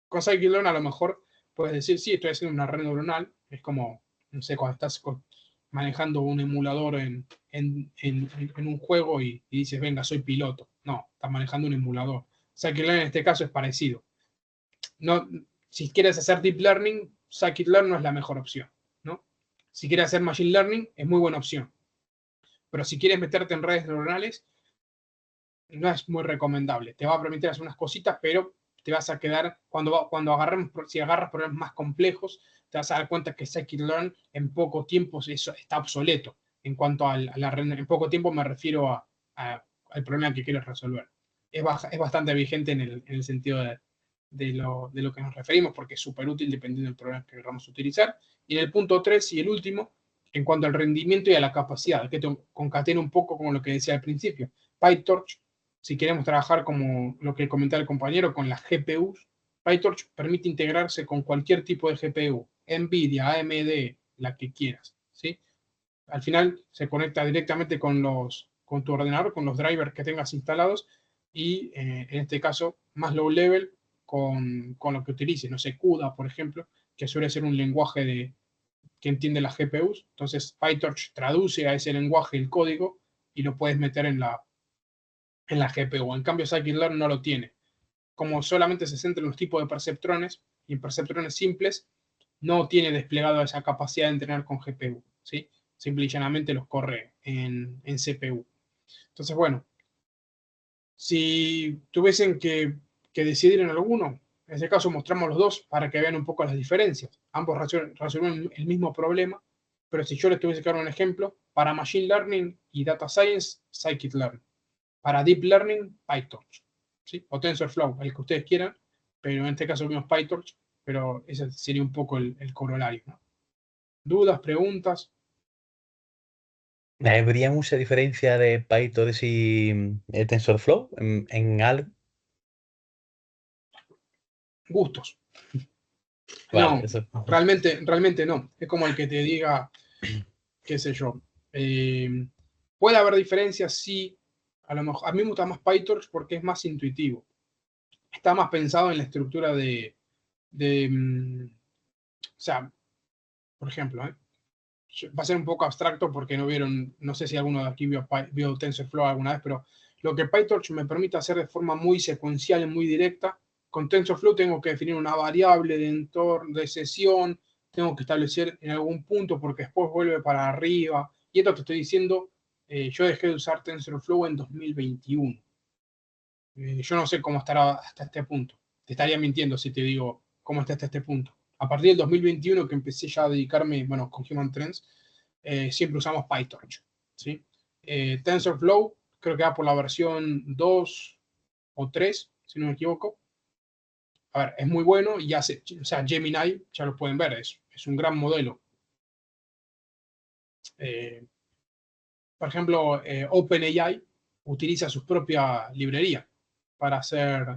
Con scikit-learn a lo mejor puedes decir, sí, estoy haciendo una red neuronal. Es como, no sé, cuando estás manejando un emulador en un juego y dices, venga, soy piloto. No, estás manejando un emulador. Scikit-learn en este caso es parecido. No, si quieres hacer deep learning, scikit-learn no es la mejor opción, ¿no? Si quieres hacer machine learning, es muy buena opción. Pero si quieres meterte en redes neuronales, no es muy recomendable. Te va a permitir hacer unas cositas, pero te vas a quedar, si agarras problemas más complejos, te vas a dar cuenta que scikit-learn en poco tiempo está obsoleto. En cuanto a la red, en poco tiempo me refiero al problema que quieres resolver. Es bastante vigente en el sentido de lo que nos referimos, porque es súper útil dependiendo del programa que queramos utilizar. Y en el punto 3 y el último, en cuanto al rendimiento y a la capacidad, que concatena un poco con lo que decía al principio. PyTorch, si queremos trabajar como lo que comentaba el compañero, con las GPUs, PyTorch permite integrarse con cualquier tipo de GPU, NVIDIA, AMD, la que quieras, ¿sí? Al final se conecta directamente con tu ordenador, con los drivers que tengas instalados y en este caso más low level con lo que utilices, no sé, CUDA, por ejemplo, que suele ser un lenguaje que entiende las GPUs. Entonces PyTorch traduce a ese lenguaje el código y lo puedes meter en la GPU. En cambio, scikit-learn no lo tiene. Como solamente se centra en los tipos de perceptrones y en perceptrones simples, no tiene desplegado esa capacidad de entrenar con GPU, ¿sí? Simple y llanamente los corre en CPU. Entonces, bueno, si tuviesen que decidir en alguno, en este caso mostramos los dos para que vean un poco las diferencias. Ambos resuelven el mismo problema, pero si yo les tuviese que dar un ejemplo, para Machine Learning y Data Science, scikit-learn. Para Deep Learning, PyTorch, ¿sí? O TensorFlow, el que ustedes quieran, pero en este caso vimos PyTorch, pero ese sería un poco el corolario, ¿no? ¿Dudas, preguntas? ¿Habría mucha diferencia de PyTorch y TensorFlow en algo? Gustos. Vale, No, eso. realmente no. Es como el que te diga, qué sé yo. Puede haber diferencias, sí. A lo mejor, a mí me gusta más PyTorch porque es más intuitivo. Está más pensado en la estructura o sea, por ejemplo, va a ser un poco abstracto porque no sé si alguno de aquí vio TensorFlow alguna vez, pero lo que PyTorch me permite hacer de forma muy secuencial y muy directa, con TensorFlow tengo que definir una variable de entorno, de sesión, tengo que establecer en algún punto porque después vuelve para arriba. Y esto te estoy diciendo, yo dejé de usar TensorFlow en 2021. Yo no sé cómo estará hasta este punto. Te estaría mintiendo si te digo cómo está hasta este punto. A partir del 2021 que empecé ya a dedicarme, bueno, con Human Trends, siempre usamos PyTorch, ¿sí? TensorFlow creo que va por la versión 2 o 3, si no me equivoco. A ver, es muy bueno y o sea, Gemini, ya lo pueden ver, es un gran modelo. Por ejemplo, OpenAI utiliza su propia librería para hacer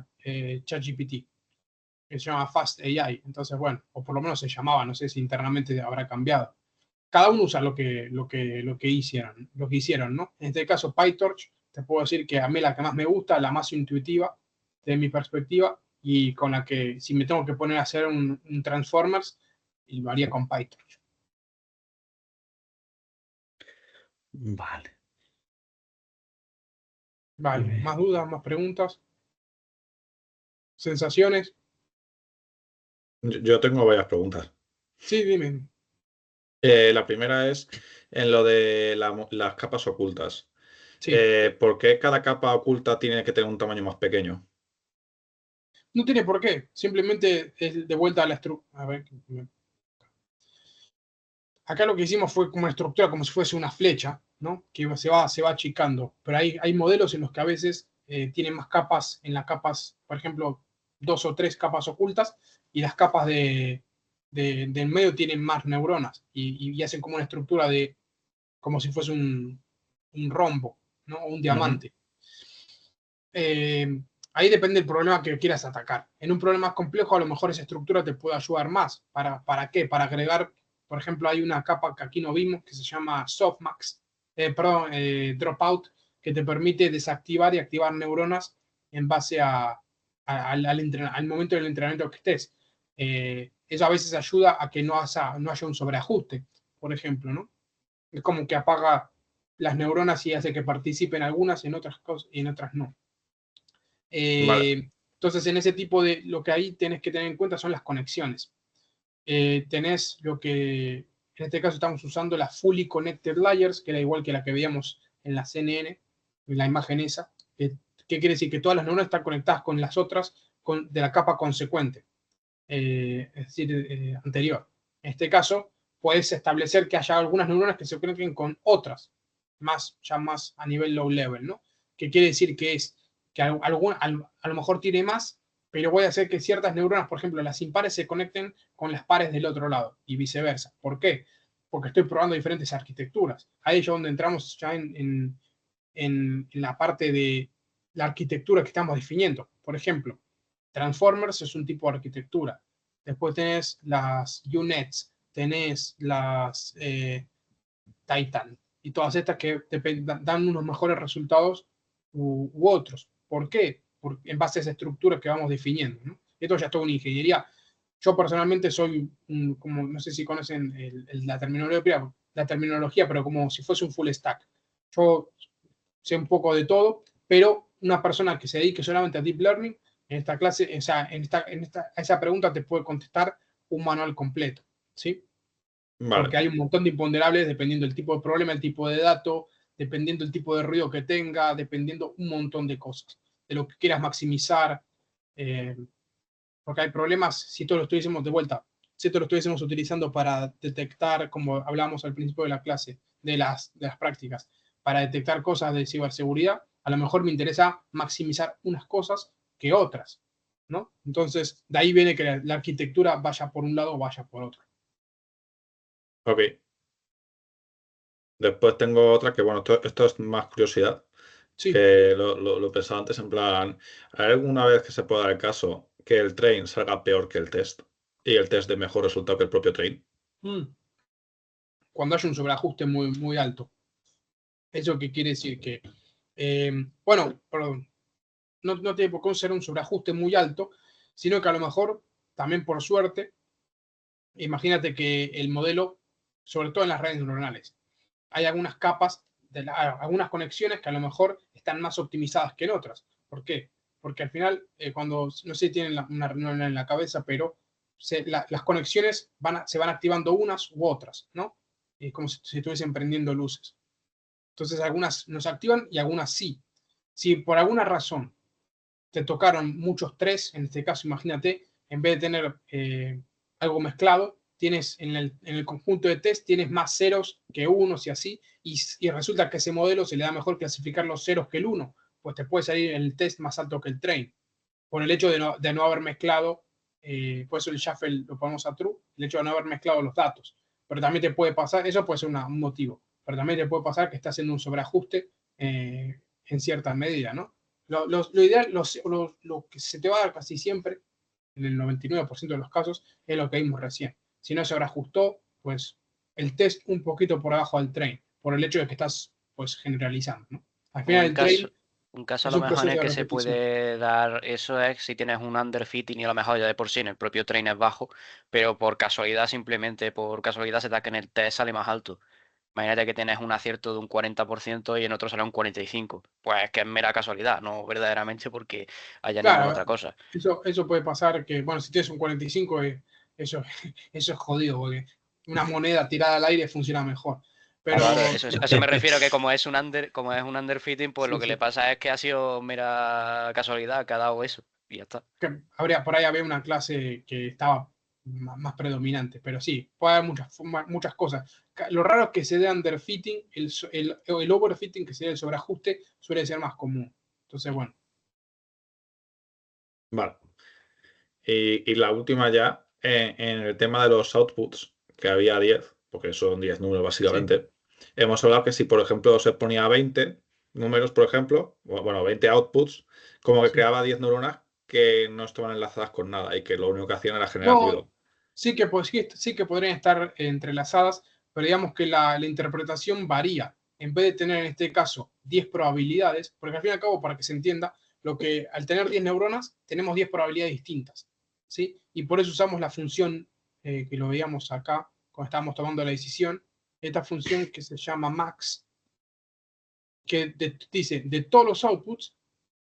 ChatGPT, que se llama FastAI. Entonces, bueno, o por lo menos se llamaba, no sé si internamente habrá cambiado. Cada uno usa lo que hicieron, ¿no? En este caso, PyTorch, te puedo decir que a mí la que más me gusta, la más intuitiva de mi perspectiva, y con la que si me tengo que poner a hacer un Transformers, lo haría con PyTorch. Vale. Vale, ¿más dudas, más preguntas? ¿Sensaciones? Yo tengo varias preguntas. Sí, dime. La primera es en lo de las capas ocultas. Sí. ¿Por qué cada capa oculta tiene que tener un tamaño más pequeño? No tiene por qué. Simplemente es de vuelta a la estructura. A ver. Acá lo que hicimos fue como una estructura, como si fuese una flecha, ¿no? Que se va achicando. Pero hay modelos en los que a veces tienen más capas, en las capas, por ejemplo, 2 o 3 capas ocultas, y las capas del medio tienen más neuronas y hacen como una estructura como si fuese un rombo, ¿no? O un diamante. Ahí depende del problema que quieras atacar. En un problema más complejo, a lo mejor esa estructura te puede ayudar más. ¿Para qué? Para agregar, por ejemplo, hay una capa que aquí no vimos que se llama Softmax, Dropout, que te permite desactivar y activar neuronas en base a al momento del entrenamiento que estés. Eso a veces ayuda a que no haya un sobreajuste, por ejemplo, ¿no? Es como que apaga las neuronas y hace que participen algunas, en otras cosas y en otras no. Vale. Entonces, en ese tipo de, lo que ahí tenés que tener en cuenta son las conexiones. Tenés lo que, en este caso estamos usando las Fully Connected Layers, que era igual que la que veíamos en la CNN, en la imagen esa. ¿Qué quiere decir? Que todas las neuronas están conectadas con las otras de la capa consecuente, es decir, anterior. En este caso, puedes establecer que haya algunas neuronas que se conecten con otras, ya más a nivel low level, ¿no? Que quiere decir que es que a lo mejor tiene más, pero voy a hacer que ciertas neuronas, por ejemplo, las impares se conecten con las pares del otro lado y viceversa. ¿Por qué? Porque estoy probando diferentes arquitecturas. Ahí es donde entramos ya en la parte de la arquitectura que estamos definiendo. Por ejemplo, Transformers es un tipo de arquitectura. Después tenés las UNets, tenés las Titan y todas estas que dan unos mejores resultados u otros. ¿Por qué? En base a esa estructura que vamos definiendo, ¿no? Esto ya es toda una ingeniería. Yo personalmente soy, como no sé si conocen la terminología, pero como si fuese un full stack. Yo sé un poco de todo, pero una persona que se dedique solamente a Deep Learning, en esta clase, o sea, a esa pregunta te puede contestar un manual completo, ¿sí? Vale. Porque hay un montón de imponderables dependiendo del tipo de problema, el tipo de dato, dependiendo del tipo de ruido que tenga, dependiendo un montón de cosas, de lo que quieras maximizar, porque hay problemas, si esto lo estuviésemos de vuelta, si esto lo estuviésemos utilizando para detectar, como hablábamos al principio de la clase, de las prácticas, para detectar cosas de ciberseguridad, a lo mejor me interesa maximizar unas cosas que otras, ¿no? Entonces, de ahí viene que la arquitectura vaya por un lado o vaya por otro. Ok. Después tengo otra que, bueno, esto es más curiosidad. Sí. Que lo pensaba antes, en plan, ¿hay alguna vez que se pueda dar el caso que el train salga peor que el test y el test de mejor resultado que el propio train? Cuando hay un sobreajuste muy, muy alto. ¿Eso qué quiere decir? Que, bueno, perdón, no tiene por qué ser un sobreajuste muy alto, sino que a lo mejor, también por suerte, imagínate que el modelo, sobre todo en las redes neuronales, hay algunas capas, algunas conexiones que a lo mejor están más optimizadas que en otras. ¿Por qué? Porque al final, cuando, no sé si tienen una neurona en la cabeza, pero las conexiones se van activando unas u otras, ¿no? Es como si estuviesen prendiendo luces. Entonces algunas no se activan y algunas sí. Si por alguna razón te tocaron muchos tres, en este caso imagínate, en vez de tener algo mezclado, tienes en el conjunto de test tienes más ceros que unos y así, y resulta que ese modelo se le da mejor clasificar los ceros que el uno, pues te puede salir el test más alto que el train, por el hecho de no haber mezclado, por eso el shuffle lo ponemos a true, el hecho de no haber mezclado los datos. Pero también te puede pasar, eso puede ser un motivo, pero también te puede pasar que está haciendo un sobreajuste en cierta medida, ¿no? Lo ideal, lo que se te va a dar casi siempre, en el 99% de los casos, es lo que vimos recién. Si no se ajustó, pues el test un poquito por abajo del train, por el hecho de que estás pues generalizando, ¿no? Al final el train un caso a es lo un mejor en proceso el de que se repetición. puede dar eso es si tienes un underfitting y a lo mejor ya de por sí en el propio train es bajo, pero por casualidad, simplemente por casualidad se da que en el test sale más alto. Imagínate que tienes un acierto de un 40% y en otro sale un 45%. Pues es que es mera casualidad, no verdaderamente porque haya ninguna Claro, otra cosa. eso puede pasar que, bueno, si tienes un 45, eso es jodido, porque una moneda tirada al aire funciona mejor. Pero Claro, a eso me refiero, que como es un underfitting, pues sí, lo que le sí. pasa es que ha sido mera casualidad que ha dado eso. Y ya está. Que por ahí había una clase que estaba más predominante, pero sí, puede haber muchas cosas. Lo raro es que se dé underfitting, el overfitting, que sería el sobreajuste, suele ser más común. Entonces, bueno. Vale. Y la última ya, en el tema de los outputs, que había 10, porque son 10 números básicamente, hemos hablado que si, por ejemplo, se ponía 20 números, por ejemplo, bueno, 20 outputs, como que creaba 10 neuronas que no estaban enlazadas con nada y que lo único que hacían era generar No, ruido. sí que podrían estar entrelazadas, pero digamos que la interpretación varía. En vez de tener en este caso 10 probabilidades, porque al fin y al cabo, para que se entienda, al tener 10 neuronas, tenemos 10 probabilidades distintas, ¿sí? Y por eso usamos la función que lo veíamos acá, cuando estábamos tomando la decisión, esta función que se llama max, que dice, de todos los outputs,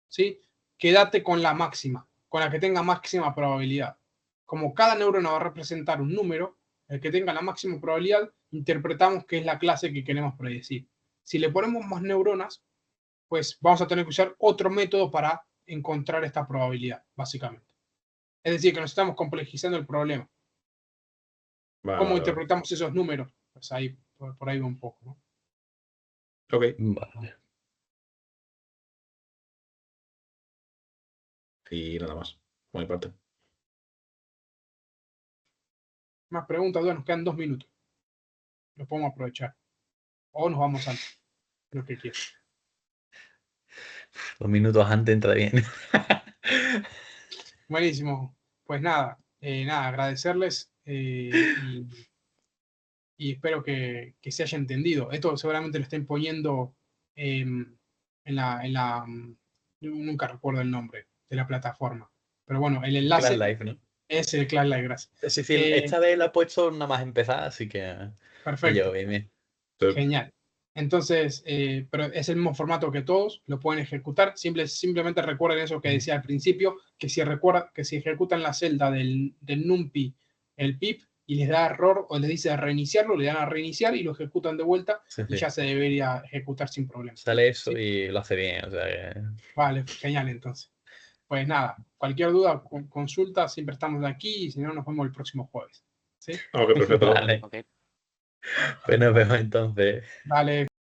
¿sí? Quédate con la máxima, con la que tenga máxima probabilidad. Como cada neurona va a representar un número, el que tenga la máxima probabilidad, interpretamos que es la clase que queremos predecir. Si le ponemos más neuronas, pues vamos a tener que usar otro método para encontrar esta probabilidad, básicamente. Es decir, que nos estamos complejizando el problema. ¿Cómo interpretamos esos números? Pues ahí, por ahí va un poco, ¿no? Ok. Vale. Y nada más, por mi parte. Más preguntas, bueno, nos quedan 2 minutos. Los podemos aprovechar. O nos vamos antes. Lo que quieras. 2 minutos antes entra bien. Buenísimo. Pues nada, agradecerles y espero que se haya entendido. Esto seguramente lo estén poniendo en la nunca recuerdo el nombre de la plataforma. Pero bueno, el enlace Class Live, ¿no? es el Class Live, gracias. Es decir, esta vez la he puesto nada más empezar, así que... Perfecto. Bien. Genial. Entonces, pero es el mismo formato que todos, lo pueden ejecutar. Simplemente recuerden eso que decía al principio, que si ejecutan la celda del NumPy, el pip, y les da error o les dice reiniciarlo, le dan a reiniciar y lo ejecutan de vuelta y ya se debería ejecutar sin problema. Sale eso, ¿sí? ¿Sí? Y lo hace bien. O sea que... Vale, genial entonces. Pues nada, cualquier duda, consulta, siempre estamos aquí y si no, nos vemos el próximo jueves. ¿Sí? Ok, perfecto. Vale. Ok. Pues nos vemos entonces. Vale.